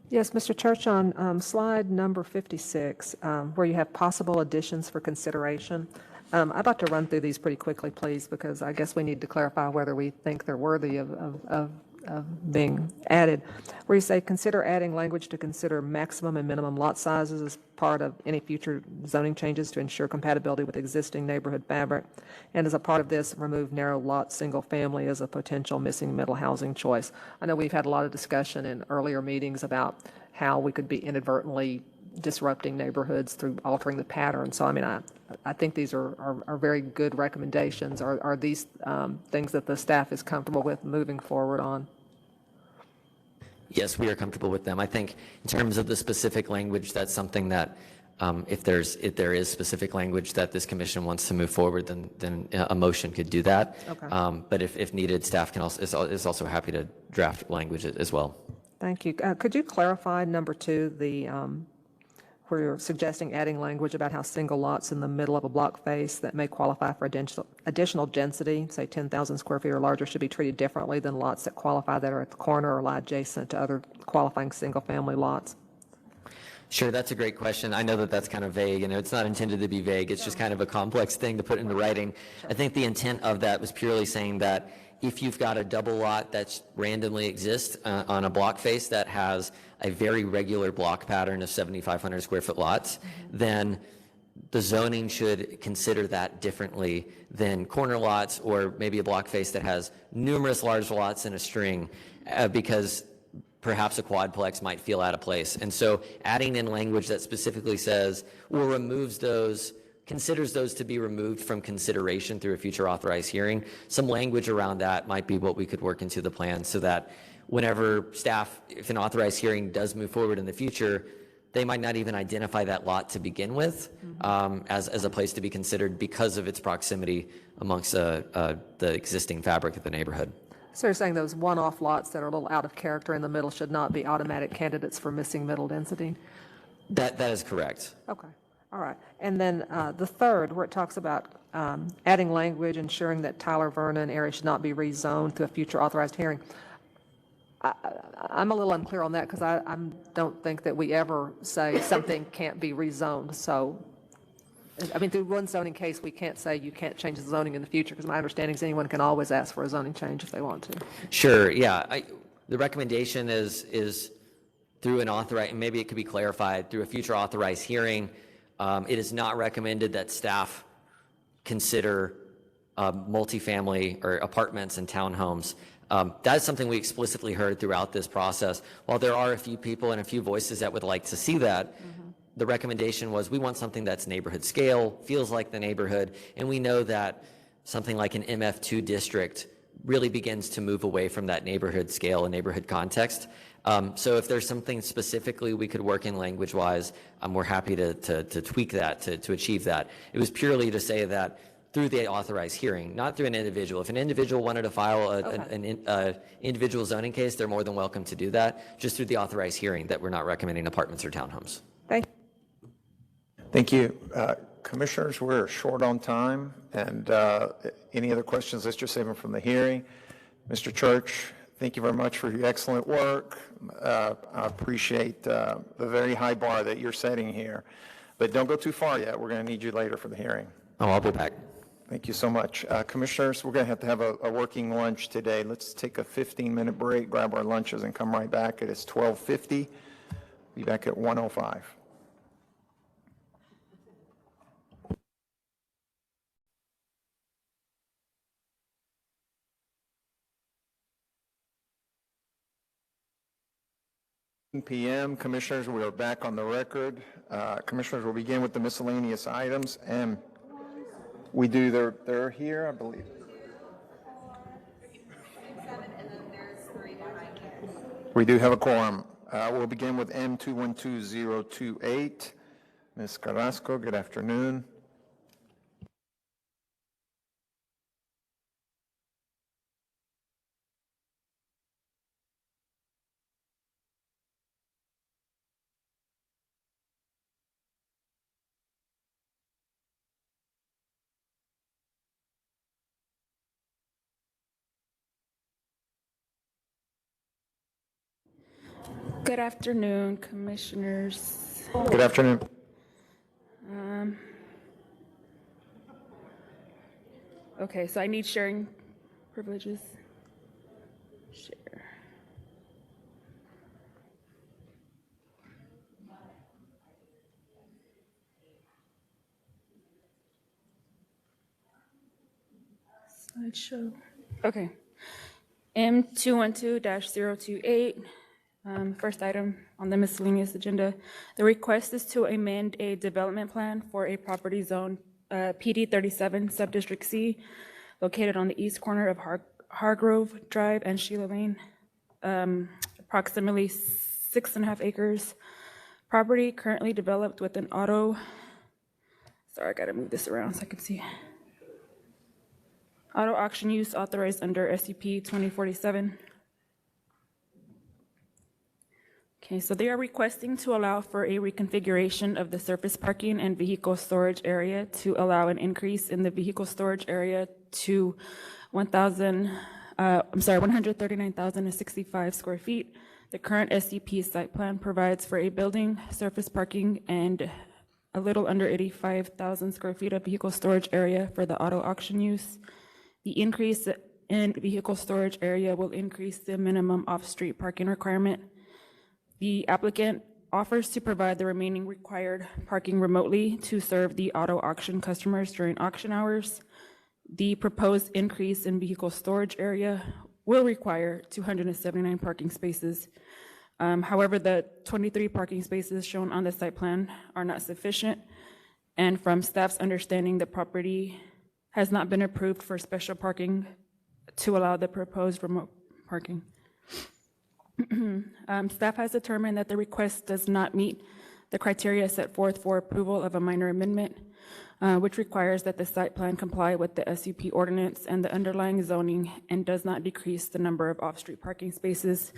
L: Yes, Mr. Church, on slide number 56, where you have possible additions for consideration, I'd like to run through these pretty quickly, please, because I guess we need to clarify whether we think they're worthy of being added. Where you say, consider adding language to consider maximum and minimum lot sizes as part of any future zoning changes to ensure compatibility with existing neighborhood fabric. And as a part of this, remove narrow lot single family as a potential missing middle housing choice. I know we've had a lot of discussion in earlier meetings about how we could be inadvertently disrupting neighborhoods through altering the pattern. So, I mean, I think these are very good recommendations. Are these things that the staff is comfortable with moving forward on?
G: Yes, we are comfortable with them. I think in terms of the specific language, that's something that if there is specific language that this commission wants to move forward, then a motion could do that.
L: Okay.
G: But if needed, staff is also happy to draft language as well.
L: Thank you. Could you clarify number 2, where you're suggesting adding language about how single lots in the middle of a block face that may qualify for additional density, say 10,000 square feet or larger, should be treated differently than lots that qualify that are at the corner or lie adjacent to other qualifying single-family lots?
G: Sure, that's a great question. I know that that's kind of vague, and it's not intended to be vague. It's just kind of a complex thing to put into writing. I think the intent of that was purely saying that if you've got a double lot that randomly exists on a block face that has a very regular block pattern of 7,500 square foot lots, then the zoning should consider that differently than corner lots or maybe a block face that has numerous large lots in a string, because perhaps a quadplex might feel out of place. And so adding in language that specifically says or removes those, considers those to be removed from consideration through a future authorized hearing, some language around that might be what we could work into the plan so that whenever staff, if an authorized hearing does move forward in the future, they might not even identify that lot to begin with as a place to be considered because of its proximity amongst the existing fabric of the neighborhood.
L: So you're saying those one-off lots that are a little out of character in the middle should not be automatic candidates for missing middle density?
G: That is correct.
L: Okay, all right. And then the third, where it talks about adding language ensuring that Tyler Vernon area should not be rezoned to a future authorized hearing. I'm a little unclear on that because I don't think that we ever say something can't be rezoned. So, I mean, through one zoning case, we can't say you can't change the zoning in the future because my understanding is anyone can always ask for a zoning change if they want to.
G: Sure, yeah. The recommendation is through an authorized, and maybe it could be clarified, through a future authorized hearing. It is not recommended that staff consider multifamily or apartments and townhomes. That is something we explicitly heard throughout this process. While there are a few people and a few voices that would like to see that, the recommendation was we want something that's neighborhood scale, feels like the neighborhood, and we know that something like an MF2 district really begins to move away from that neighborhood scale and neighborhood context. So if there's something specifically we could work in language-wise, we're happy to tweak that, to achieve that. It was purely to say that through the authorized hearing, not through an individual. If an individual wanted to file an individual zoning case, they're more than welcome to do that, just through the authorized hearing that we're not recommending apartments or townhomes.
A: Thank you. Commissioners, we're short on time, and any other questions, let's just save them from the hearing. Mr. Church, thank you very much for your excellent work. I appreciate the very high bar that you're setting here, but don't go too far yet. We're going to need you later for the hearing.
G: Oh, I'll be back.
A: Thank you so much. Commissioners, we're going to have a working lunch today. Let's take a 15-minute break, grab our lunches, and come right back. It is 12:50. Be back at 1:05. p.m. Commissioners, we are back on the record. Commissioners, we'll begin with the miscellaneous items, and we do, they're here, I believe. We do have a quorum. We'll begin with M212028. Ms. Carrasco, good afternoon.
O: Good afternoon, Commissioners.
A: Good afternoon.
O: Okay, so I need sharing privileges. Share. Slideshow. Okay. M212-028. First item on the miscellaneous agenda. The request is to amend a development plan for a property zone PD 37 Subdistrict C located on the east corner of Hargrove Drive and Sheila Lane, approximately 6.5 acres. Property currently developed with an auto, sorry, I gotta move this around so I can see. Auto auction use authorized under SUP 2047. Okay, so they are requesting to allow for a reconfiguration of the surface parking and vehicle storage area to allow an increase in the vehicle storage area to 139,065 square feet. The current SCP site plan provides for a building, surface parking, and a little under 85,000 square feet of vehicle storage area for the auto auction use. The increase in vehicle storage area will increase the minimum off-street parking requirement. The applicant offers to provide the remaining required parking remotely to serve the auto auction customers during auction hours. The proposed increase in vehicle storage area will require 279 parking spaces. However, the 23 parking spaces shown on the site plan are not sufficient, and from staff's understanding, the property has not been approved for special parking to allow the proposed remote parking. Staff has determined that the request does not meet the criteria set forth for approval of a minor amendment, which requires that the site plan comply with the SUP ordinance and the underlying zoning and does not decrease the number of off-street parking spaces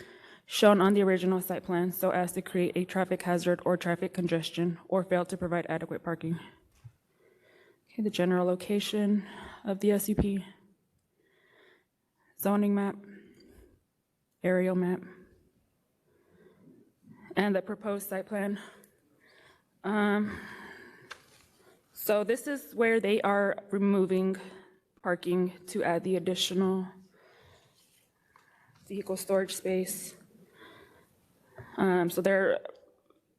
O: shown on the original site plan so as to create a traffic hazard or traffic congestion or fail to provide adequate parking. Okay, the general location of the SUP, zoning map, aerial map, and the proposed site plan. So this is where they are removing parking to add the additional vehicle storage space. So they're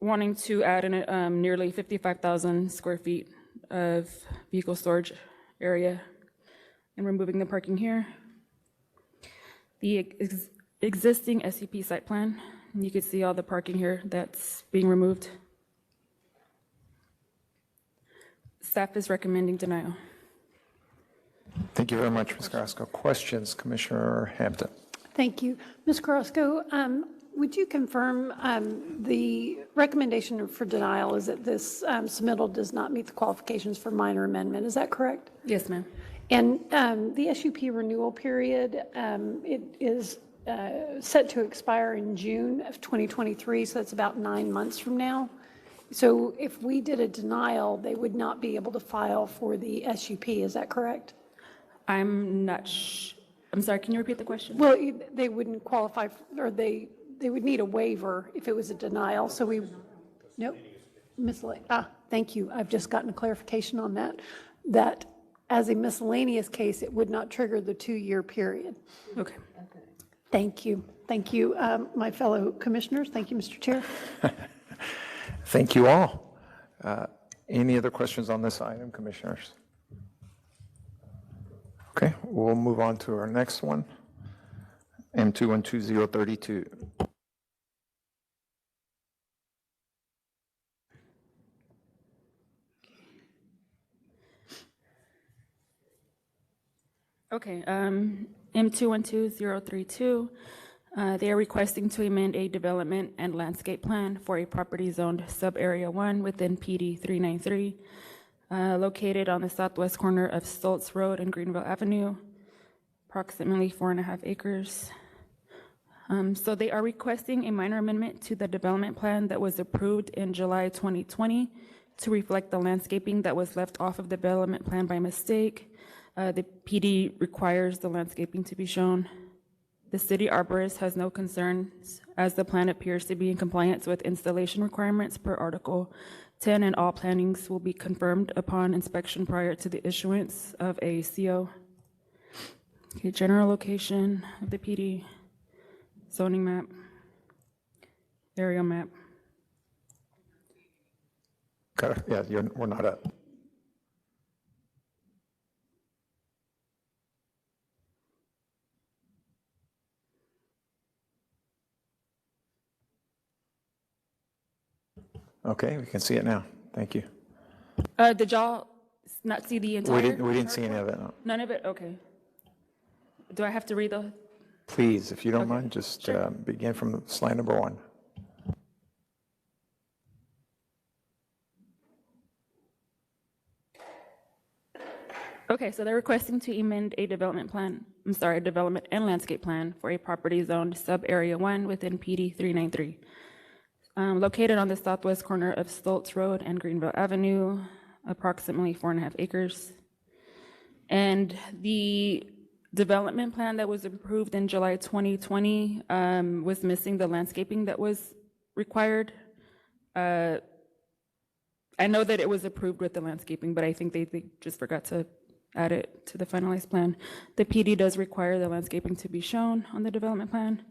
O: wanting to add in nearly 55,000 square feet of vehicle storage area and removing the parking here. The existing SCP site plan, you can see all the parking here that's being removed. Staff is recommending denial.
A: Thank you very much, Ms. Carrasco. Questions, Commissioner Hampton?
J: Thank you. Ms. Carrasco, would you confirm the recommendation for denial is that this submittal does not meet the qualifications for minor amendment? Is that correct?
O: Yes, ma'am.
J: And the SUP renewal period, it is set to expire in June of 2023, so that's about 9 months from now. So if we did a denial, they would not be able to file for the SUP, is that correct?
O: I'm not I'm sorry, can you repeat the question?
J: Well, they wouldn't qualify, or they would need a waiver if it was a denial, so nope. Thank you, I've just gotten a clarification on that, that as a miscellaneous case, it would not trigger the 2-year period.
O: Okay.
J: Thank you. Thank you, my fellow commissioners. Thank you, Mr. Chair.
A: Thank you all. Any other questions on this item, commissioners? Okay, we'll move on to our next one, M212032.
O: Okay, M212032, they are requesting to amend a development and landscape plan for a property zoned sub-area 1 within PD 393, located on the southwest corner of Stoltz Road and Greenville Avenue, approximately 4.5 acres. So they are requesting a minor amendment to the development plan that was approved in July 2020 to reflect the landscaping that was left off of the development plan by mistake. The PD requires the landscaping to be shown. The city arborist has no concerns as the plan appears to be in compliance with installation requirements per Article 10, and all plantings will be confirmed upon inspection prior to the issuance of a CO. Okay, general location of the PD, zoning map, aerial map.
A: Okay, yeah, we're not up. Okay, we can see it now. Thank you.
O: Did y'all not see the entire?
A: We didn't see any of it. No.
O: None of it? Okay. Do I have to read the?
A: Please, if you don't mind, just begin from slide number 1.
O: Okay, so they're requesting to amend a development plan, a development and landscape plan for a property zoned sub-area 1 within PD 393. located on the southwest corner of Stoltz Road and Greenville Avenue, approximately 4.5 acres. And the development plan that was approved in July 2020 was missing the landscaping that was required. I know that it was approved with the landscaping, but I think they just forgot to add it to the finalized plan. The PD does require the landscaping to be shown on the development plan.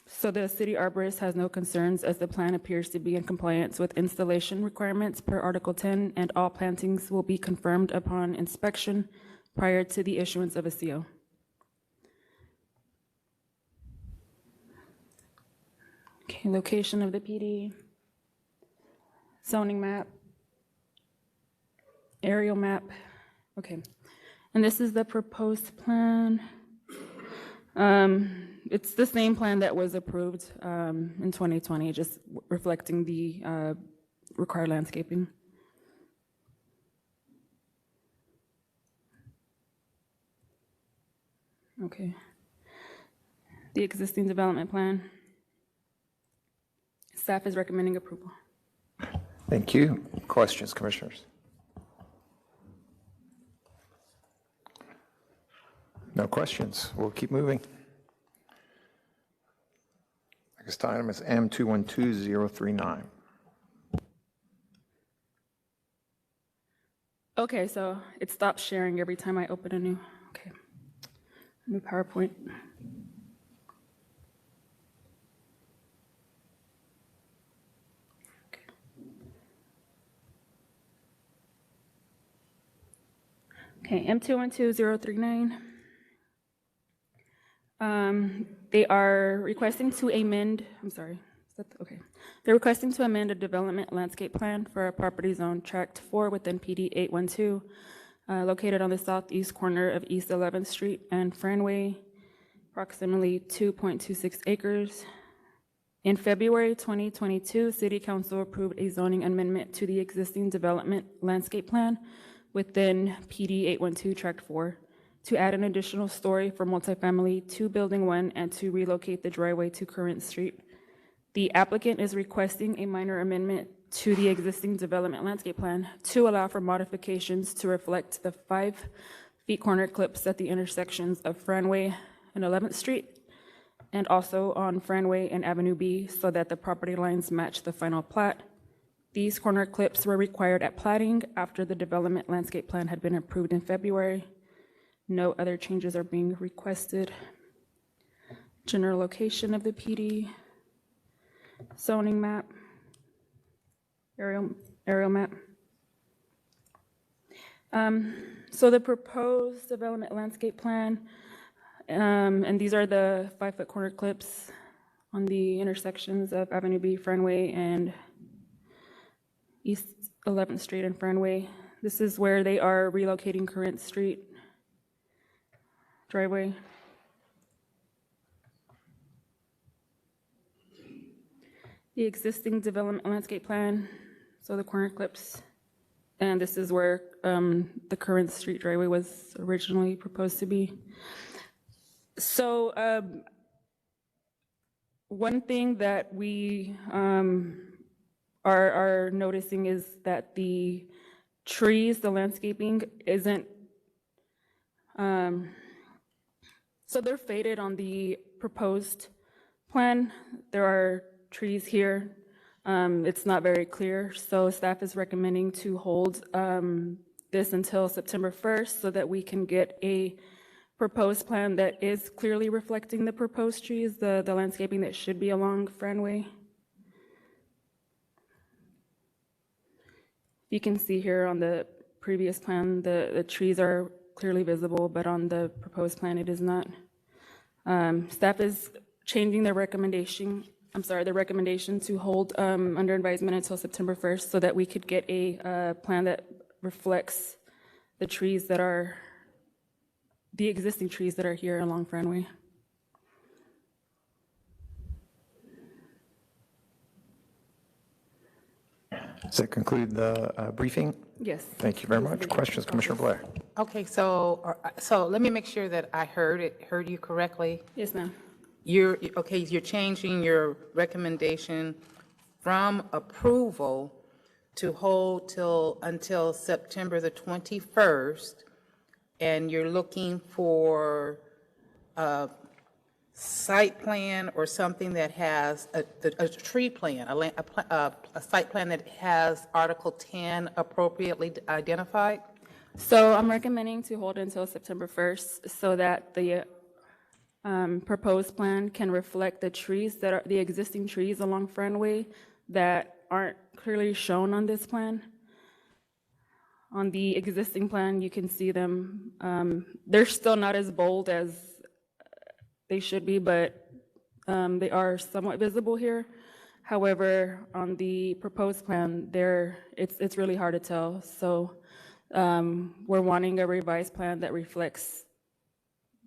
O: So the city arborist has no concerns as the plan appears to be in compliance with installation requirements per Article 10, and all plantings will be confirmed upon inspection prior to the issuance of a CO. Okay, location of the PD, zoning map, aerial map. Okay, and this is the proposed plan. It's the same plan that was approved in 2020, just reflecting the required landscaping. Okay. The existing development plan. Staff is recommending approval.
A: Thank you. Questions, commissioners? No questions. We'll keep moving. Next item is M212039.
O: Okay, so it stops sharing every time I open a new PowerPoint. Okay, M212039. They are requesting to amend, They're requesting to amend a development landscape plan for a property zone tract 4 within PD 812, located on the southeast corner of East 11th Street and Franway, approximately 2.26 acres. In February 2022, City Council approved a zoning amendment to the existing development landscape plan within PD 812 tract 4 to add an additional story for multifamily to Building 1 and to relocate the driveway to Current Street. The applicant is requesting a minor amendment to the existing development landscape plan to allow for modifications to reflect the 5 feet corner clips at the intersections of Franway and 11th Street, and also on Franway and Avenue B, so that the property lines match the final plat. These corner clips were required at platting after the development landscape plan had been approved in February. No other changes are being requested. General location of the PD, zoning map, aerial map. So the proposed development landscape plan, and these are the 5 foot corner clips on the intersections of Avenue B, Franway, and East 11th Street and Franway. This is where they are relocating Current Street driveway. The existing development landscape plan, so the corner clips, and this is where the Current Street driveway was originally proposed to be. So one thing that we are noticing is that the trees, the landscaping isn't, so they're faded on the proposed plan. There are trees here. It's not very clear, so staff is recommending to hold this until September 1st so that we can get a proposed plan that is clearly reflecting the proposed trees, the landscaping that should be along Franway. You can see here on the previous plan, the trees are clearly visible, but on the proposed plan, it is not. Staff is changing their recommendation to hold under advisement until September 1st so that we could get a plan that reflects the trees that are, the existing trees that are here along Franway.
A: Does that conclude the briefing?
O: Yes.
A: Thank you very much. Questions, Commissioner Blair?
D: Okay, so let me make sure that I heard you correctly.
O: Yes, ma'am.
D: you're changing your recommendation from approval to hold until September the 21st, and you're looking for a site plan or something that has a tree plan, a site plan that has Article 10 appropriately identified?
O: So I'm recommending to hold until September 1st so that the proposed plan can reflect the trees that are the existing trees along Friendway that aren't clearly shown on this plan. On the existing plan, you can see them. They're still not as bold as they should be, but they are somewhat visible here. However, on the proposed plan, it's really hard to tell. So we're wanting a revised plan that reflects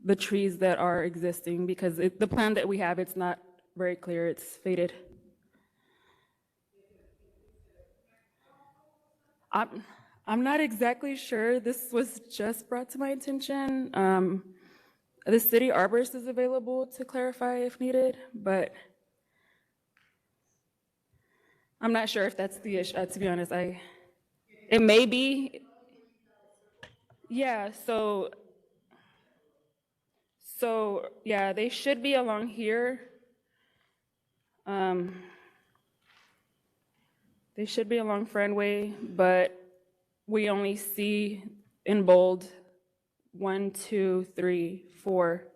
O: the trees that are existing, because the plan that we have, it's not very clear, it's faded. I'm not exactly sure. This was just brought to my attention. The city arborist is available to clarify if needed, but I'm not sure if that's the issue, to be honest. It may be. Yeah, so yeah, they should be along here. They should be along Friendway, but we only see in bold 1, 2, 3, 4.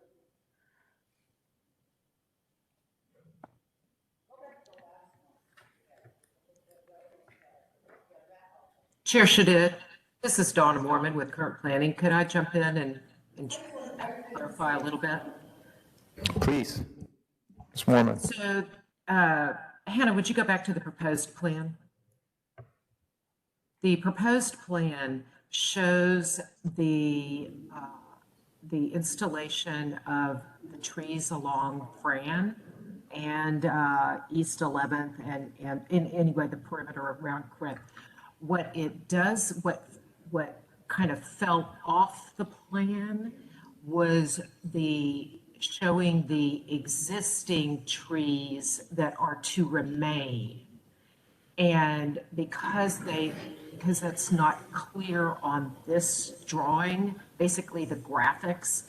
P: Chair Shadid, this is Donna Mormon with Current Planning. Could I jump in and clarify a little bit?
A: Please. Ms. Mormon.
P: So, Hannah, would you go back to the proposed plan? The proposed plan shows the installation of the trees along Fran and East 11th and in anyway the perimeter around Corinth. What it does, what kind of fell off the plan was showing the existing trees that are to remain. And because that's not clear on this drawing, basically the graphics,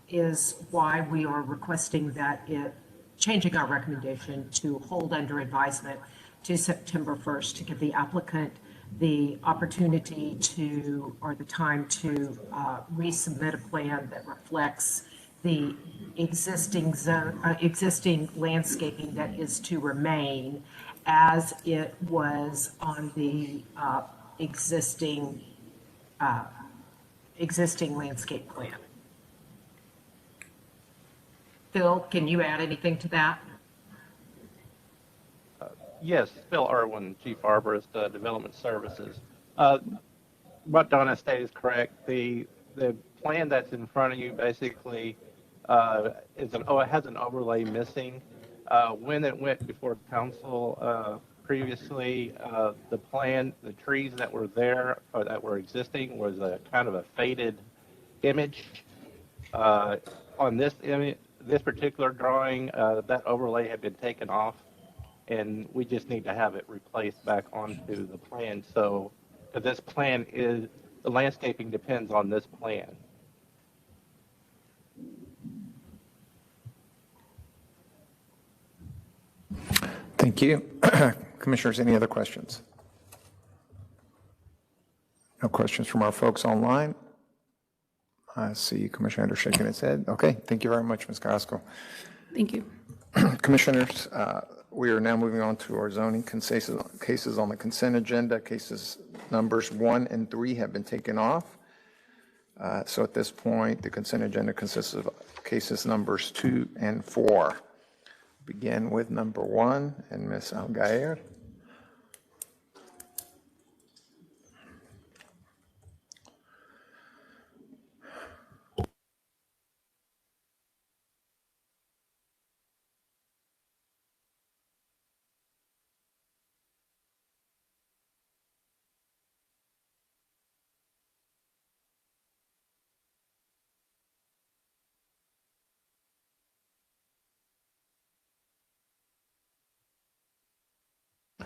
P: is why we are requesting that changing our recommendation to hold under advisement to September 1st to give the applicant the opportunity or the time to resubmit a plan that reflects the existing landscaping that is to remain as it was on the existing landscape plan. Phil, can you add anything to that?
Q: Yes, Phil Irwin, Chief Arborist, Development Services. What Donna stated is correct. The plan that's in front of you basically has an overlay missing. When it went before council previously, the trees that were there or that were existing was a kind of a faded image. On this particular drawing, that overlay had been taken off, and we just need to have it replaced back onto the plan. So this plan the landscaping depends on this plan.
A: Thank you. Commissioners, any other questions? No questions from our folks online? I see Commissioner Anders shaking his head. Okay, thank you very much, Ms. Carrasco.
O: Thank you.
A: Commissioners, we are now moving on to our zoning cases on the consent agenda. Cases numbers 1 and 3 have been taken off. So at this point, the consent agenda consists of cases numbers 2 and 4. Begin with number 1 and Ms. Algair.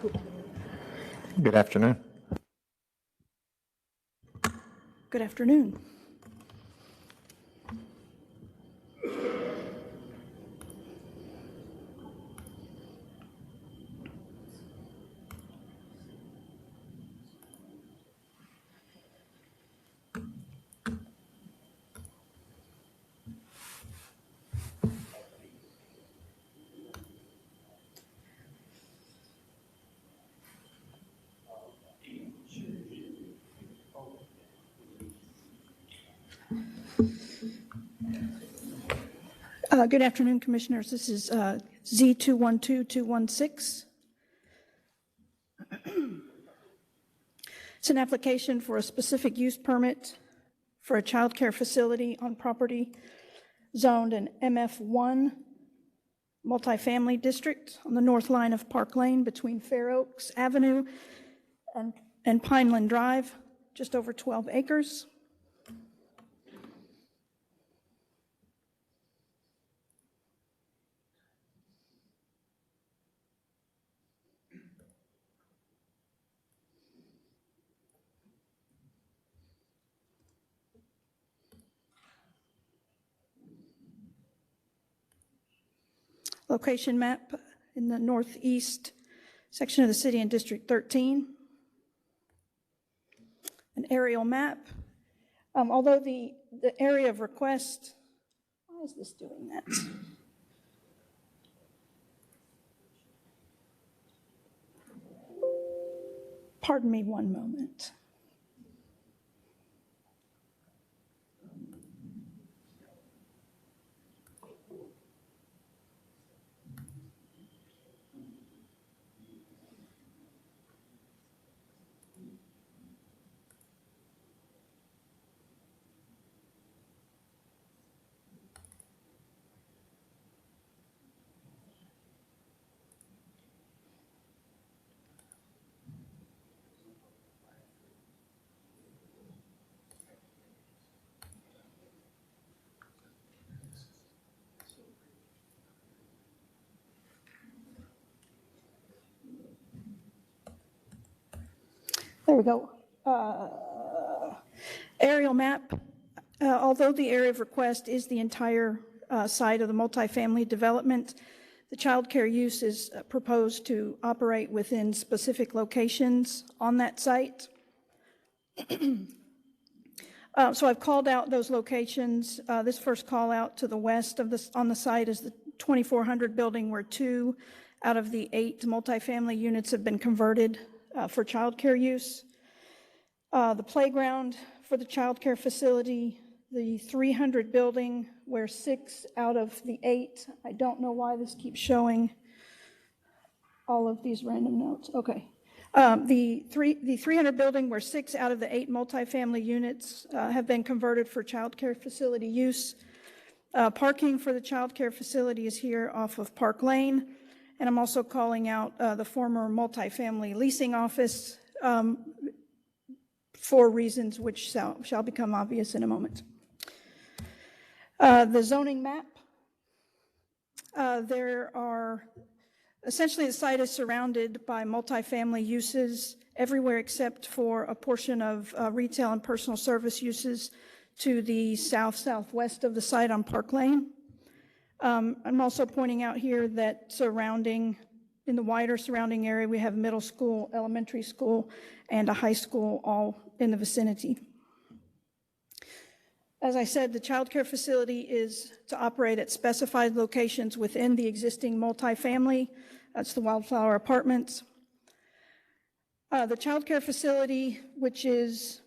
A: Good afternoon.
R: Good afternoon. Good afternoon, Commissioners. This is Z212216. It's an application for a specific use permit for a child care facility on property zoned in MF1 multifamily district on the north line of Park Lane between Fair Oaks Avenue and Pineland Drive, just over 12 acres. Location map in the northeast section of the city in District 13. An aerial map. Although the area of request, why is this doing that? Pardon me one moment. There we go. Aerial map. Although the area of request is the entire site of the multifamily development, the child care use is proposed to operate within specific locations on that site. So I've called out those locations. This first call out to the west of this on the site is the 2400 building, where 2 out of the 8 multifamily units have been converted for childcare use. The playground for the childcare facility, the 300 building, where 6 out of the 8, I don't know why this keeps showing all of these random notes. Okay. The 300 building, where 6 out of the 8 multifamily units have been converted for childcare facility use. Parking for the childcare facility is here off of Park Lane. And I'm also calling out the former multifamily leasing office for reasons which shall become obvious in a moment. The zoning map. There are, essentially the site is surrounded by multifamily uses everywhere except for a portion of retail and personal service uses to the southwest of the site on Park Lane. I'm also pointing out here that in the wider surrounding area, we have middle school, elementary school, and a high school all in the vicinity. As I said, the child care facility is to operate at specified locations within the existing multifamily. That's the Wildflower Apartments. The child care facility, which is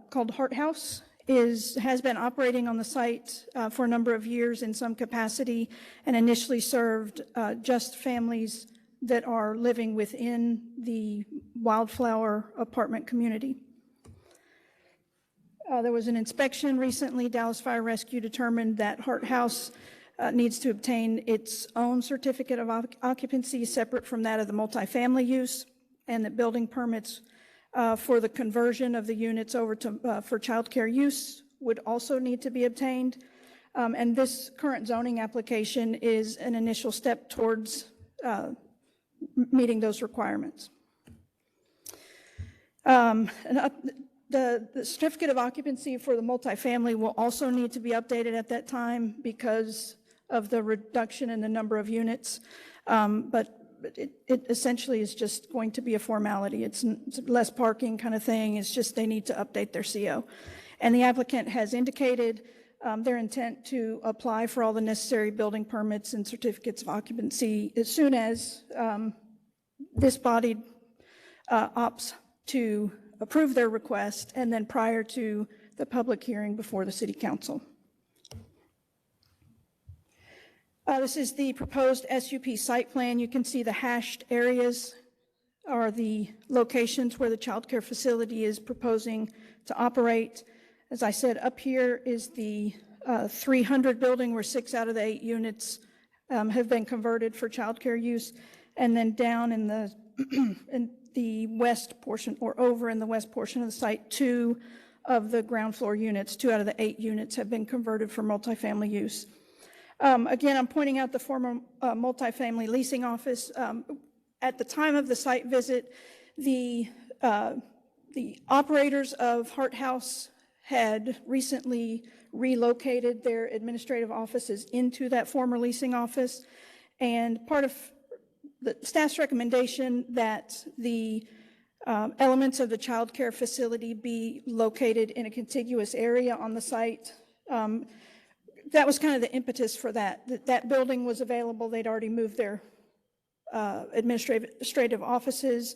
R: called Heart House, has been operating on the site for a number of years in some capacity, and initially served just families that are living within the Wildflower apartment community. There was an inspection recently. Dallas Fire Rescue determined that Heart House needs to obtain its own certificate of occupancy separate from that of the multifamily use, and that building permits for the conversion of the units over to for childcare use would also need to be obtained. And this current zoning application is an initial step towards meeting those requirements. The certificate of occupancy for the multifamily will also need to be updated at that time because of the reduction in the number of units. But it essentially is just going to be a formality. It's less parking kind of thing. It's just they need to update their CO. And the applicant has indicated their intent to apply for all the necessary building permits and certificates of occupancy as soon as this body opts to approve their request, and then prior to the public hearing before the City Council. This is the proposed SUP site plan. You can see the hashed areas are the locations where the child care facility is proposing to operate. As I said, up here is the 300 building where 6 out of the 8 units have been converted for child care use. And then down in the west portion, or over in the west portion of the site, 2 of the ground floor units, 2 out of the 8 units have been converted for multifamily use. Again, I'm pointing out the former multifamily leasing office. At the time of the site visit, the operators of Hart House had recently relocated their administrative offices into that former leasing office, and part of the staff's recommendation that the elements of the child care facility be located in a contiguous area on the site. That was kind of the impetus for that. That building was available. They'd already moved their administrative offices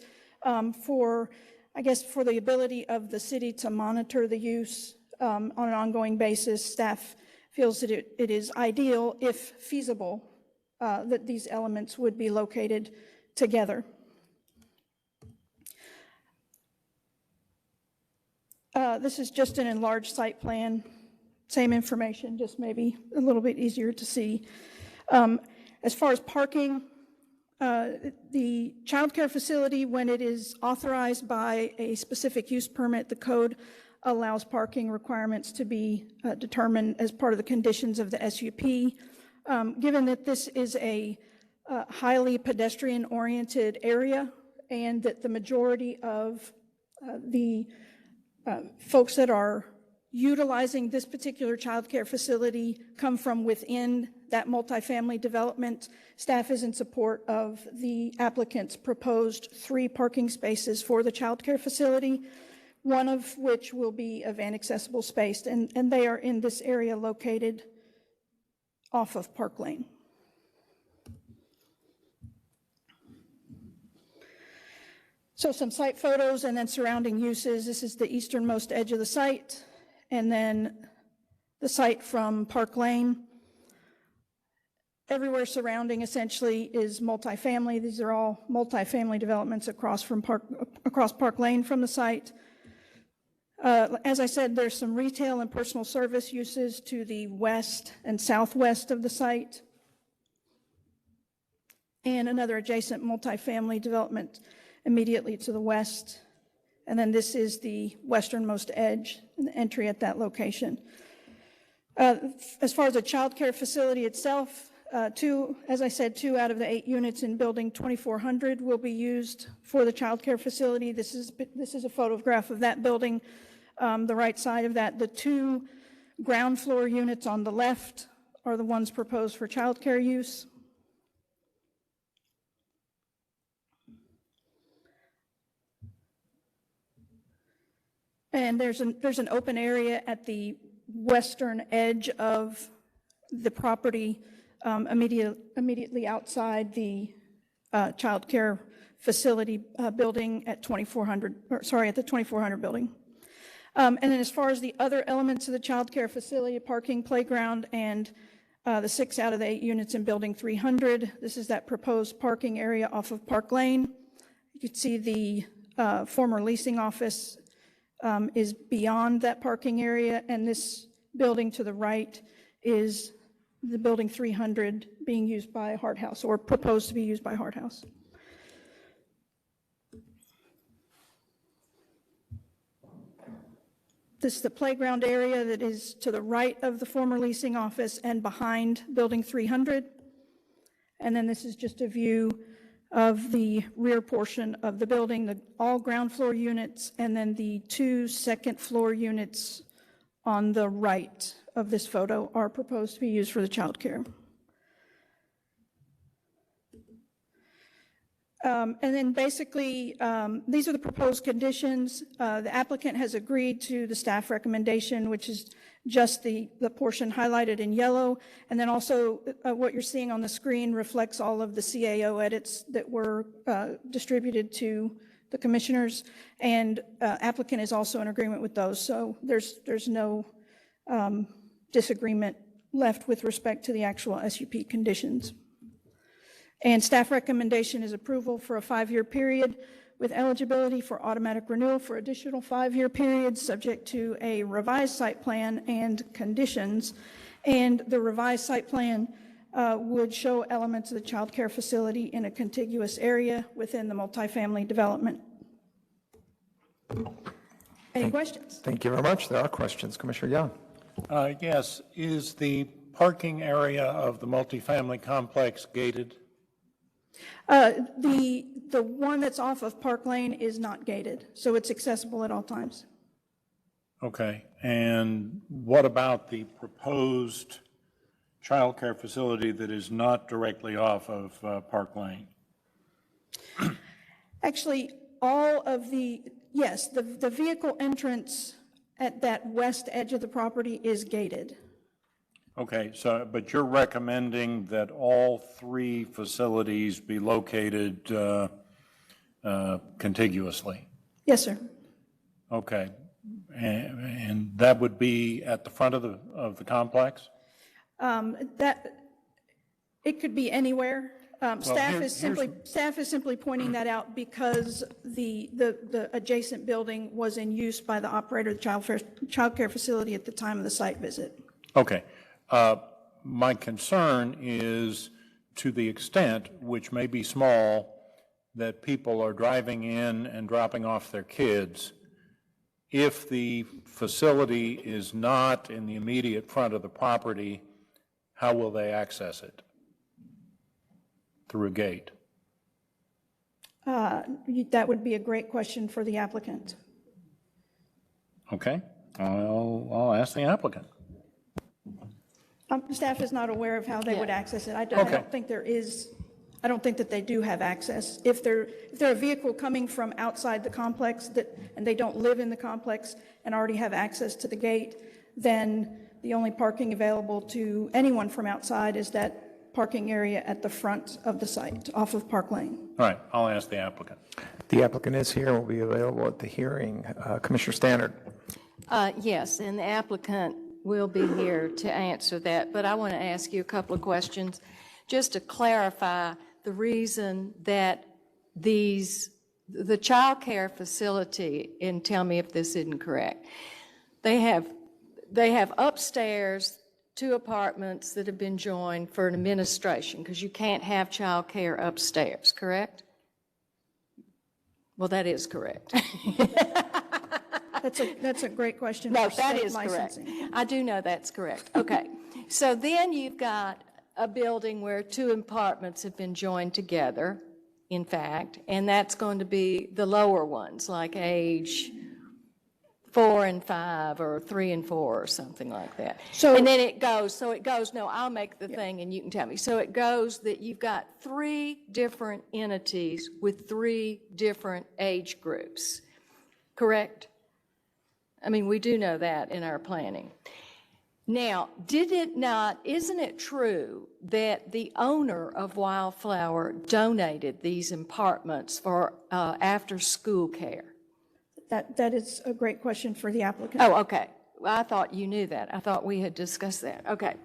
R: for the ability of the city to monitor the use on an ongoing basis. Staff feels that it is ideal, if feasible, that these elements would be located together. This is just an enlarged site plan. Same information, just maybe a little bit easier to see. As far as parking, the child care facility, when it is authorized by a specific use permit, the code allows parking requirements to be determined as part of the conditions of the SUP. Given that this is a highly pedestrian-oriented area, and that the majority of the folks that are utilizing this particular child care facility come from within that multifamily development, staff is in support of the applicant's proposed 3 parking spaces for the child care facility, one of which will be a van accessible space, and they are in this area located off of Park Lane. So some site photos and then surrounding uses. This is the easternmost edge of the site, and then the site from Park Lane. Everywhere surrounding essentially is multifamily. These are all multifamily developments across Park Lane from the site. As I said, there's some retail and personal service uses to the west and southwest of the site, and another adjacent multifamily development immediately to the west. And then this is the westernmost edge and the entry at that location. As far as the child care facility itself, as I said, 2 out of the 8 units in building 2400 will be used for the child care facility. This is a photograph of that building, the right side of that. The 2 ground floor units on the left are the ones proposed for child care use. And there's an open area at the western edge of the property, immediately outside the child care facility building at 2400, at the 2400 building. And then as far as the other elements of the child care facility, parking, playground, and the 6 out of the 8 units in building 300, this is that proposed parking area off of Park Lane. You can see the former leasing office is beyond that parking area, and this building to the right is the building 300 being used by Hart House, or proposed to be used by Hart House. This is the playground area that is to the right of the former leasing office and behind building 300. And then this is just a view of the rear portion of the building, all ground floor units, and then the 2 second floor units on the right of this photo are proposed to be used for the childcare. And then basically, these are the proposed conditions. The applicant has agreed to the staff recommendation, which is just the portion highlighted in yellow. And then also what you're seeing on the screen reflects all of the CAO edits that were distributed to the commissioners. And applicant is also in agreement with those. So there's no disagreement left with respect to the actual SUP conditions. And staff recommendation is approval for a 5-year period with eligibility for automatic renewal for additional 5-year periods, subject to a revised site plan and conditions. And the revised site plan would show elements of the child care facility in a contiguous area within the multifamily development. Any questions?
A: Thank you very much. There are questions. Commissioner Young.
C: Yes, is the parking area of the multifamily complex gated?
R: The one that's off of Park Lane is not gated, so it's accessible at all times.
C: Okay, and what about the proposed childcare facility that is not directly off of Park Lane?
R: Actually, all of yes, the vehicle entrance at that west edge of the property is gated.
C: Okay, so, but you're recommending that all 3 facilities be located contiguously?
R: Yes, sir.
C: Okay, and that would be at the front of the complex?
R: It could be anywhere. Staff is
C: here's
R: simply pointing that out because the adjacent building was in use by the operator of the child care facility at the time of the site visit.
C: Okay. My concern is to the extent, which may be small, that people are driving in and dropping off their kids. If the facility is not in the immediate front of the property, how will they access it? Through a gate?
R: That would be a great question for the applicant.
C: Okay, I'll ask the applicant.
R: Staff is not aware of how they would access it. I
C: Okay.
R: don't think there is, I don't think that they do have access. If they're a vehicle coming from outside the complex and they don't live in the complex and already have access to the gate, then the only parking available to anyone from outside is that parking area at the front of the site, off of Park Lane.
C: All right, I'll ask the applicant.
A: The applicant is here and will be available at the hearing. Commissioner Stannard.
B: Yes, and the applicant will be here to answer that, but I want to ask you a couple of questions just to clarify the reason that the child care facility, and tell me if this isn't correct, they have upstairs 2 apartments that have been joined for an administration, because you can't have child care upstairs, correct? Well, that is correct.
R: That's a great question
B: No,
R: for
B: that
R: state
B: is correct.
R: licensing.
B: I do know that's correct. Okay. So then you've got a building where 2 apartments have been joined together, in fact, and that's going to be the lower ones, like age 4 and 5 or 3 and 4 or something like that. And then it goes, no, I'll make the thing and you can tell me. So it goes that you've got 3 different entities with 3 different age groups, correct? I mean, we do know that in our planning. Now, isn't it true that the owner of Wildflower donated these apartments for after-school care?
R: That is a great question for the applicant.
B: Oh, okay. Well, I thought you knew that. I thought we had discussed that. Okay.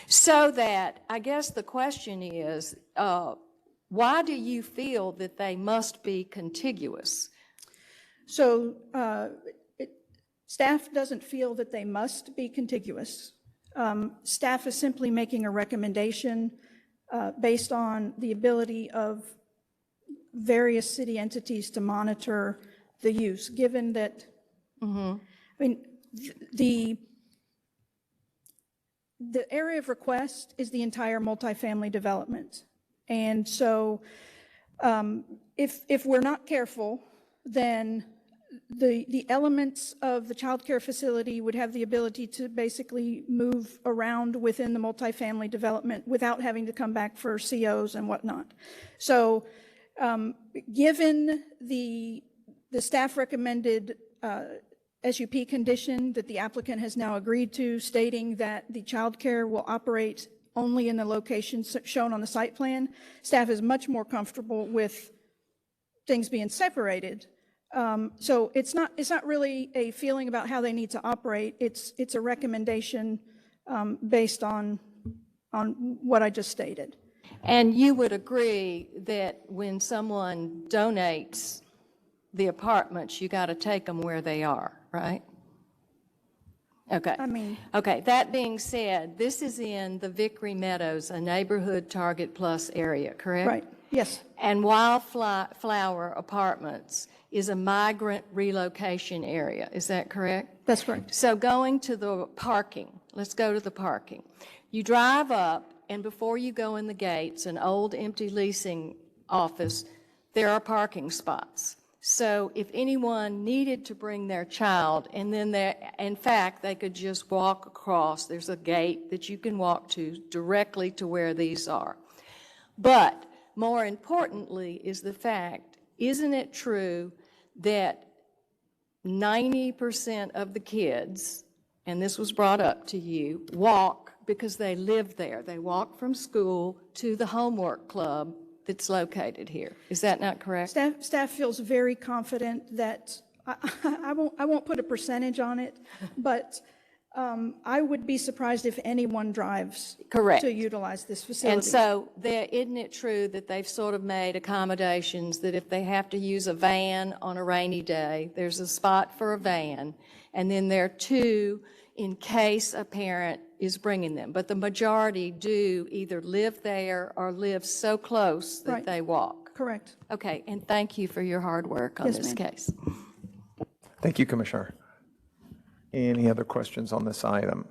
B: So that, I guess the question is, why do you feel that they must be contiguous?
R: So staff doesn't feel that they must be contiguous. Staff is simply making a recommendation based on the ability of various city entities to monitor the use, given that, I mean, the area of request is the entire multifamily development. And so If we're not careful, then the elements of the childcare facility would have the ability to basically move around within the multifamily development without having to come back for COs and whatnot. So given the staff recommended SUP condition that the applicant has now agreed to, stating that the childcare will operate only in the locations shown on the site plan, staff is much more comfortable with things being separated. So it's not really a feeling about how they need to operate. It's a recommendation based on what I just stated.
B: And you would agree that when someone donates the apartments, you got to take them where they are, right? Okay.
R: I mean.
B: Okay, that being said, this is in the Vickery Meadows, a neighborhood Target Plus area, correct?
R: Right, yes.
B: And Wildflower Apartments is a migrant relocation area, is that correct?
R: That's correct.
B: So going to the parking, let's go to the parking. You drive up, and before you go in the gates, an old empty leasing office, there are parking spots. So if anyone needed to bring their child, and then in fact, they could just walk across, there's a gate that you can walk to directly to where these are. But more importantly is the fact, isn't it true that 90% of the kids, and this was brought up to you, walk because they live there. They walk from school to the homework club that's located here. Is that not correct?
R: Staff feels very confident that, I won't put a percentage on it, but I would be surprised if anyone drives
B: Correct.
R: to utilize this facility.
B: And so isn't it true that they've sort of made accommodations that if they have to use a van on a rainy day, there's a spot for a van, and then there are two in case a parent is bringing them. But the majority do either live there or live so close that
R: Right.
B: they walk.
R: Correct.
B: Okay, and thank you for your hard work on
R: Yes,
B: this
R: ma'am.
B: case.
A: Thank you, Commissioner. Any other questions on this item?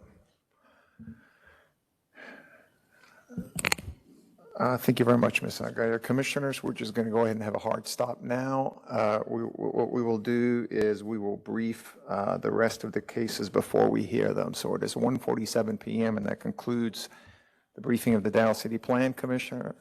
A: Thank you very much, Ms. Aguirre. Commissioners, we're just going to go ahead and have a hard stop now. What we will do is we will brief the rest of the cases before we hear them. So it is 1:47 p.m. and that concludes the briefing of the Dallas City Plan Commissioner.